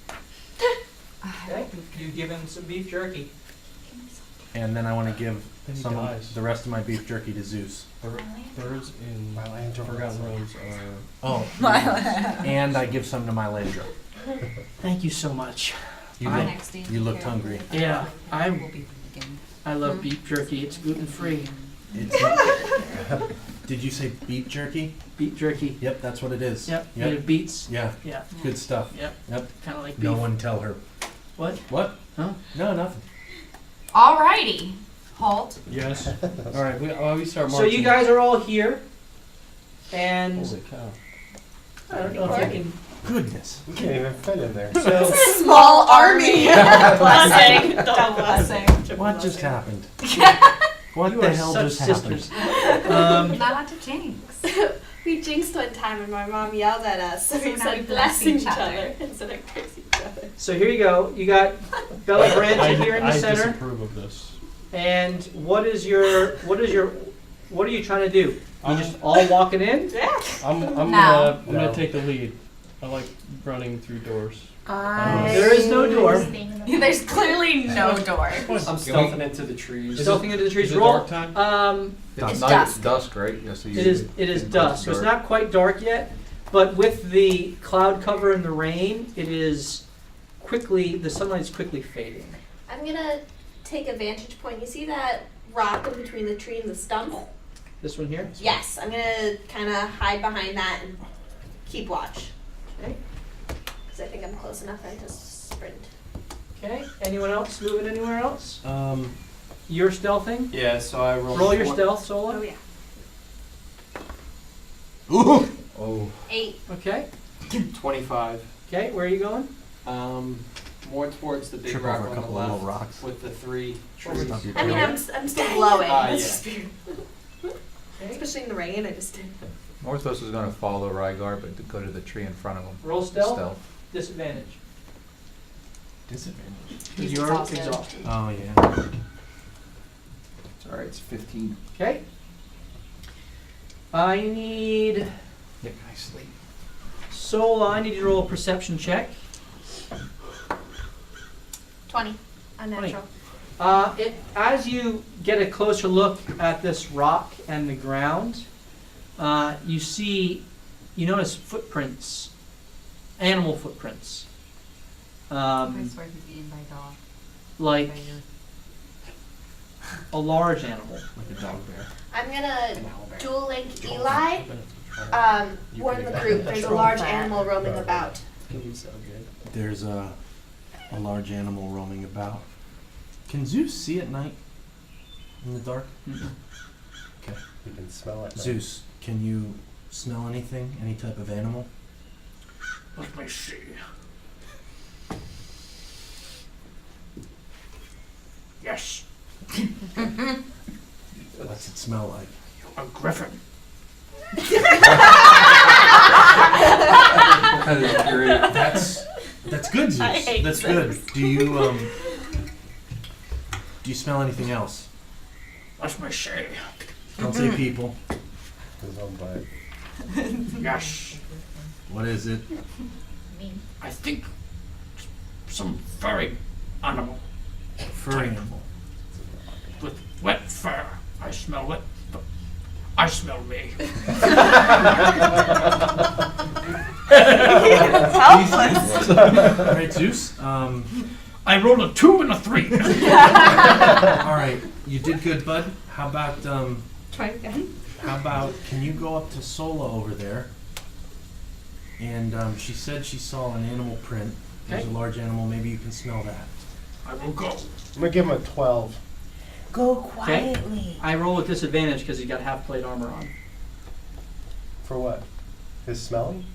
Okay. You give him some beef jerky. And then I want to give Then he some dies. of the rest of my beef jerky to Zeus. Birds in Michelangelo. Forgotten Realms are... Oh. And I give some to Michelangelo. Thank you so much. You I- look, you looked hungry. Yeah, I love beef jerky. It's gluten free. It's Did you say beef jerky? Beef jerky. Yep, that's what it is. Yep. Made of beets. Yeah, Yeah. good stuff. Yep. Yep. Kind of like beef. No one tell her. What? What? Huh? No, nothing. Alrighty. Halt. Yes. Alright, we start So marching. you guys are all here, and Holy cow. I don't know if I can goodness. You can't even fit in there. So, Small army. Blessing. Double blessing. What just happened? What you the are hell such just sisters. happened? Not to jinx. We jinxed one time and my mom yelled at us, so we So now said we bless blessing each each other. other instead of curse each other. So here you go. You got Bella Branch here in the I center. disapprove of this. And what are you trying to do? You just all walking in? I'm No. gonna take the lead. I like running through doors. There is no door. There's clearly no door. I'm stealthing into the trees. Stealthing into the trees. Is it Roll. dark time? It's night, dusk. dusk, right? Yeah, so It is dusk. So it's not quite dark yet, but with the cloud cover and the rain, the sunlight is quickly fading. I'm gonna take a vantage point. You see that rock in between the tree and the stump? This one here? Yes, I'm gonna kind of hide behind that and keep watch. Okay. Because I think I'm close enough then to sprint. Okay. Anyone else moving anywhere else? You're stealthing? Yeah, so I Roll your stealth, Sola. Oh yeah. Ooh. Oh. 8. Okay. 25. Okay, where are you going? More towards the big Trip rock over a on the couple of left little rocks. with the 3 trees. Stop your I mean, tail. I'm still glowing. Yeah. That's just especially in the rain. I just did. Morthos is going to follow Rygar, but to go to the tree in front of him. Roll stealth. Stealth. Disadvantage. Disadvantage. He's You're exhausted. exhausted. Oh yeah. It's alright, it's 15. Okay. I need Yeah, I sleep. Sola. I need you to roll a perception check. 20. Unnatural. As you get a closer look at this rock and the ground, you notice footprints, animal footprints, I swear he's eaten by dog. like a large animal. Like a dog bear. I'm gonna dual link Eli. Warn the group. There's a Patrol large that. animal roaming about. There's a large animal roaming about. Can Zeus see at night? In the dark? Okay. You can smell it. Zeus, can you smell anything? Any type of animal? Let me see. Yes, What's it smell like? a griffin. That is great. That's good, Zeus. I hate That's Zeus. good. Do you smell anything else? Let me see. Don't say people. His own butt. Yes, What is it? I think some furry animal Furry animal. with wet fur. I smell it, but I smell me. Helpless. All right, Zeus. I rolled a 2 and a 3. All right, you did good, bud. How about Try again. can you go up to Sola over there? And she said she saw an animal print. There's Okay. a large animal. Maybe you can smell that. I will go. I'm gonna give him a 12. Go quietly. I roll with disadvantage because he's got half plate armor on For what? His smelling?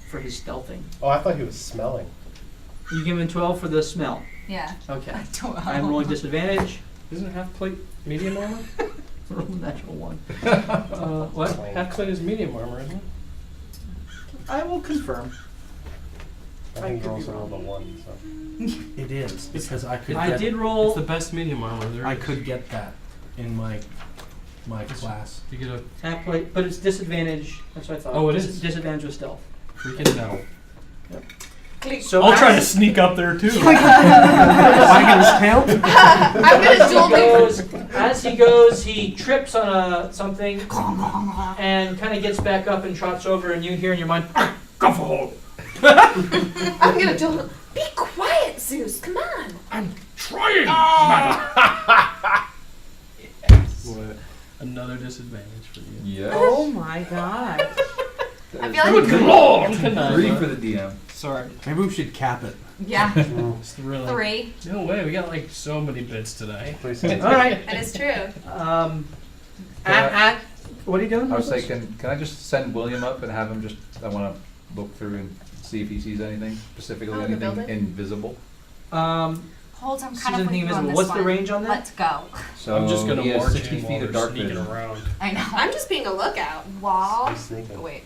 for his stealthing. Oh, I thought he was smelling. You give him 12 for the smell. Yeah. Okay. 12. I'm rolling disadvantage. Isn't half plate medium armor? Roll a natural 1. What? Clang. Half plate is medium armor, isn't it? I will confirm. I I think could he be also rolled a wrong. 1, so. It is because I could. I get, did It's roll. the best medium armor there I is. could get that in my class. You get a Half plate, but it's disadvantage. That's what I thought. Oh, it is? Disadvantage with stealth. freaking metal. So I'll try to as- sneak up there too. Wagging his tail. I'm gonna dual link. As he goes, he trips on something and kind of gets back up and trots over, and you hear in your mind, "Go for hole." I'm gonna dual. Be quiet, Zeus. Come on. I'm trying, madam. What? Another disadvantage for you. Yes. Oh my god. I feel like Good lord. 3 for the DM. Sorry. Maybe we should cap it. Yeah. It's really 3. No way. We got like so many bits today. Please say All right. that is true. What are you doing? I was Marcus? thinking, can I just send William up and have him I want to look through and see if he sees anything specifically, Oh, the anything building? invisible. Hold, I'm Sees kind of anything with you on invisible. this What's one. the range on that? Let's go. So I'm just gonna he has march 60 in feet while of they're dark sneaking vision. around. I know. I'm just being a lookout. Wall. He's sneaking. Oh, wait.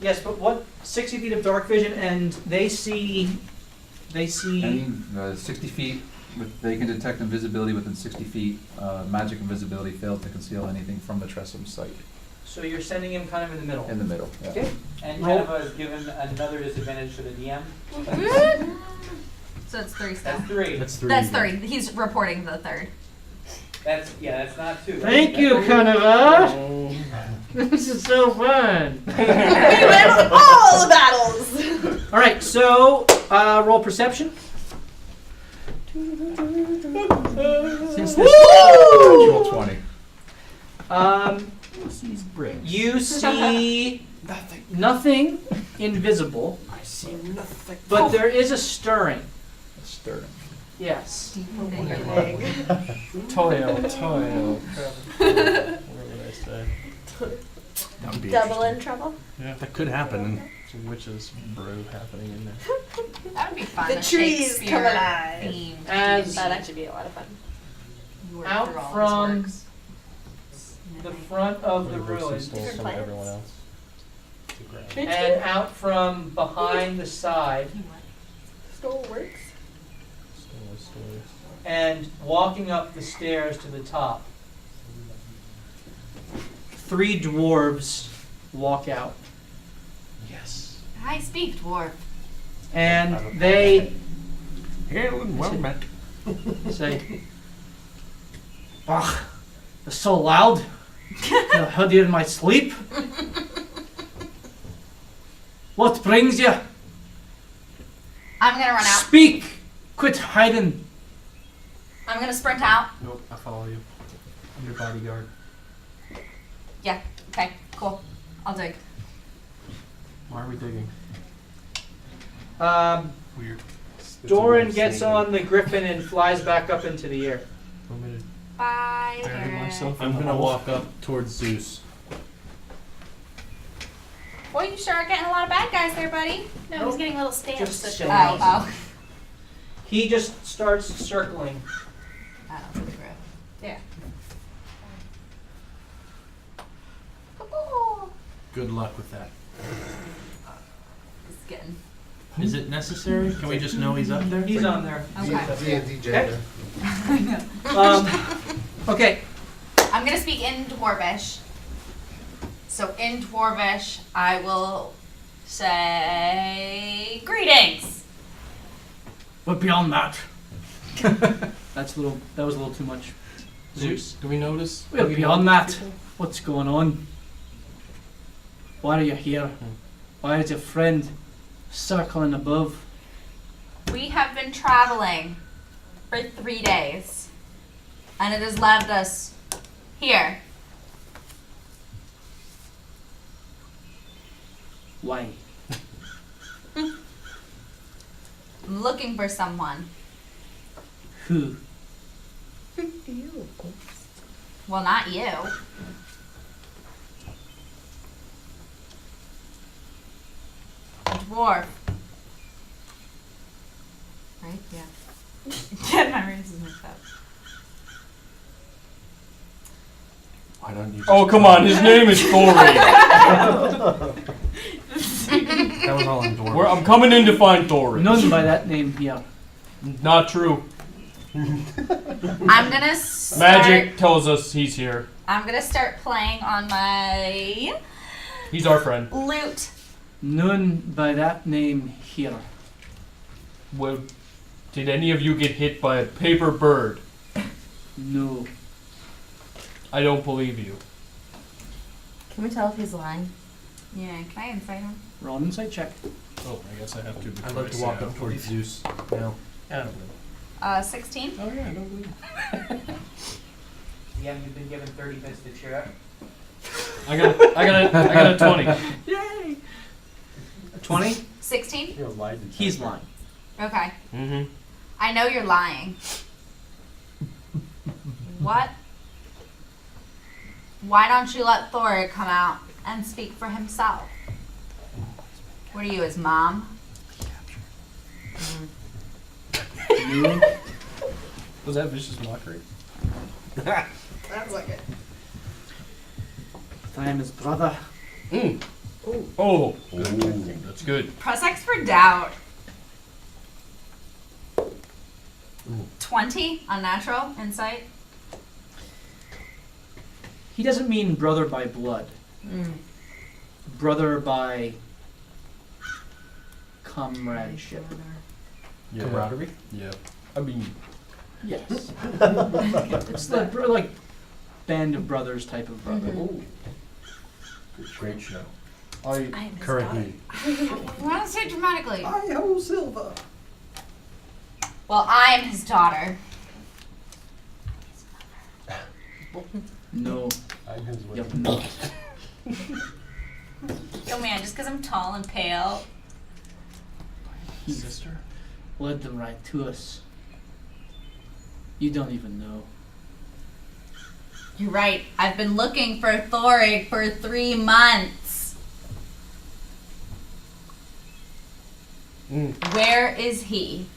Yes, but what? 60 feet of dark vision, and they see. They see. Any 60 feet, they can detect invisibility within 60 feet. Magic invisibility failed to conceal anything from the Tressum's sight. So you're sending him kind of in the middle. In the middle. Yeah. Okay. And Roll. Geneva is given another disadvantage for the DM. So it's 3 still. That's 3. That's 3. That's 3. He's reporting the 3rd. That's not 2. Thank you, Canova. This is so fun. We win all the battles. All right, so roll perception. Since this Natural 20. you see nothing invisible, I see nothing. but there is a stirring. Stirring. Yes. Toil. Where would I say? That would be Double interesting. in trouble. That could happen. Some witches brew happening in there. That would be fun. The a trees come Shakespeare alive. themed As That'd actually be a lot of fun. You work out through all from his works. the front of the Reverse ruin, stole Different some of planets. everyone else. To grab. and out from behind the side, Stole works. Stole his stories. and walking up the stairs to the top, 3 dwarves walk out. Yes. I speak dwarf. And they Hail and well met. say, "Ugh, they're so loud. I heard you in my sleep. What brings you? I'm gonna run out. Speak! Quit hiding." I'm gonna sprint out. Nope, I follow you. I'm your bodyguard. Yeah. Okay. Cool. I'll dig. Why are we digging? Weird. Doran gets on the griffin and flies back up into the air. Want me to Bye. bury Darren. myself? I'm gonna walk up towards Zeus. Boy, you sure are getting a lot of bad guys there, buddy. No, he's getting little stamps. Just that so show you know. Oh. He just starts circling. Oh, for the grip. Yeah. Good luck with that. It's getting. Is it necessary? Can we just know he's up there? He's on there. Okay. D&D gender. Okay. I'm gonna speak in Dwarvish. So in Dwarvish, I will say greetings. But beyond that, that was a little too much. Zeus. Do we notice? Well, beyond that, what's going on? Why are you here? Why is your friend circling above? We have been traveling for 3 days, and it has led us here. Why? I'm looking for someone. Who? Well, not you. A dwarf. Right? Yeah. Get my races mixed up. Why don't you? Oh, come on, his name is Thori. That was all in Dwarf. I'm coming in to find Thori. None by that name here. Not true. I'm gonna start, Magic tells us he's here. I'm gonna start playing on my He's our friend. lute. None by that name here. Well, did any of you get hit by a paper bird? No. I don't believe you. Can we tell if he's lying? Yeah, can I insight him? Roll an insight check. Oh, I guess I have to. I'd like to walk up towards Zeus now. I don't believe. 16. Oh yeah, I don't believe. Yeah, you've been given 30 minutes to cheer up. I got a 20. Yay! 20? 16? You're lying. He's lying. Okay. Mm-hmm. I know you're lying. What? Why don't you let Thor come out and speak for himself? What are you, his mom? You Was that vicious mockery? Sounds like it. I am his brother. Oh, that's good. Press X for doubt. 20 unnatural insight. He doesn't mean brother by blood. Brother by comradeship. Yeah. Camaraderie? Yeah. I mean, Yes. It's like band of brothers type of brother. Great show. I am his Currently. Why don't say it dramatically? I ho Silva. Well, I'm his daughter. No. I'm his You're wife. not. Oh man, just because I'm tall and pale. sister. Led them right to us. You don't even know. You're right. I've been looking for Thorig for 3 months. Where is he?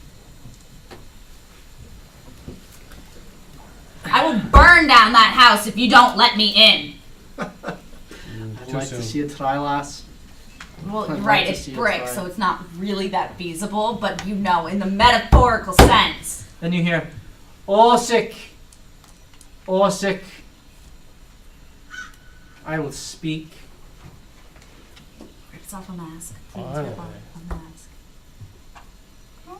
I will burn down that house if you don't let me in. I'd Too like soon. to see a try, lass. Well, I'd you're like right, to it's see it brick, try. so it's not really that feasible, but you know, in the metaphorical sense. Then you hear, Osik! Osik! I will speak. Rips off a mask. Finally. Rip off a mask. Oh,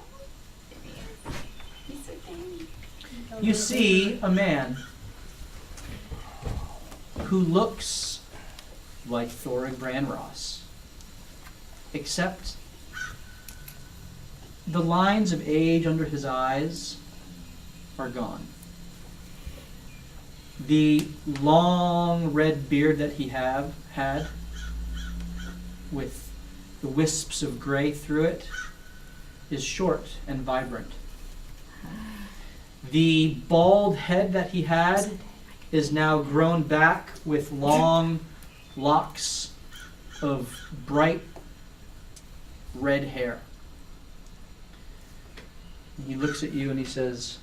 he's so tiny. You see a man who looks like Thorig Branross, except the lines of age under his eyes are gone. The long red beard that he had, with the wisps of gray through it, is short and vibrant. The bald head that he had is now grown back with long locks of bright red hair. And he looks at you and he says,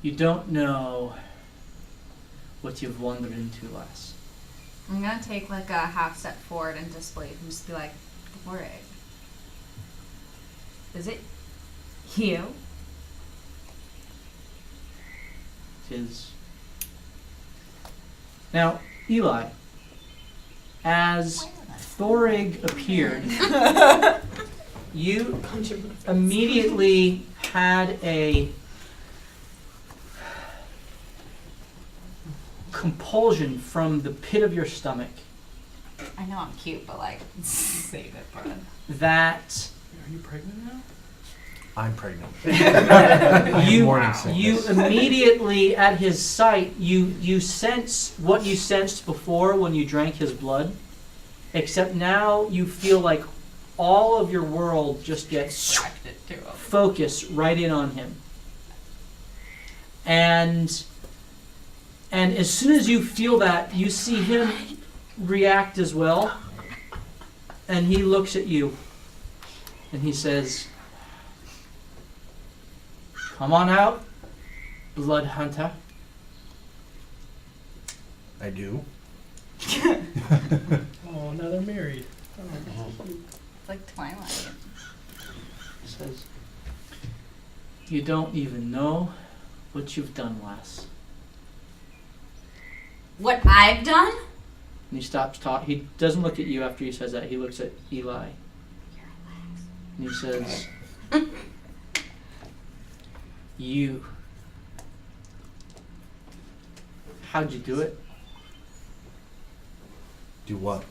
"You don't know what you've wandered into, lass." I'm gonna take like a half step forward and disbelieve and just be like, Thorig. Is it you? Tis. Now, Eli, as Thorig appeared, you immediately had a compulsion from the pit of your stomach I know I'm cute, but like, save it, bud. that Are you pregnant now? I'm pregnant. you immediately at his sight you sense what you sensed before when you drank his blood, except now you feel like all of your world just gets focused right in on him. And as soon as you feel that, you see him react as well. And he looks at you and he says, "Come on out, blood hunter." I do. Oh, now they're married. It's like Twilight. He says, "You don't even know what you've done, lass." What I've done? And he stops talking. He doesn't look at you after he says that. He looks at Eli. And he says, "You. How'd you do it? Do what?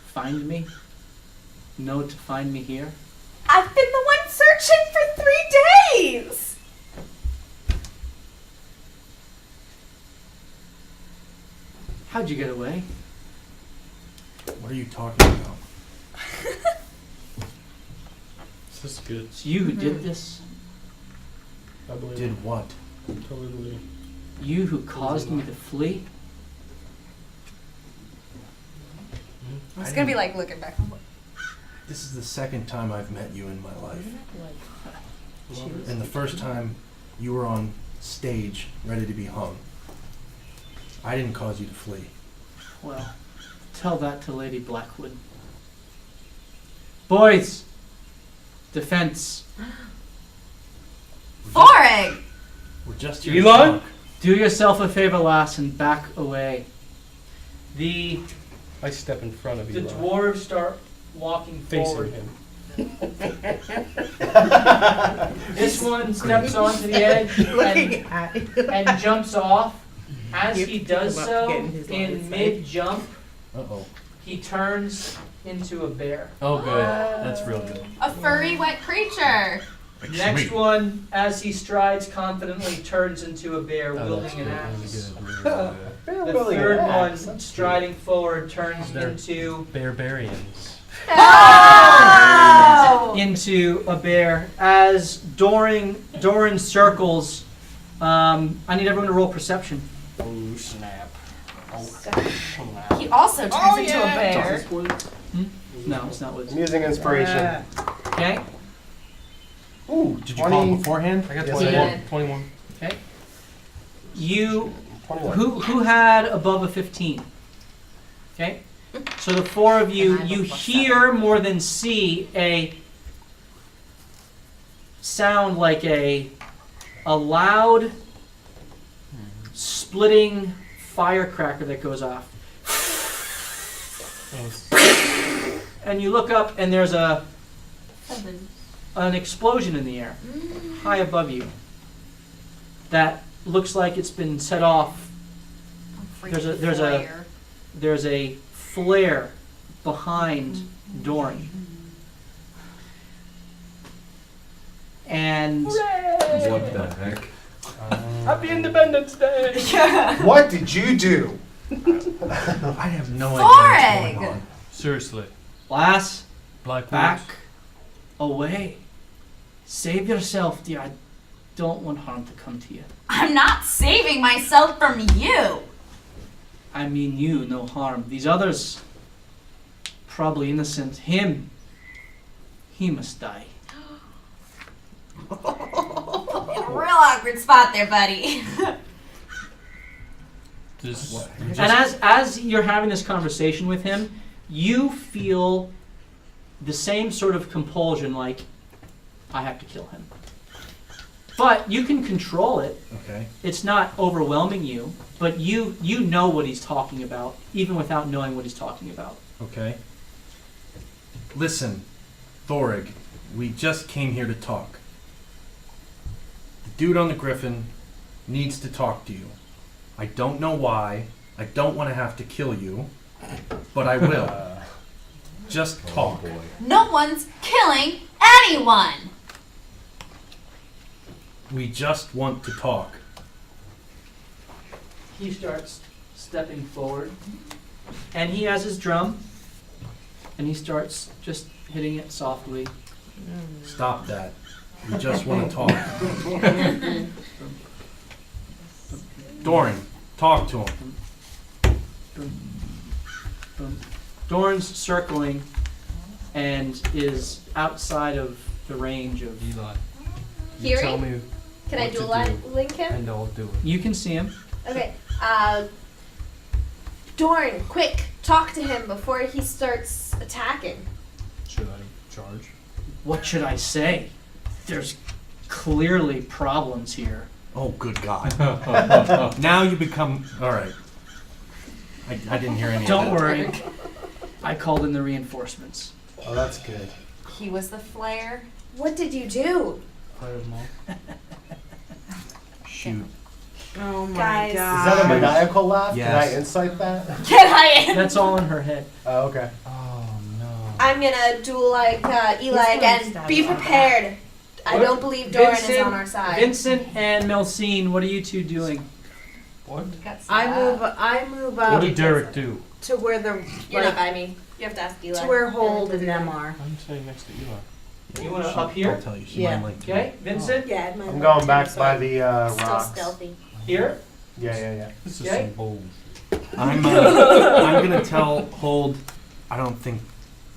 Find me? Know to find me here?" I've been the one searching for 3 days! How'd you get away? What are you talking about? This is good. It's you who did this? I believe Did it. what? Totally. You who caused me to flee? I was gonna be like looking back. This is the second time I've met you in my life. And the first time you were on stage ready to be hung. I didn't cause you to flee. Well, tell that to Lady Blackwood. Boys, defense. Thorig! We're just here Eli? to talk. Do yourself a favor, lass, and back away. I step in front of The Eli. dwarves start walking forward. Facing him. This one steps onto the edge and jumps off. As he does so, in mid-jump, Uh-oh. he turns into a bear. Oh, good. That's real good. A furry wet creature. Next one, as he strides confidently, turns into a bear Oh, that's wielding an good. axe. Really good. The Wielding an third axe, one, that's striding forward, turns They're- into Barbarians. into a bear. As Doran circles, I need everyone to roll perception. Oh, snap. He also turns into a bear. No, it's not Woods. I'm using inspiration. Okay. Ooh, did you call him 20. beforehand? I got Yes, 21. I did. 21. Okay. You 21. who had above a 15? Okay. So the four of you, And I you have a hear more than see a sound like a loud splitting firecracker that goes off. And you look up and there's an explosion in the air high above you that looks like it's been set off. There's a flare behind Doran. And What the heck? Happy Independence Day! What did you do? I have no idea what's going on. Seriously. Lass, Black back Wolves. away. Save yourself, dear. I don't want harm to come to you. I'm not saving myself from you. I mean you, no harm. These others, probably innocent. Him, he must die. In a real awkward spot there, buddy. Just, And as you're having this conversation with him, you feel the same sort of compulsion, like, I have to kill him. But you can control it. Okay. It's not overwhelming you, but you know what he's talking about, even without knowing what he's talking about. Okay. Listen, Thorig, we just came here to talk. The dude on the griffin needs to talk to you. I don't know why. I don't want to have to kill you, but I will. Just talk. No one's killing anyone. We just want to talk. He starts stepping forward, and he has his drum, and he starts just hitting it softly. Stop that. We just want to talk. Doran, talk to him. Doran's circling and is outside of the range of Eli. You Hearing? tell me Can I what to dual link him? and I'll do it. You can see him. Okay. Dorn, quick, talk to him before he starts attacking. Should I charge? What should I say? There's clearly problems here. Oh, good God. Now you become... All right. I didn't hear any Don't of that. worry. I called in the reinforcements. Oh, that's good. He was the flare. What did you do? Fire them all. Shoot. Oh my Guys. Is god. that a maniacal laugh? Yes. Can I insight that? Can I? That's all in her head. Oh, okay. Oh, no. I'm gonna duel like Eli again. Be prepared. I What? don't believe Doran is on our side. Vincent and Melcine, what are you two doing? What? I move What up did Derek do? to where the You're not like, by me. You have to ask Eli. to where Hold and them are. I'm saying next to Eli. You want to She- up here? I'll tell you. She Yeah. might like to. Okay, Vincent, Yeah, I'm going back by the Still rocks. stealthy. here. Yeah. This is Okay. some bold. I'm gonna tell Hold I don't think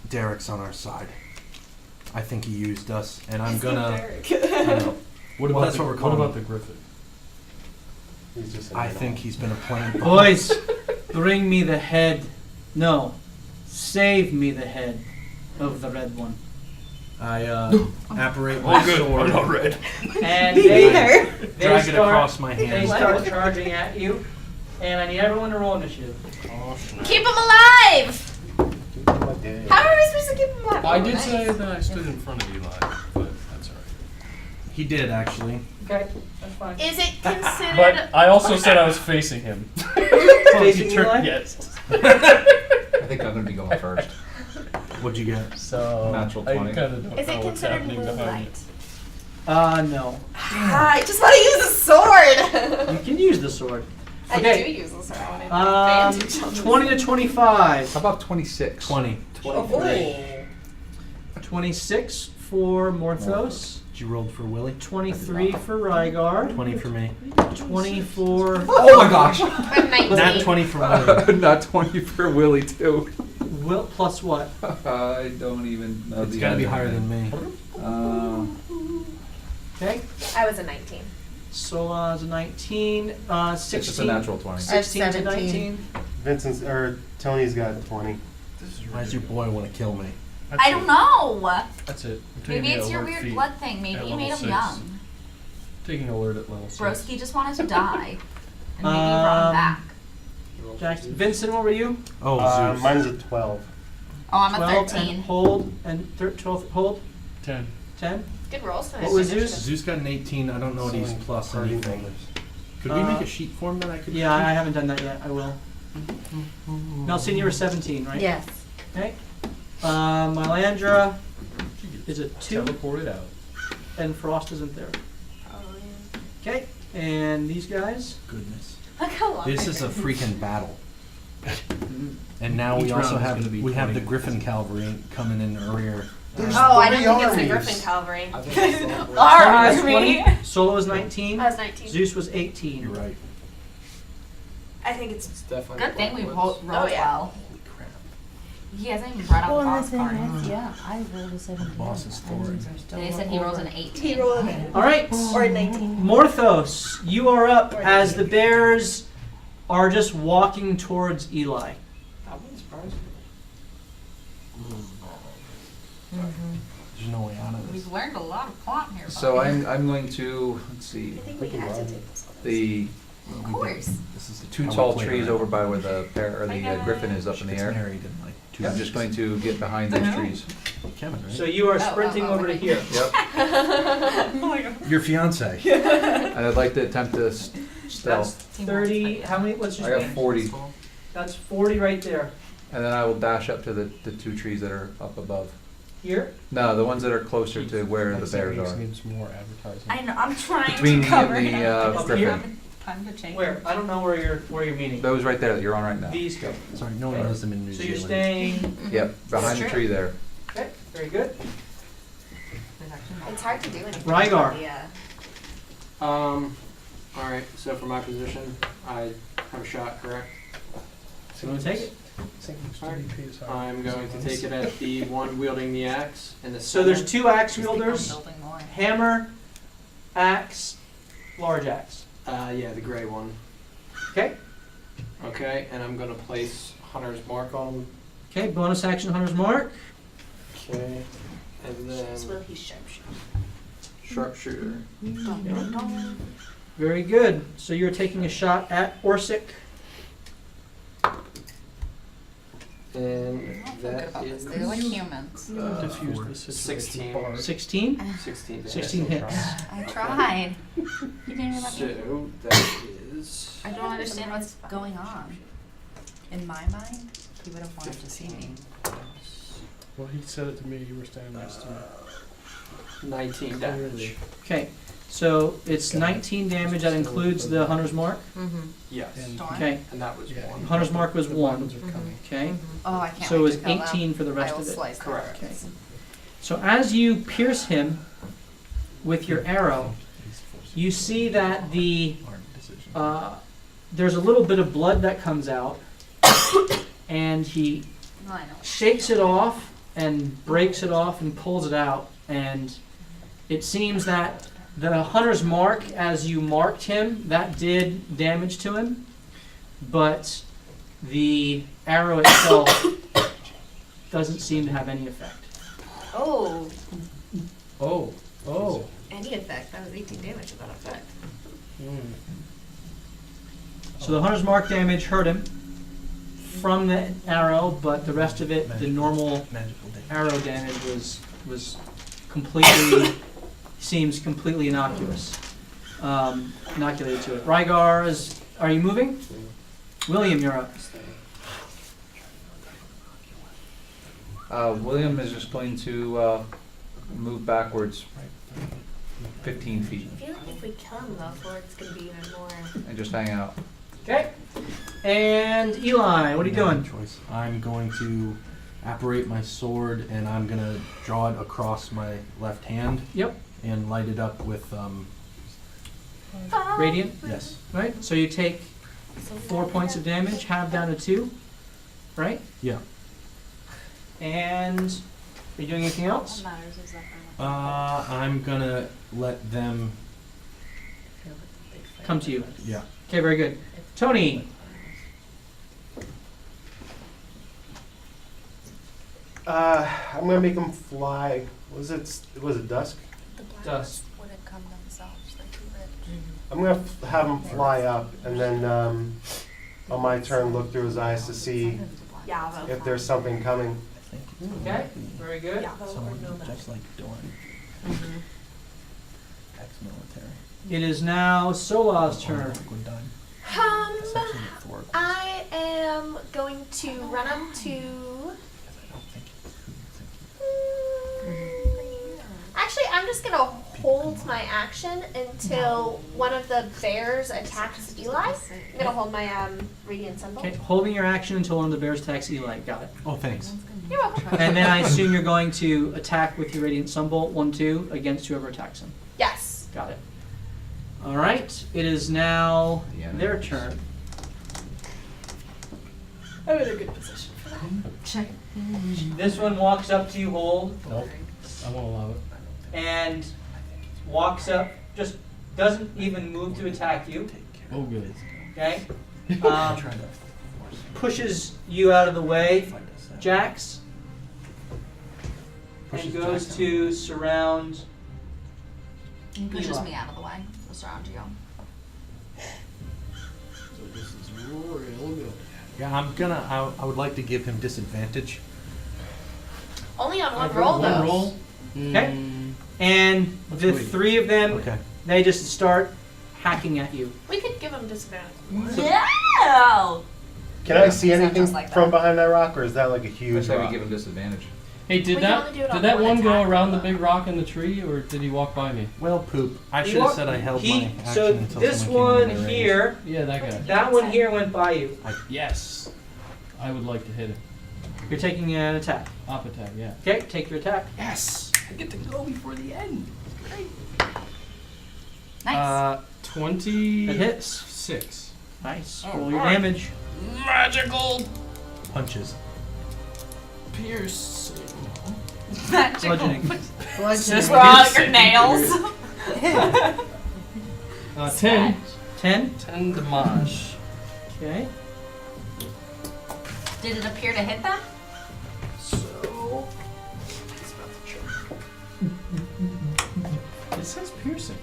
Derek's on our side. I think he used us, and I'm gonna. I know. What Well, about that's the, what we're what calling about him. the griffin? He's just. I think he's been a plant. Boys, bring me the head. No, save me the head of the red one. I apparate my sword. I'm not red. And Me they neither. Drag it across my They hand. start charging at you, and I need everyone to roll initiative. Keep him alive! Oh, damn. How are we supposed to keep him alive? I Oh, did nice. say that I stood in front of Eli, but that's alright. He did actually. Okay, that's fine. Is it considered? But I also said I was facing him. Facing Eli? Yes. I think I'm gonna be going first. What'd you get? So Natural I 20. kind of don't Is know it what's considered happening behind it. moonlight? No. Ah, I just want to use a sword! You can use the sword. I Okay. do use a sword. I want to advantage on this. 20 to 25. How about 26? 20. 23. 26 for Morthos. You rolled for Willie. 23 for Rygar. 20 for me. 20 for Oh my gosh! I'm 19. Not 20 for Willie. Not 20 for Willie too. Will plus what? I don't even know. It's the gotta be other higher thing. than me. Okay. I was a 19. Sola's a 19. It's just a 16. natural 20. 16 to 17. 19. Vincent's or Tony's got 20. Why does your boy want to kill me? That's I it. don't know. That's it. I'm taking Maybe the it's your alert weird feat blood thing. Maybe at you made level him 6. young. Taking alert at level 6. Broski just wanted to die. And maybe you brought him back. Jackson. Vincent, what were you? Oh, Zeus. Mine's a 12. Oh, I'm a 12 13. and hold and 12 hold 10. 10. Good rolls for What was Zeus? Zeus got an 18. I don't know what he's plus Party anything. members. Could we make a sheet form that I could? Yeah, I haven't done that yet. I will. Nelson, you were 17, right? Yes. Okay. Mylandra is a 2, Teleported out. and Frost isn't there. Okay, and these guys. Goodness. Look how long. This is a freaking battle. And now Each we round also is have gonna be we have the 20. Griffin cavalry coming in earlier. There's Oh, I don't three think it's the armies. Griffin Cavalry. I think it's all Our Tony was army. 20, Solo was 19, I was 19. Zeus was 18. You're right. I think it's. It's definitely Good thing we Blackwood's. rolled Oh, yeah. well. Holy crap. He hasn't even brought out Well, the and boss the card. thing is, yeah, I rolled a 17. Boss is Thorin. They said he rolls an 18. He rolled an All right. Or a 19. Morthos, you are up as the bears are just walking towards Eli. That wouldn't surprise me. There's no way out of this. We've learned a lot of plot here. So buddy. I'm going to, let's see, I think we had to take this one. the Of course. This is two how we tall play trees around. over by where the griffin is up in the Gets air. married in like 2 I'm just going to get behind those trees. Kevin, right? So you are sprinting over to here. Yep. Your fiance. And I'd like to attempt to stealth. 30, how many, what's your I got speed? 40. That's 40 right there. And then I will dash up to the two trees that are up above. Here? No, the ones that are closer to where the bears are. Needs more advertising. I know. I'm trying Between to me cover and him. the Up here? griffin. Time to change. Where? I don't know where you're meaning. Those right there that you're on right now. These go. Sorry, no one knows them in New So Zealand. you're staying. Yep, behind the true. tree there. Okay, very good. It's hard to do anything. Rygar. Yeah. Alright, so for my position, I have a shot, correct? So you want to take it? I'm going to take it at the one wielding the axe and the So there's center. 2 axe Just think I'm wielders, building more. hammer, axe, large axe. Yeah, the gray one. Okay? Okay, and I'm gonna place Hunter's Mark on him. Okay, bonus action Hunter's Mark. Okay, and Will then he sharpshoot? sharpshooter. Very good. So you're taking a shot at Orsic. And I don't feel good that about is this. They're like humans. Diffuse the situation. 16. 16? 16 damage. 16 hits. I tried. You didn't even let me. So that is I don't understand what's going on. In my mind, he would have wanted to see me. Well, he said it to me. You were standing next to me. 19 damage. Okay, so it's 19 damage. That includes the Hunter's Mark. Mm-hmm. Yes. Storm? Okay, And that was Yeah. one. Hunter's Mark was The 1. weapons are coming. Okay, Oh, I can't so it wait was to kill them. 18 for the I rest will of it. slice them. Correct. Okay. So as you pierce him with your arrow, you see that there's a little bit of blood that comes out, and he Oh, I know. shakes it off and breaks it off and pulls it out. And it seems that the hunter's mark, as you marked him, that did damage to him. But the arrow itself doesn't seem to have any effect. Oh, Oh. Oh. any effect. That was 18 damage without effect. So the hunter's mark damage hurt him from the arrow, but the rest of it, the normal arrow damage was completely seems completely innocuous, inoculated to it. Rygar, are you moving? William, you're up. William is just going to move backwards 15 feet I feel like if we kill him though, it's gonna be even more. and just hang out. Okay. And Eli, what are you doing? Choice. I'm going to apparate my sword and I'm going to draw it across my left hand. Yep. And light it up with, Radiant. yes. Right. So you take 4 points of damage, half down to 2. Right. Yeah. And are you doing anything else? What matters is that I'm going to let them, Come to you. yeah. Okay. Very good. Tony. I'm gonna make them fly. Was it dusk? the black Dust. wouldn't come themselves. They're too rich. I'm gonna have them fly up, and then on my turn, look through his eyes to see Yeah, if there's something coming. Okay. Very good. Just like Dorn. Ex-military. It is now Sola's turn. I am going to run up to. Actually, I'm just gonna hold my action until one of the bears attacks Eli. I'm gonna hold my radiant symbol. Okay. Holding your action until one of the bears attacks Eli. Got it. Oh, thanks. You're welcome. And then I assume you're going to attack with your radiant sunbolt 1/2 against whoever attacks him. Yes. Got it. All right. It is now their turn. I'm in a good position for that. Check. This one walks up to you, hold, Nope. I won't allow it. and walks up. Just doesn't even move to attack you. Oh, good. Okay. Pushes you out of the way, Jax, and goes to surround. He pushes Eli. me out of the way. We'll surround you. So this is real good. Yeah, I would like to give him disadvantage. Only on one roll though. One roll. Okay. And the wait. 3 of them, Okay. they just start hacking at you. We could give him disadvantage. Yeah. Can I see Sound anything just like from that. behind that rock, or is that like a I huge say we rock? give him disadvantage. Hey, We did can that only do it on did that one one go attack, around the though. big rock in the tree, or did he walk by me? Well, poop. I He should have walked- said I held my action So until this someone came one in my range. here, Yeah, that guy. that one here went by you. Yes. I would like to hit him. You're taking an attack. Op attack, yeah. Okay, take your attack. Yes. I get to go before the end. Great. Nice. 26. It hits. Nice. Roll your Alright. damage. Magical Punches. piercing. Magical. Bludgeoning. Just for all your nails. 10. 10. 10 damage. Okay. Did it appear to hit them? So. It says piercing.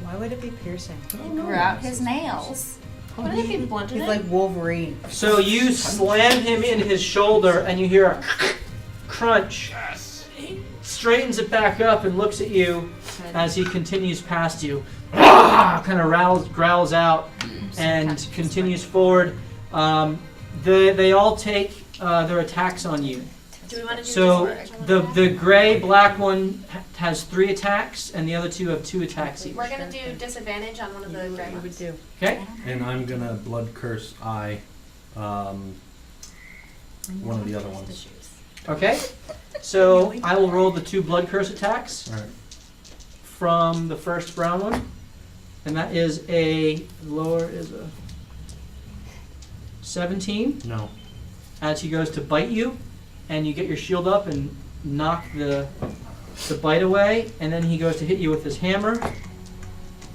Why would it be piercing? Grew out his nails. Wouldn't it be blunted? He's like Wolverine. So you slam him in his shoulder, and you hear a crunch. He straightens it back up and looks at you as he continues past you. Kind of growls out and continues forward. They all take their attacks on you. Do we want to do So this? the gray black one has 3 attacks, and the other 2 have 2 attacks each. We're gonna do disadvantage on one of the gray ones. Okay. And I'm gonna blood curse one of the other ones. Okay. So I will roll the 2 blood curse attacks Alright. from the first brown one, and that is a 17. No. as he goes to bite you, and you get your shield up and knock the bite away, and then he goes to hit you with his hammer,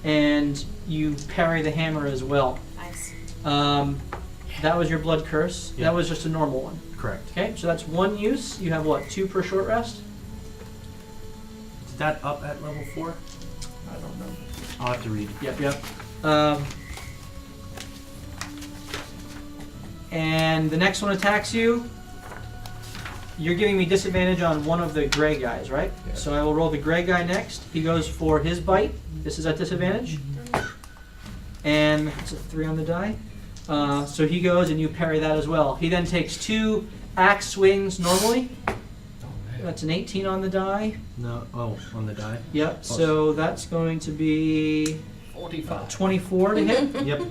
and you parry the hammer as well. Nice. That was your blood curse. Yeah. That was just a normal one. Correct. Okay, so that's 1 use. You have what, 2 per short rest? Is that up at level 4? I don't know. I'll have to read. Yep. And the next one attacks you. You're giving me disadvantage on one of the gray guys, right? Yeah. So I will roll the gray guy next. He goes for his bite. This is at disadvantage. And it's a 3 on the die. So he goes and you parry that as well. He then takes 2 axe swings normally. That's an 18 on the die. No. Oh, on the die. Yep. So that's going to be 45. 24 to hit. Yep.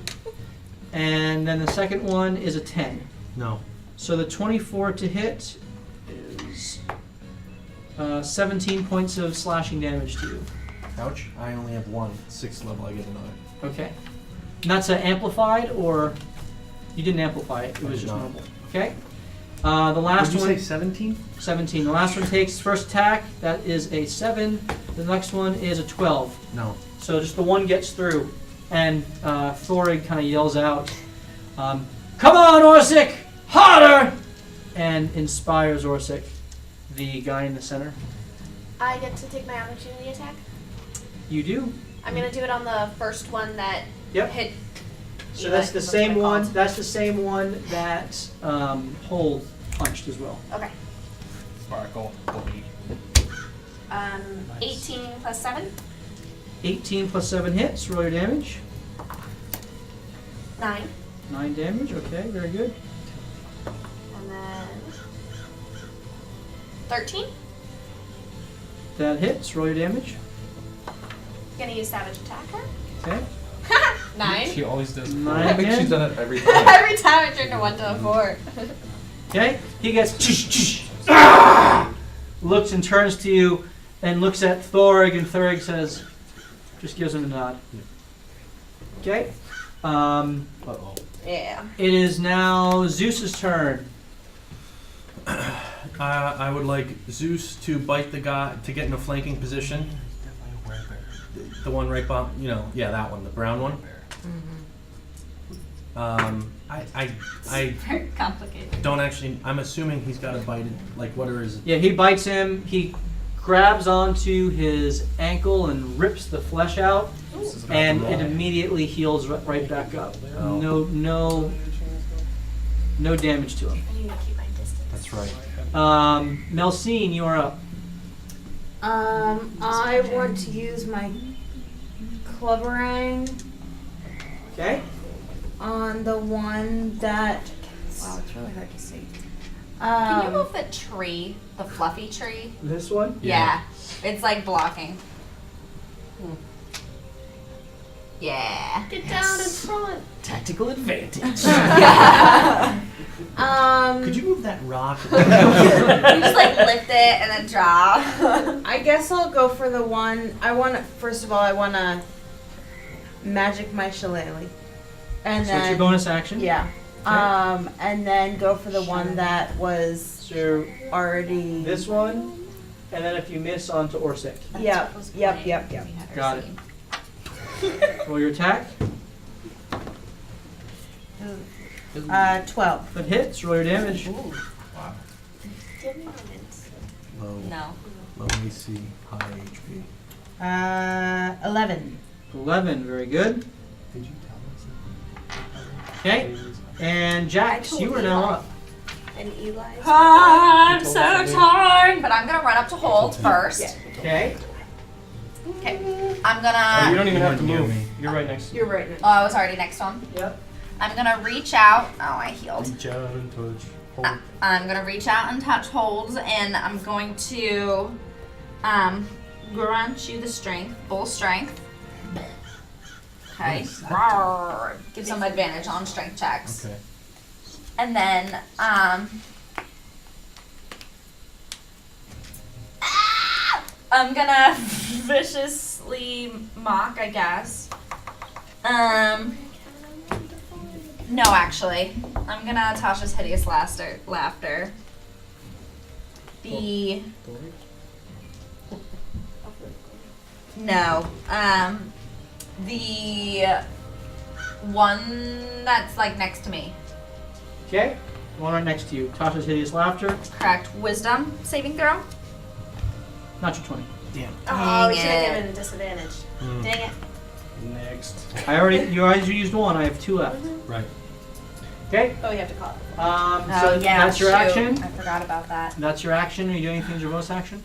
And then the second one is a 10. No. So the 24 to hit is 17 points of slashing damage to you. Ouch. I only have 1. 6th level, I get another. Okay. And that's amplified, or you didn't amplify it? It was just No. normal. Okay. The last Did you one. say 17? 17. The last one takes first attack. That is a 7. The next one is a 12. No. So just the one gets through, and Thorig kind of yells out, "Come on, Orsic, harder!" and inspires Orsic, the guy in the center. I get to take my opportunity attack. You do. I'm gonna do it on the first one that Yep. hit. So Eli, that's the 'cause same what I one. called. That's the same one that Hold punched as well. Okay. Sparkle. Bobby. 18 plus 7. 18 plus 7 hits. Roll your damage. 9. 9 damage. Okay, very good. And then 13. That hits. Roll your damage. Gonna use Savage Attacker. Okay. 9. She always does. 9 I think again. she's done it every time. Every time I turn to 1 to a 4. Okay, he gets looks and turns to you and looks at Thorig, and Thorig says, just gives him a nod. Okay. Uh-oh. Yeah. It is now Zeus's turn. I would like Zeus to bite the guy, to get in a flanking position. The one right behind, yeah, that one, the brown one. I Very complicated. don't actually, I'm assuming he's got a bited, like what are his, Yeah, he bites him. He grabs onto his ankle and rips the flesh out, and it immediately heals right back up. Oh. No damage to him. I need to keep my distance. that's right. Melcine, you are up. I want to use my clubberang Okay. on the one that. Wow, it's really hard to see. Can you move the tree, the fluffy tree? This one. Yeah. It's like blocking. Yeah. Get down in front. Tactical advantage. Could you move that rock? You just like lift it and then drop. I guess I'll go for the one. First of all, I want to magic my shillelagh. And So then. it's your bonus action. Yeah. And then go for the one that was So already. this one, and then if you miss, onto Orsic. Yep. Got it. Roll your attack. 12. That hits. Roll your damage. Give me moments. No. Low AC, high HP. 11. 11. Very good. Did you tell us that? Okay. And Jax, I you told are now Eli. up. And Eli's. I'm so tired. But I'm gonna run up to Hold first. Okay. Okay. Oh, I'm you gonna. don't even have to Near move. me. You're right next to me. You're right. Oh, I was already next to him. Yep. I'm gonna reach out. Oh, I healed. Reach out and touch. Hold. I'm gonna reach out and touch Holds, and I'm going to grant you the strength, full strength. Okay. Rawr. Give some advantage on strength checks. Okay. And then I'm gonna viciously mock, I guess. No, actually. I'm gonna Tasha's hideous laughter. The no, the one that's like next to me. Okay. The one right next to you. Tasha's hideous laughter. Correct. Wisdom saving throw. Not your 20. Damn. Oh, we should Dang have it. given disadvantage. Mm. Dang it. Next. You already used one. I have 2 left. Right. Okay. Oh, we have to call it. So Oh yeah, that's your shoot. action. I forgot about that. That's your action. Are you doing anything as your bonus action?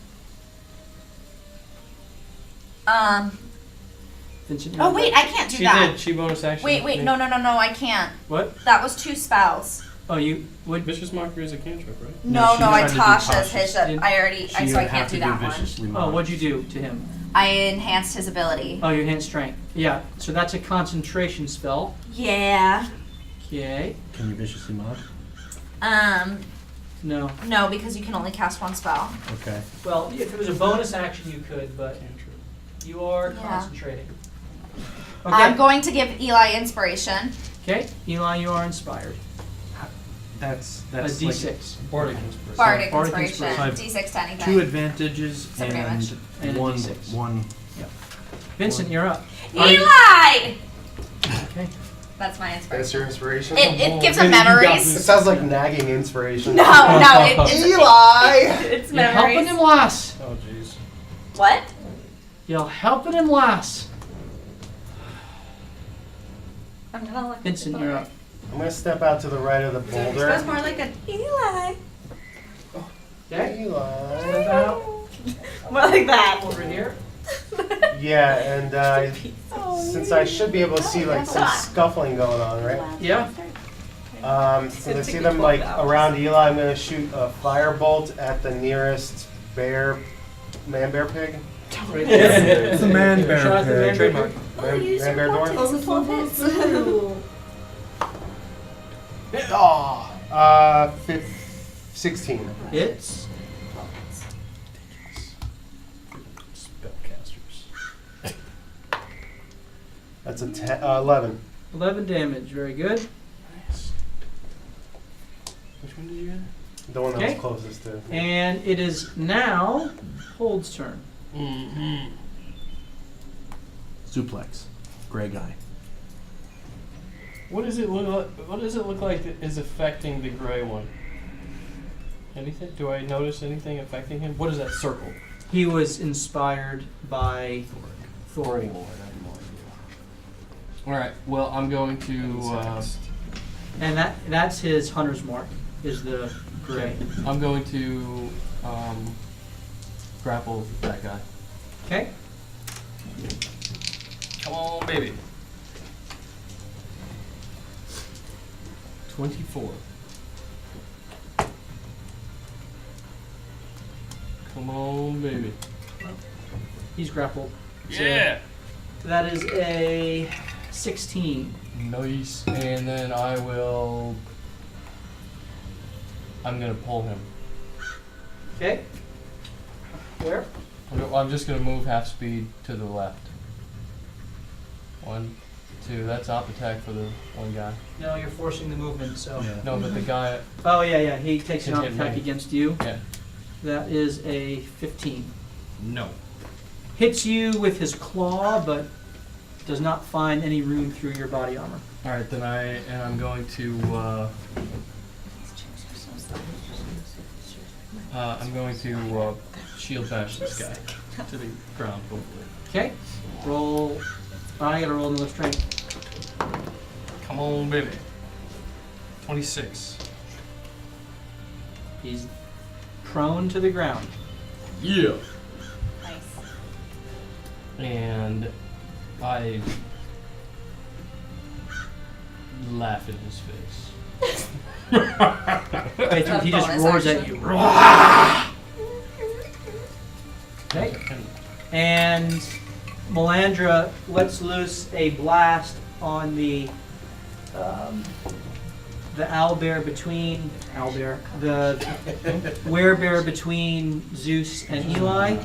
Vincent. Oh wait, I can't do She that. did. She bonus action. Wait, no, I can't. What? That was 2 spells. Oh, you would. Vicious Mockery is a cantrip, right? No, she I tried to do Tasha's Tasha's. his. I already. She So I would have can't to do that one. viciously Oh, malice. what'd you do to him? I enhanced his ability. Oh, your hand strength. Yeah. So that's a concentration spell. Yeah. Okay. Can you viciously mod? No. No, because you can only cast 1 spell. Okay. Well, if it was a bonus action, you could, but you are Yeah. concentrating. Okay. I'm going to give Eli inspiration. Okay. Eli, you are inspired. That's A like D6. Bardic inspiration. Bardic Bardic inspiration. inspiration. D6 to anything. 2 advantages Seven damage. And a one D6. one. Vincent, you're up. Eli! Okay. That's my That's inspiration. your inspiration? It gives Maybe him you got memories. It sounds like nagging inspiration. No, it's Eli! it's You're helping memories. him, lass. Oh, jeez. What? You're helping him, lass. I'm gonna look. Vincent, you're up. I'm gonna step out to the right of the boulder. That's more like an Eli. Okay. Eli. Step out More like that. over here. Yeah, and since I should be able to see like some scuffling going on, right? Yeah. Since I see them like around Eli, I'm gonna shoot a firebolt at the nearest man-bear pig. Right there. It's a man Shot at the man bear pig. Man-bear door. Also 12 hits. Oh, 16. Hits. Spellcasters. That's a 11. 11 damage. Very good. Nice. Which one did you get? The one that Okay. was closest to. And it is now Hold's turn. Mm-hmm. Suplex. Gray guy. What does it look like? What does it look like that is affecting the gray one? Anything? Do I notice anything affecting him? What is that circle? He was inspired by Thorin. All right. Well, I'm going to. And that's his hunter's mark, is the gray. I'm going to grapple that guy. Okay. Come on, baby. 24. Come on, baby. He's grappled. Yeah. So that is a 16. Nice. And then I'm gonna pull him. Okay. Where? I'm just gonna move half speed to the left. 1, 2. That's op attack for the one guy. No, you're forcing the movement, so. Yeah. No, but the guy. Oh, yeah. He takes an Can op hit attack me. against you. Yeah. That is a 15. No. Hits you with his claw, but does not find any room through your body armor. All right, then I'm going to. I'm going to shield bash this guy to the ground, hopefully. Okay. Roll. I gotta roll another strength. Come on, baby. 26. He's prone to the ground. Yeah. Nice. And I laugh in his face. I think he just bonus roars at action. you. Okay. And Melandra lets loose a blast on the owlbear between the werebear between Zeus and Eli,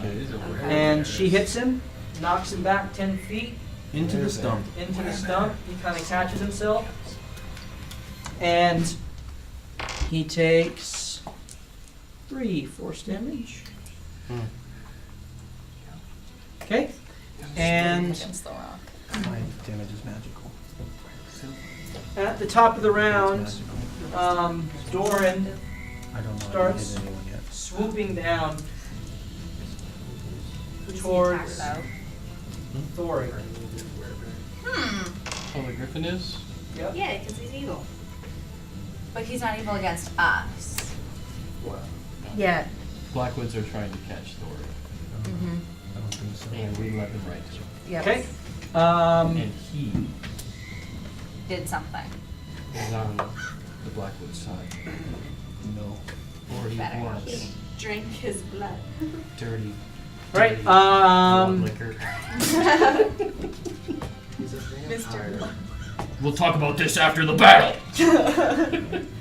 and she hits him, knocks him back 10 feet Into the stump. into the stump. He kind of catches himself, And he takes 3 force damage. Okay. And Against the rock. My damage is magical. at the top of the round, Doran I don't know starts if I hit anyone yet. swooping down towards Thorin. Oh, the griffin is? Yep. Yeah, because he's evil. But he's not evil against us. Yeah. Blackwoods are trying to catch Thor. Mm-hmm. I don't think so. And we let them right to him. Yep. Okay. And he Did something. is on the Blackwood side. No. Or he Better. wants Drink his blood. dirty, Right. dirty blood liquor. Mr. We'll talk about this after the battle!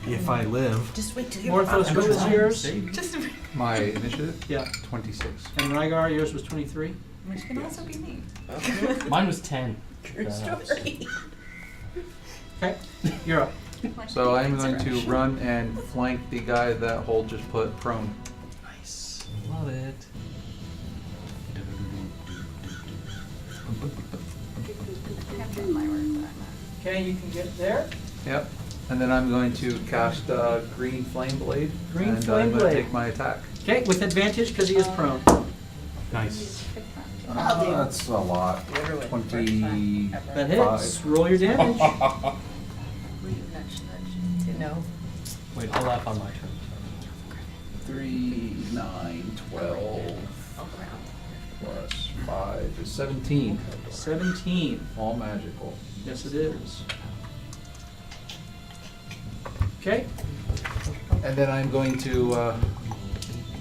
If I live. Just wait till you Morthos, what was yours? Just My initiative? Yeah. 26. And Rygar, yours was 23. Which can also be me. Mine was 10. True That helps. story. Okay. You're up. So I'm going to run and flank the guy that Holt just put prone. Nice. Love it. Okay, you can get there. Yep. And then I'm going to cast Green Flame Blade. Green and Flame I'm going to Blade. take my attack. Okay, with advantage because he is prone. Nice. That's a lot. 20. That hits. Roll your damage. No. Wait, I'll laugh on my turn. 3, 9, 12. Plus 5 is 17. 17. All magical. Yes, it is. Okay. And then I'm going to.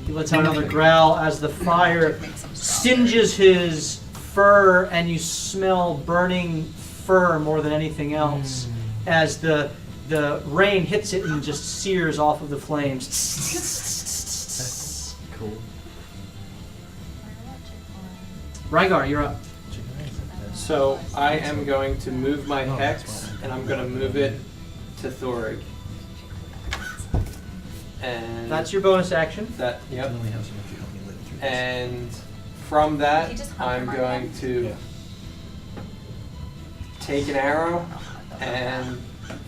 He lets out another growl as the fire singes his fur, and you smell burning fur more than anything else as the rain hits it and just sears off of the flames. That's cool. Rygar, you're up. So I am going to move my hex, and I'm going to move it to Thorig. And That's your bonus action. that. I Yep. only have so much you help me live through this. And from that, You just hung I'm your going mark to Yeah. take an arrow and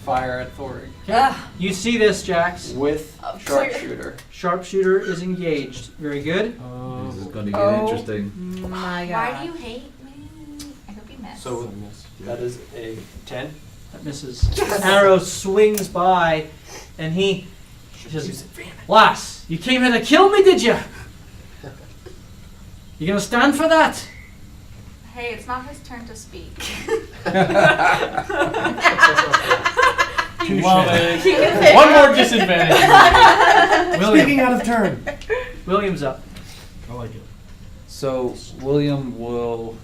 fire at Thorig Okay. You see this, Jax. with Oh, clear. sharpshooter. Sharpshooter is engaged. Very good. This is going to get Oh. interesting. My God. Why do you hate me? I hope you miss. So that is a 10. That misses. Arrow swings by, and he says, "Lass, you came here to kill me, did you? You gonna stand for that?" Hey, it's not his turn to speak. Love it. One more disadvantage. Speaking out of turn. William's up. I like it. So William will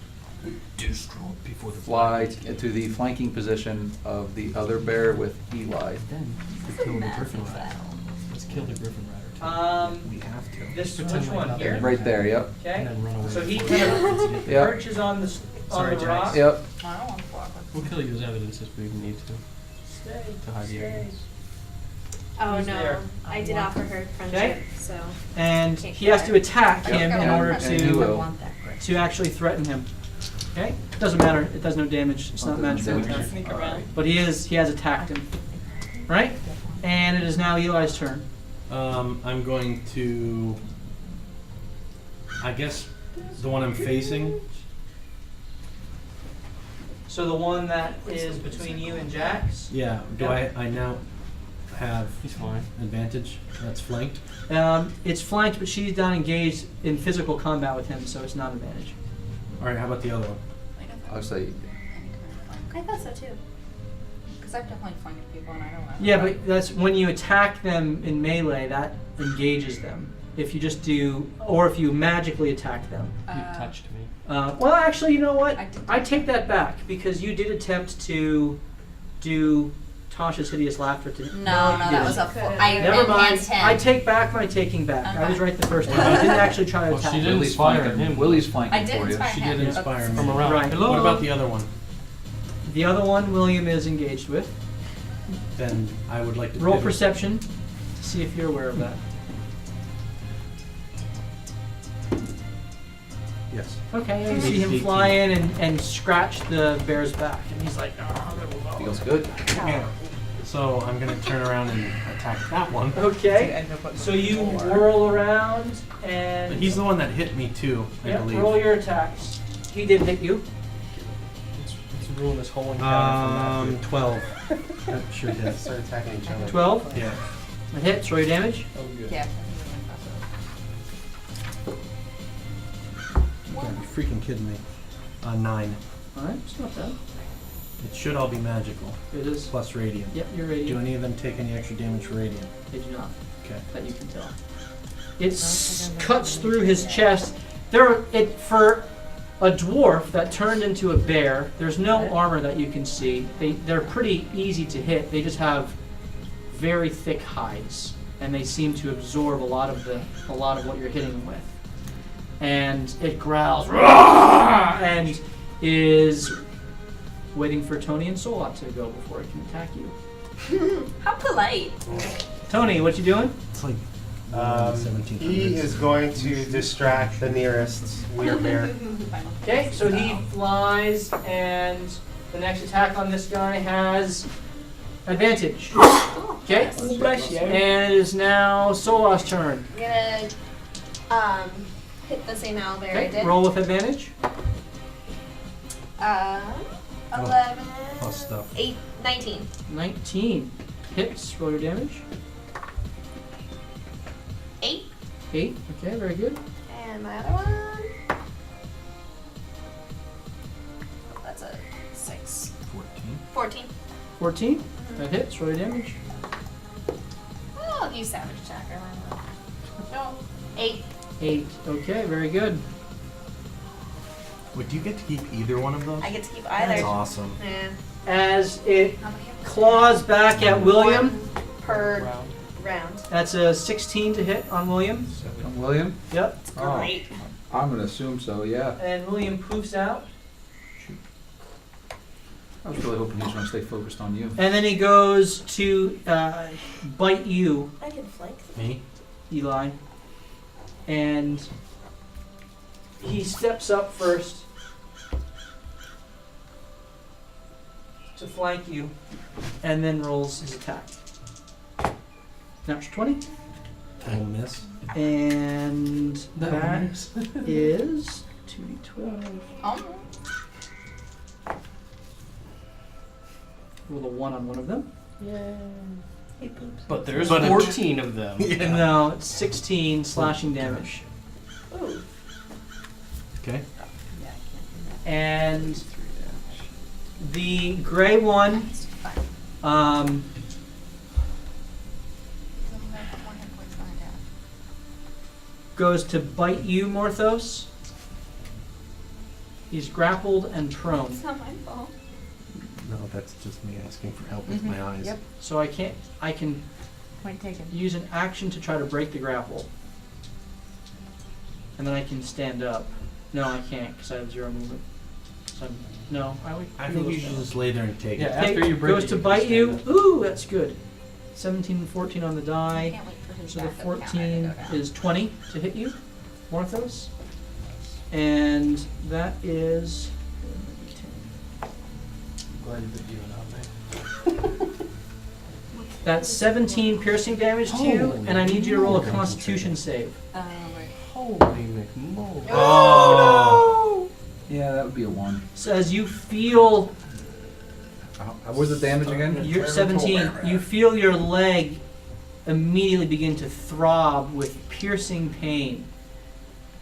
Destroy before the fly to the flanking position of the other bear with Eli. Then you could kill the griffin rider. Let's kill the griffin rider too. We have to. This Pretend which like one nothing here? Right there, yep. Okay. And then run away. So he before kind of the kids get there. Yep. perches on the Sorry, the Jax. rock. Yep. I don't want to walk with We'll kill you as evidence if we need to. Stay. To hide the Stay. evidence. Oh Who's no, there? I did offer her friendship, so. And Can't he has kill to her. attack Yep. him in And- order and he to will. actually threaten him. Okay. Doesn't matter. It does no damage. It's not magical attack. Sneak around. But he has attacked him. Right? And it is now Eli's turn. I'm going to. I guess the one I'm facing. So the one that is between you and Jax. Yeah. Do Yep. I now have He's fine. advantage? That's flanked. It's flanked, but she's not engaged in physical combat with him, so it's not advantage. All right. How about the other one? I'll say I thought so too. Because I've definitely flanked people and I don't want to. Yeah, but that's when you attack them in melee, that engages them. If you just do, or if you magically attack them. You touched me. Well, actually, you know what? I did- I take that back because you did attempt to do Tasha's hideous laughter to. No, you that didn't. was a. I Never mind. enhanced him. I take back my taking back. I was Okay. right the first time. I didn't actually try to Well, attack. she him. did Willie's inspire flanking him. Willie's I flanking did for you. inspire She him. did inspire me. From around. Right. Hello? What about the other one? The other one William is engaged with. then I would like to Roll pivot. perception to see if you're aware of that. Yes. Okay, you see him 18. fly in and scratch the bear's back, and he's like, Feels good. So I'm gonna turn around and attack that one. okay. So you whirl around and But he's the one that hit me too, I yeah, believe. roll your attacks. He did hit you. Let's ruin this whole encounter from that. 12. That sure did. Start attacking each other. 12. Yeah. A hit. Roll your damage. Oh, good. Yeah. You gotta be freaking kidding me. 9. All right, it's not bad. It should all be magical. It is. Plus radiant. Yep, you're Do radiant. any of them take any extra damage for radiant? They do not. Okay. That you can tell. It cuts through his chest. For a dwarf that turned into a bear, there's no armor that you can see. They're pretty easy to hit. They just have very thick hides, and they seem to absorb a lot of what you're hitting them with. And it growls and is waiting for Tony and Solot to go before it can attack you. How polite. Tony, what you doing? It's like He is going to distract the nearest werebear. Okay, so he flies, and the next attack on this guy has advantage. Okay, and it is now Solot's turn. I'm gonna hit the same owlbear I Okay, did. roll with advantage. 11. plus stuff. 8, 19. 19 hits. Roll your damage. 8. 8. Okay, very good. And my other one. Oh, that's a 6. 14. 14. That hits. Roll your damage. Oh, I'll use Savage Attacker. Why not? No. 8. 8. Okay, very good. Wait, do you get to keep either one of those? I get to keep either. That's awesome. Yeah. As it claws back at William, One per round. that's a 16 to hit on William. From William? Yep. Oh, Great. I'm gonna assume so, yeah. And William poofs out. I was really hoping he was gonna stay focused on you. And then he goes to bite you, I can flank. Me? Eli. And he steps up first to flank you, and then rolls his attack. Natural 20. I'll miss. And that is 2d12. Oh. Roll a 1 on one of them. But there's But it- 14 of them. No, it's 16 slashing damage. Ooh. Okay. And the gray one goes to bite you, Morthos. He's grappled and prone. It's not my fault. No, that's just me asking for help with my eyes. Yep. So I can Point taken. use an action to try to break the grapple. And then I can stand up. No, I can't because I have 0 movement. So I think you should just lay there and take Yeah, it. after you break goes it, to you can bite stand you. up. Ooh, that's good. 17 and 14 on the I die. can't wait for his So the backup counter to 14 go down. is 20 to hit you, Morthos. And that is. Glad you put you and not me. That's 17 piercing damage to you, Holy and I need you to roll a moly. Constitution save. Holy McMullen. Oh! Yeah, that would be a 1. So as you feel What was the damage again? you're 17, you feel your leg immediately begin to throb with piercing pain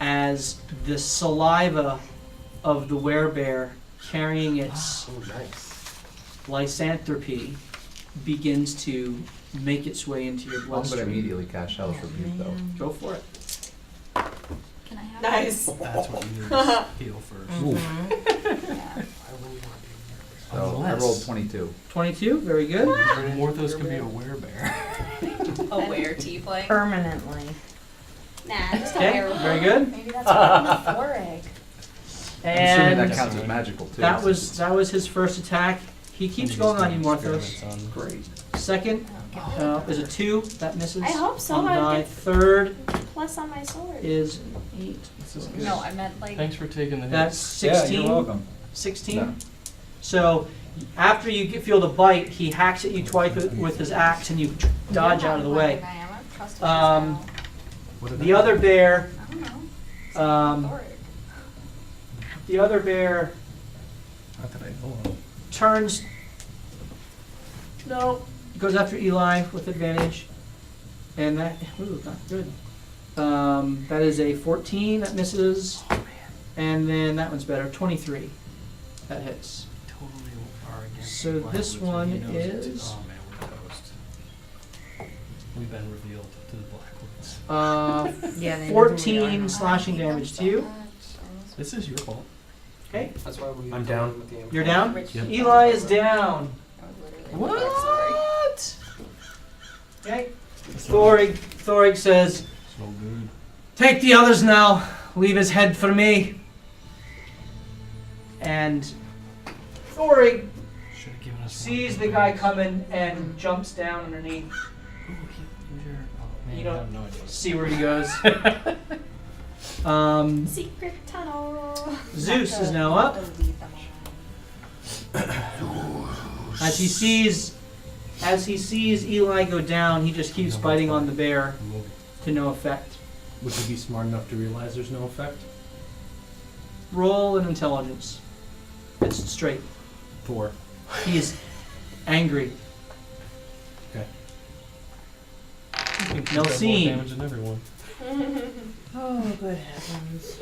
as the saliva of the werebear carrying its lysanthropy begins to make its way into your I'm gonna bloodstream. immediately cast Hellish Rebuke though. Go for it. Can I have Nice. That's what you need to heal first. Yeah. So I rolled 22. 22, very good. Morthos could be a werebear. A were tiefling. Permanently. Nah, just a Okay, werewolf. very good. Maybe that's why I'm a 4 egg. I'm assuming And that counts as magical too. that was his first attack. He keeps going on you, Morthos. Experiments on- Great. Second is a 2. That misses. I hope so. On the I would die. get Third plus on my sword. is an 8. This is good. No, I meant like. Thanks for taking the hit. That's 16. Yeah, you're welcome. 16. No. So after you feel the bite, he hacks at you twice with his axe, and you dodge out of the way. I am. I trust The other bear, I don't know. the other bear Not that I know of. turns. No, goes after Eli with advantage, and that not good. That is a 14 that misses, and then that one's better. 23 that hits. Totally are against So the this Blackwood, one he knows it. is- Oh man, we're toast. We've been revealed to the Blackwoods. Yeah, they know who we 14 are. slashing damage to you. This is your fault. Okay, That's why we. I'm down. With the you're down. Yep. Eli is down. What? Okay. Thorig says, So good. "Take the others now. Leave his head for me." And Thorig Should have given us. sees the guy coming and jumps down underneath. Ooh, who's your? Oh man, You don't I have no idea. See where he goes. Secret tunnel. Zeus is now up. As he sees Eli go down, he just keeps biting on the bear to no effect. Would you be smart enough to realize there's no effect? Roll an intelligence. It's straight. 4. He is angry. Okay. You can keep No that more scene. damage than everyone. Oh, good heavens.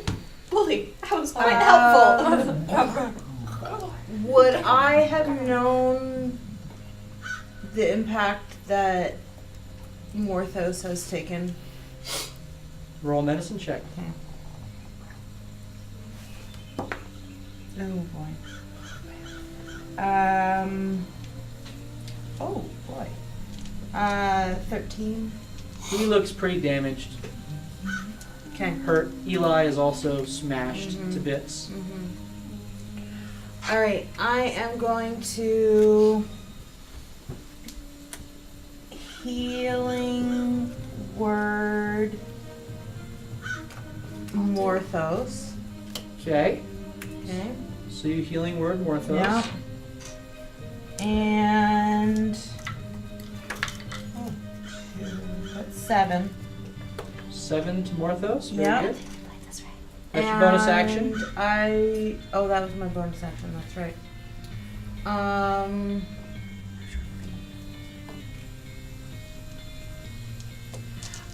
Bully, I was quite helpful. Would I have known the impact that Morthos has taken? Roll a medicine check. Oh boy. Oh boy. 13. He looks pretty damaged. Okay. Hurt. Eli is also smashed Mhm. to bits. All right, I am going to healing word Morthos. Okay. Okay. So you healing word Morthos. Yeah. And that's 7. 7 to Morthos. Very Yeah. good. That's your bonus action. Oh, that was my bonus action. That's right.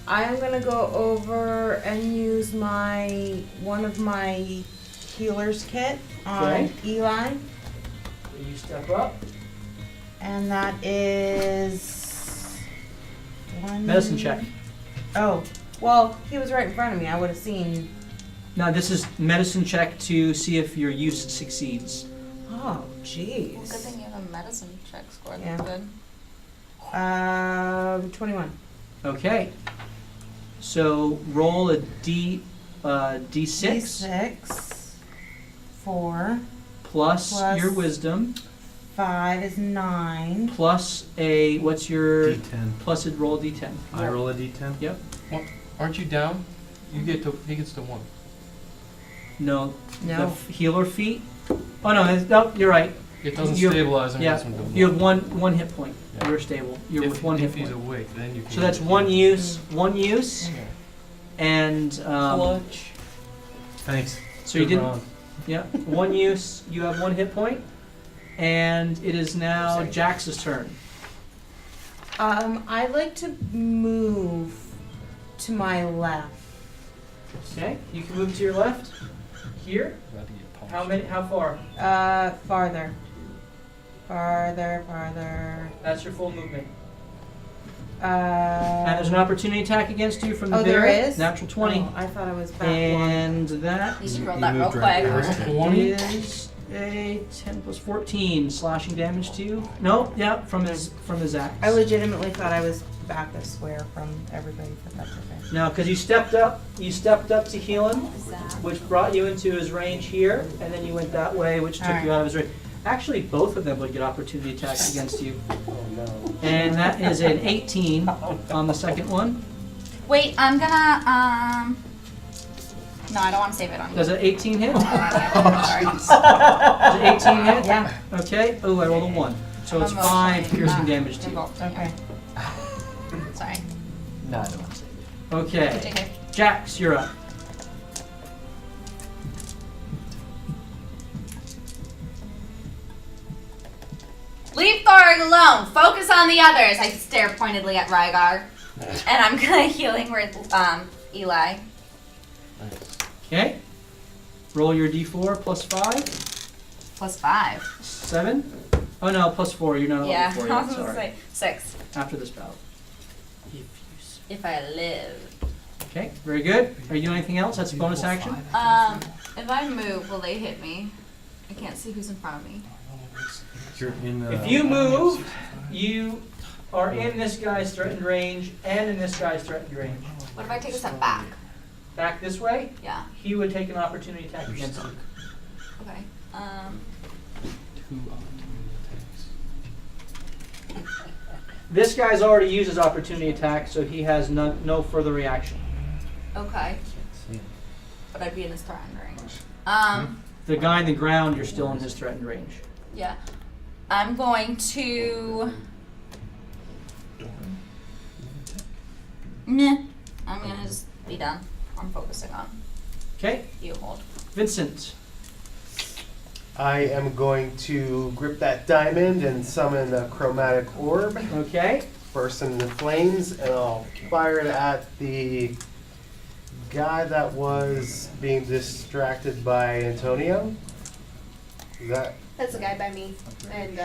I am gonna go over and use one of my healer's kit on Okay. Eli, So you step up. and that is one. Medicine check. Oh, well, he was right in front of me. I would have seen. Now this is medicine check to see if your use succeeds. Oh, jeez. Well, good thing you have a medicine check score. Yeah. That's good. 21. Okay. So roll a D6 D6. 4. plus your wisdom 5 is 9. plus a what's your D10. plus a roll D10. I roll a D10? Yep. Aren't you down? You get to. He gets to 1. No. No. The healer feat. Oh no, no, you're right. It doesn't You- stabilize him. Yeah. Gets him to You 1. have one hit point. Yeah. You're stable. You're if, with one hit if he's point. awake, then you can. So that's one use. One use. Okay. And Clutch. Thanks. so you Good didn't. round. Yeah. One use. You have one hit point. And it is now Jax's turn. I'd like to move to my left. Okay. You can move to your left. Here. About to get punched. How many? How far? Farther. Farther. That's your full movement. And And there's an opportunity attack against you from the Oh, bear. there is? Natural 20. Oh, I thought I was back And that You should roll You that real moved quick. right past it. 20? is a 10 plus 14 slashing damage to you. No, yeah, from his axe. I legitimately thought I was back a square from everybody, but that's okay. No, because you stepped up to heal him, which brought you into his range here, and then you went that way, which took you out of his range. Actually, both of them would get opportunity attacks against you. Oh no. And that is an 18 on the second one. Wait, I'm gonna no, I don't want to save it on you. Does an 18 hit? Sorry. Does an 18 hit? Yeah. Okay. Oh, I rolled a 1. So it's 5 piercing damage to you. Okay. Sorry. No, I don't want to save it. Okay. JK. Jax, you're up. Leave Thorg alone. Focus on the others. I stare pointedly at Rygar. And I'm gonna healing word Eli. Okay. Roll your d4 plus 5. Plus 5. 7. Oh no, plus 4. You're not Yeah, on 4 I yet. was gonna Sorry. say 6. After this battle. If I live. Okay, very good. Are you doing anything else? That's a bonus action. If I move, will they hit me? I can't see who's in front of me. You're in the. If you move, you are in this guy's threatened range and in this guy's threatened range. What if I take a step back? Back this way, Yeah. he would take an opportunity attack against you. Okay. This guy's already used his opportunity attack, so he has no further reaction. Okay. But I'd be in his threatened range. The guy on the ground, you're still in his threatened range. Yeah. I'm going to. Meh. I'm gonna just be done. I'm focusing on Okay, you. Hold. Vincent. I am going to grip that diamond and summon a chromatic orb. Okay. Burst into flames, and I'll fire it at the guy that was being distracted by Antonio. Is that? That's the guy by me. And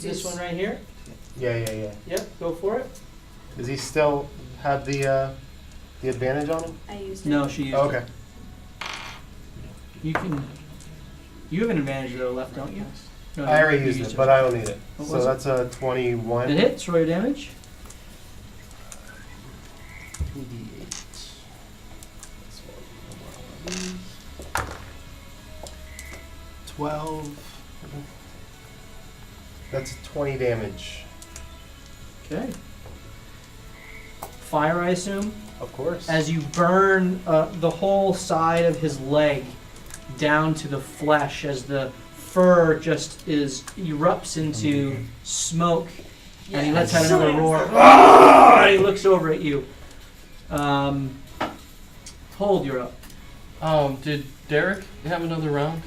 This one right here. Yeah. Yep, go for it. Does he still have the advantage on him? I used it. No, she used Okay. it. You have an advantage though left, don't you? No, I already you used it, but I don't need it. What So was it? that's a 21. It hits, roll your damage. 12. That's 20 damage. Okay. Fire, I assume? Of course. As you burn the whole side of his leg down to the flesh, as the fur just erupts into smoke, and he lets out another roar. Ah! And he looks over at you. Hold, you're up. Did Derek have another round?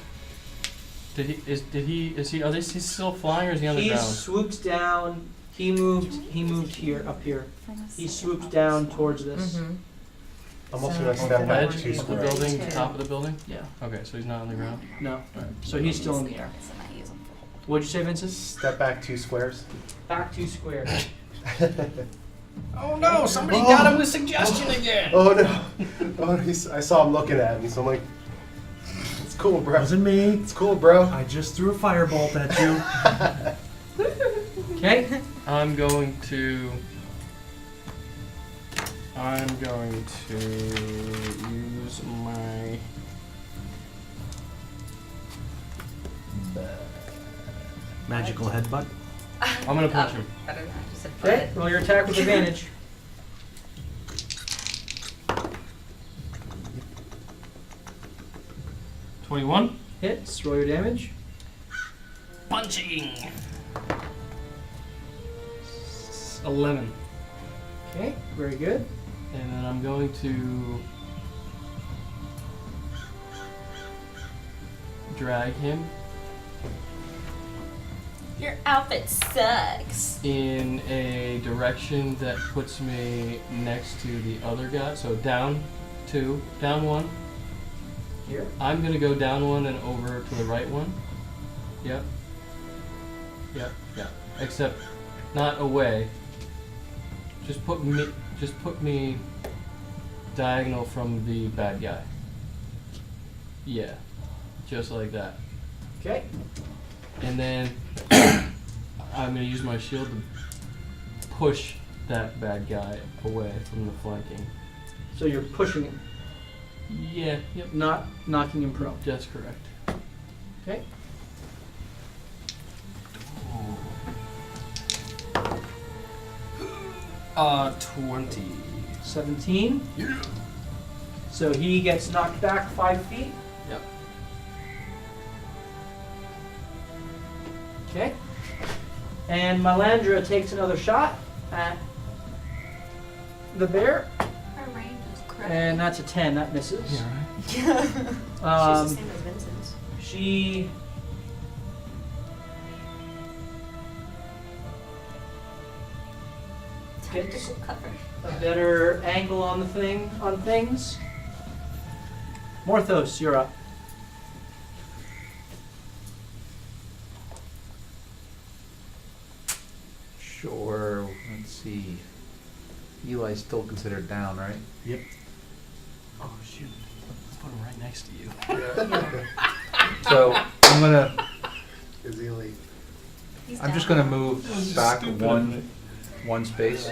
Is he still flying or is he on the He ground? swooped down. He moved here, up here. He swooped down towards this. I'm also going to step back Edge 2 of the squares. building, top of the building? Yeah. Okay, so he's not on the ground? No. So he's still in the air. What'd you say, Vincent? Step back 2 squares. Back 2 squares. Oh no, somebody got him with suggestion again. Oh no. I saw him looking at me, so I'm like, it's cool, bro. Wasn't me. It's cool, bro. I just threw a firebolt at you. Okay. I'm going to use my Magical headbutt. I'm gonna punch him. Okay, roll your attack with advantage. $21. Hits, roll your damage. Punching. 11. Okay, very good. And then I'm going to drag him Your outfit sucks. in a direction that puts me next to the other guy. So down 2, down 1. Here. I'm gonna go down 1 and over to the right one. Yep. Except not away. Just put me diagonal from the bad guy. Yeah. Just like that. Okay. And then I'm gonna use my shield to push that bad guy away from the flanking. So you're pushing him, Yeah, yep. not knocking him prone. That's correct. Okay. 20. 17. Yeah. So he gets knocked back 5 feet. Yep. Okay. And Melandra takes another shot at the bear. Her range is correct. And that's a 10. That misses. Yeah, right. She's the same as Vincent's. She gets Tactical cover. a better angle on things. Morthos, you're up. Sure. Let's see. Eli's still considered down, right? Yep. Oh shoot! Let's put him right next to you. So I'm gonna. Is he elite? I'm just gonna move back one space.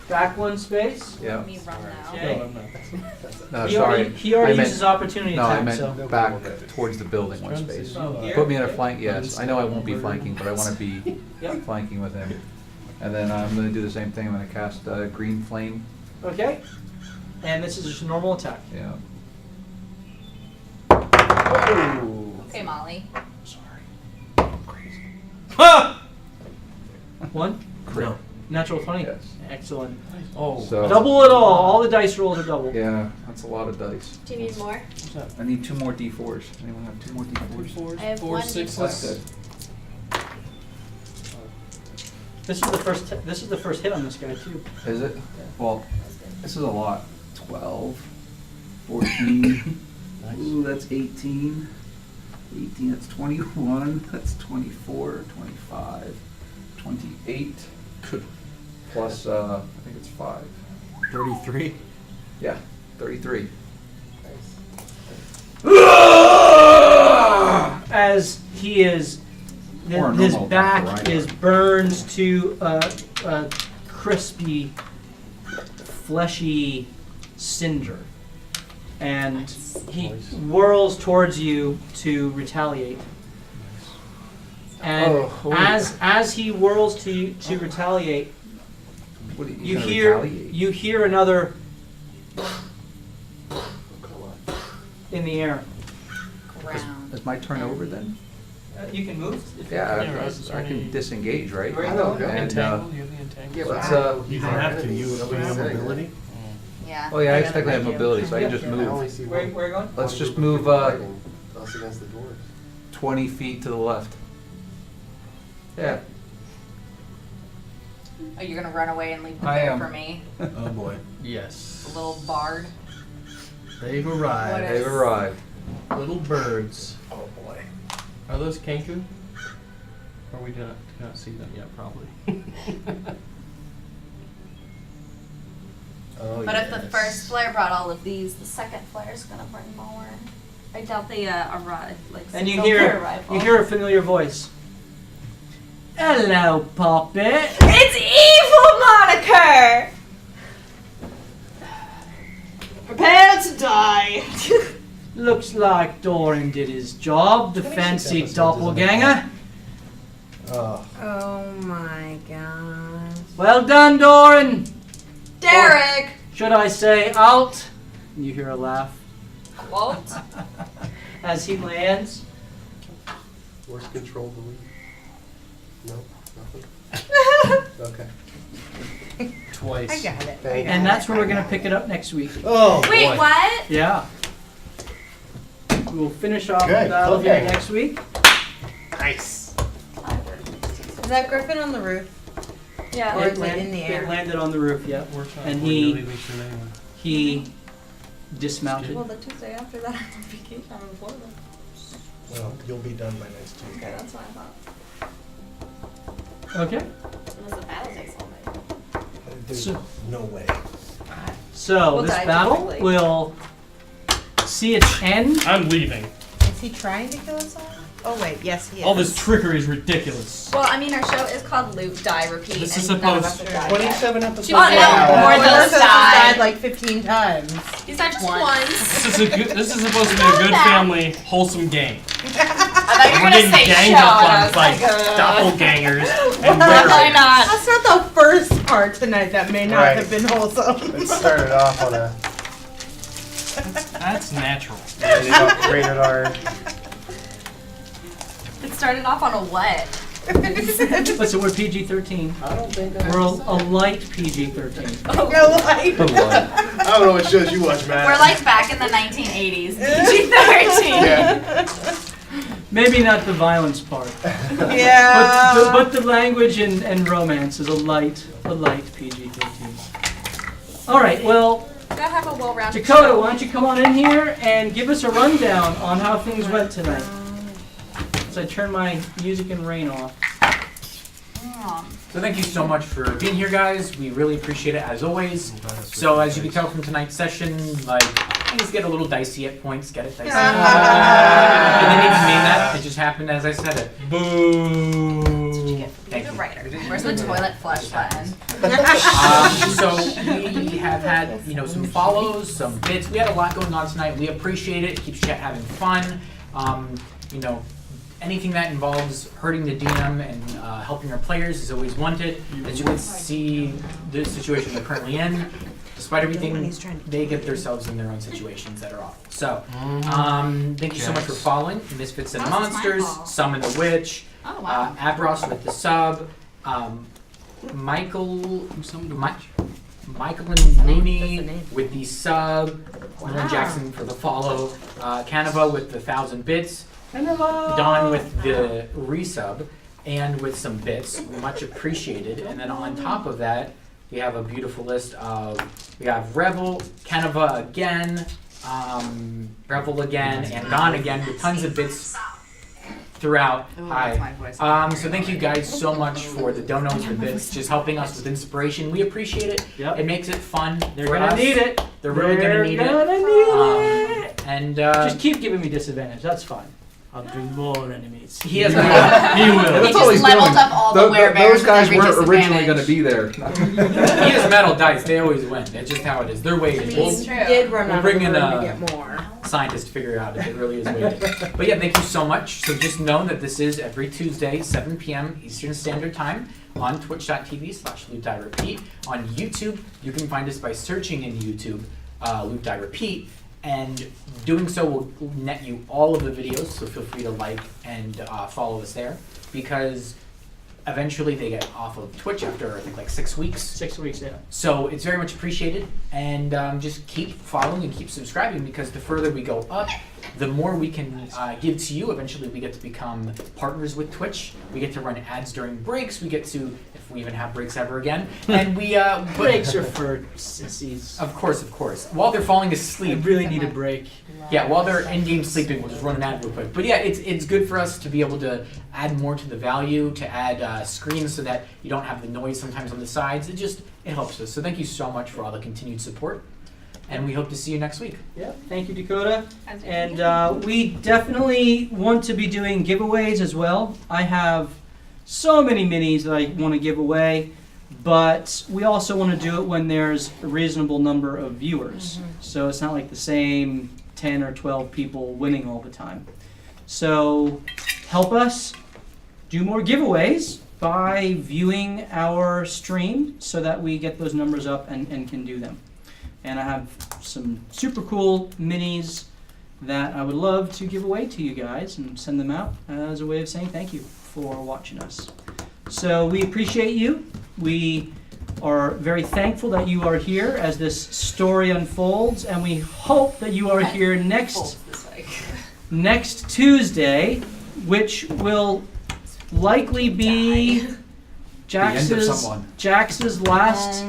Back 1 space. Yeah. Me run now. Okay. No, I'm not. No, He sorry. already, he already I meant- uses opportunity No, I attack. meant So back towards the building one space. Put me in a flank. Yes, I know I won't be flanking, but I want to be Yep. flanking with him. And then I'm gonna do the same thing. I'm gonna cast green flame. okay. And this is just a normal attack. Yeah. Okay, Molly. Ha! 1 Crit. natural 20. Yes. Excellent. Oh. So- Double it all the dice rolls are double. Yeah, that's a lot of dice. Do you need more? I need 2 more D4s. Anyone have 2 more D4s? I have 4, one 6, That's good. This is the first hit on this guy too. Is it? Well, this is a lot. 12, 14. Ooh, that's 18. 18, that's 21. That's 24, 25, 28. Plus, I think it's 5. 33. Yeah, 33. As he is, Or a his normal back attack, right? is burned to a crispy, fleshy cinder, and he whirls towards you to retaliate. And as he whirls to retaliate, What are you gonna hear retaliate? another in the air. Ground. Is my turn over then? You can move. Yeah, Yeah, right. I can disengage, right? Where you going? And, Entangle? You have the entangle? let's, You don't have to. You have mobility. Yeah. oh yeah, I technically have mobility, so I can just I only move. see Where one. you going? Let's One just group of move people fighting us against the doors. 20 feet to the left. Yeah. Oh, you're gonna run away and leave the I bear am. for me? Oh boy. Yes. The little bard. They've arrived. What They've arrived. Little birds. Oh boy. Are those Kenku? Or we cannot see them yet, probably. Oh, But if the yes. first flare brought all of these, the second flare is gonna bring more. I doubt they arrive. Like And you single hear flare rifle. you hear a familiar voice. Hello, Poppet. It's evil, Moniker. Prepare to die. Looks like Doran did his job, the fancy doppelganger. Oh my gosh. Well done, Doran. Derek. Should I say out? You hear a laugh Walt. as he lands. Force control delete. No, nothing. Okay. Twice. I got it. Thank And that's where we're going to pick it up next week. Oh Wait, boy. what? Yeah. We'll finish off Good, the battle here okay. next week. Nice. Is that Griffin on the roof? Yeah. Or is it in the air? It landed on the roof, yeah. And he dismounted. Well, the Tuesday after that, I'm on vacation. I'm in Florida. Well, you'll be done by next Tuesday. Okay, that's what I thought. Okay. Unless the battle takes all night. There's So- no way. So We'll this die battle differently. will see its end. I'm leaving. Is he trying to kill us all? Oh wait, yes he is. All this trickery is ridiculous. Well, I mean, our show is called Loot, Die, Repeat, This and is none of us supposed- have died yet. 27 episodes. Oh, no, Yeah. more than us Melissa's died. died like 15 times. He's not just Once. once. This is supposed to be a good family, wholesome game. I thought you were we're gonna getting say ganged show, up and I on was like like, doppelgangers and Why werewolves. not? That's not the first part tonight that may not Right. have been wholesome. It started off on a That's natural. rated R. It started off on a what? Listen, we're PG-13. I don't think We're a light PG-13. I don't know what shows you watch, Matt. We're like back in the 1980s. PG-13. Yeah. Maybe not the violence part. Yeah. But the language and romance is a light PG-13. All right, well, Gotta have a well-rounded Dakota, show. why don't you come on in here and give us a rundown on how things went tonight? As I turn my music and rain off. So thank you so much for being here, guys. We really appreciate it as always. So as you can tell from tonight's session, like things get a little dicey at points. Get it dicey. I didn't even mean that. It just happened as I said it. Boo. Thank you. Where's the toilet flush button? So we have had, some follows, some bits. We had a lot going on tonight. We appreciate it. It keeps chat having fun. Anything that involves hurting the DM and helping our players is always wanted. As you can see, the situation they're currently in, despite everything, they get themselves in their own situations that are awful. So, thank you so much for following Misfits and That's my Monsters, fault. Summon the Witch, Oh, wow. Abros with the sub, Michael and Rooney with the sub, Nolan Jackson for the follow, Canova with the 1,000 bits, Don with the resub, and with some bits, much appreciated. And then on top of that, we have a beautiful list of, we have Revel, Canova again, Revel again, and Don again with tons of bits throughout. Ooh, Hi. that's my voice. So thank you guys so much for the donos, the bits, just helping us with inspiration. We appreciate it. Yep. It makes it fun. They're for gonna us. need it. They're really gonna need it. And Just keep giving me disadvantage. That's fine. I'll bring more enemies. he has He will. He That's all just he's leveled doing. up all the werebears Those guys with every weren't originally going to disadvantage. be there. he has metal dice. They always win. That's just how it is. They're weighted. It's true. Did run We'll out bring of in room a- to get more. Scientists to figure out if it really is weighted. But yeah, thank you so much. So just know that this is every Tuesday, 7 p.m. Eastern Standard Time on twitch.tv/LootDieRepeat. On YouTube, you can find us by searching in YouTube, Loot Die Repeat. And doing so will net you all of the videos, so feel free to like and follow us there. Because eventually they get off of Twitch after, I think, like 6 weeks. 6 weeks, yeah. So it's very much appreciated, and just keep following and keep subscribing, because the further we go up, the more we can give to you. Eventually we get to become partners with Twitch. We get to run ads during breaks. We get to, if we even have breaks ever again. And we Breaks are for sissies. Of course. While they're falling asleep. I really need a break. Yeah, while they're in-game sleeping, we'll just run an ad real quick. But yeah, it's good for us to be able to add more to the value, to add screens so that you don't have the noise sometimes on the sides. It helps us. So thank you so much for all the continued support, and we hope to see you next week. Yeah, thank you, Dakota. And we definitely want to be doing giveaways as well. I have so many minis that I want to give away, but we also want to do it when there's a reasonable number of viewers. So it's not like the same 10 or 12 people winning all the time. So help us do more giveaways by viewing our stream so that we get those numbers up and can do them. And I have some super cool minis that I would love to give away to you guys and send them out as a way of saying thank you for watching us. So we appreciate you. We are very thankful that you are here as this story unfolds, and we hope that you are here next Tuesday, which will likely be Jax's last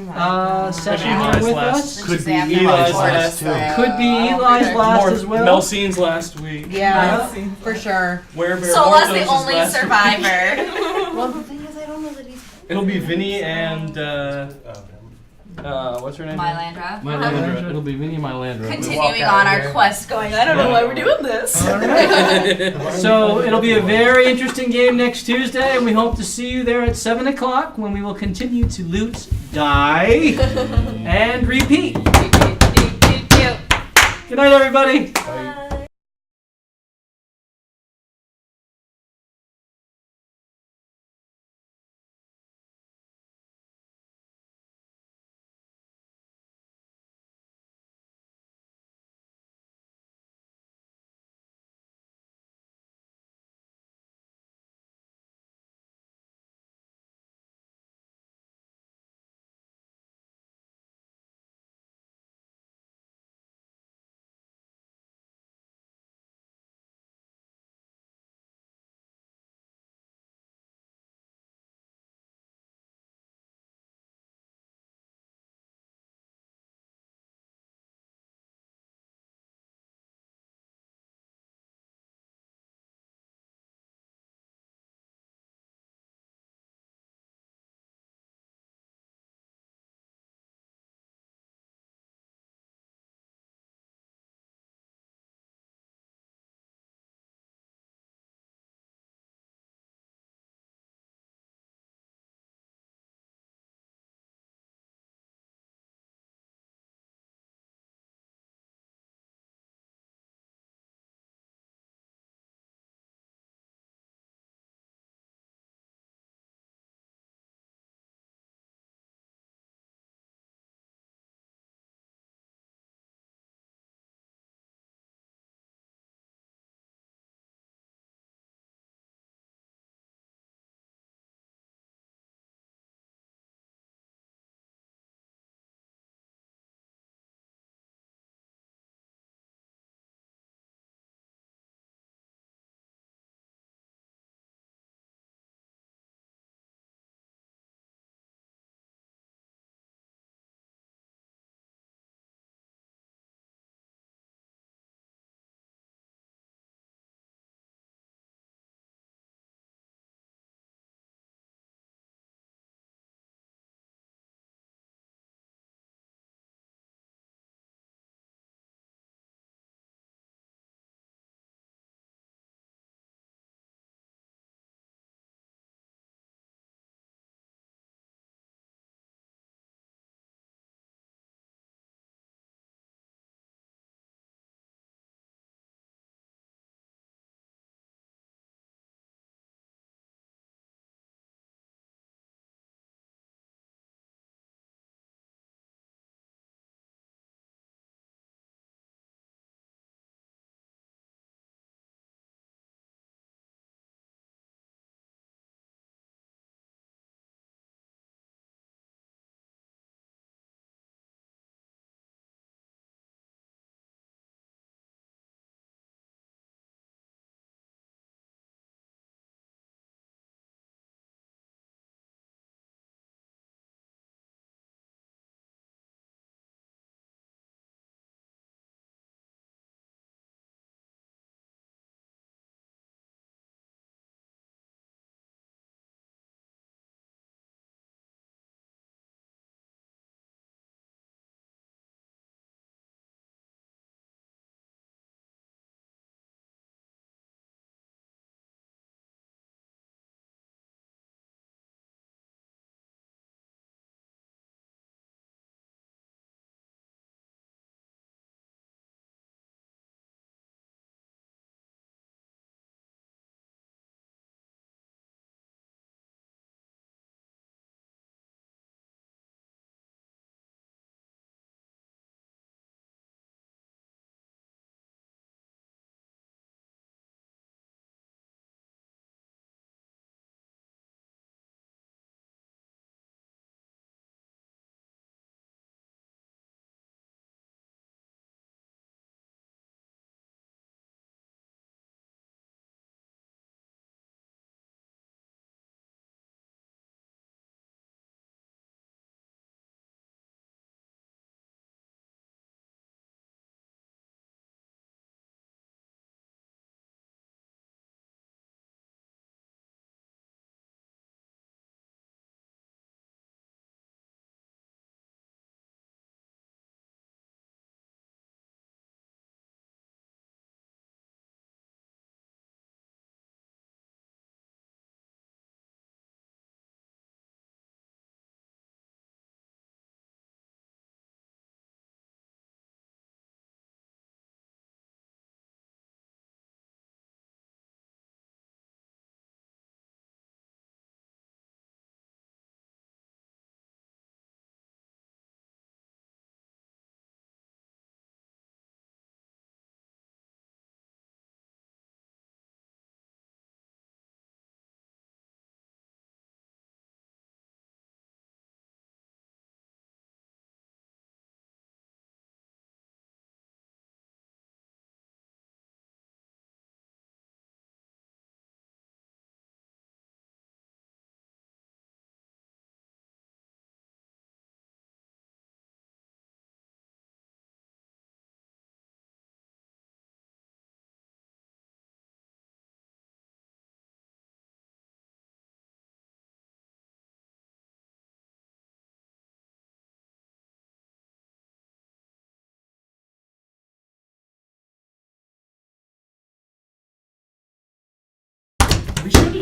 session here with us. Could be Eli's last too. Could be Eli's last as well. Melcine's last week. Yeah, for sure. Sola's the only survivor. Well, the thing is, I don't know that he's. It'll be Vinny and what's her name? Mylandra. Mylandra. It'll be Vinny and Mylandra. Continuing on our quest, going, I don't know why we're doing this. All right. So it'll be a very interesting game next Tuesday, and we hope to see you there at 7 o'clock when we will continue to loot, die, and repeat. Good night, everybody. Bye.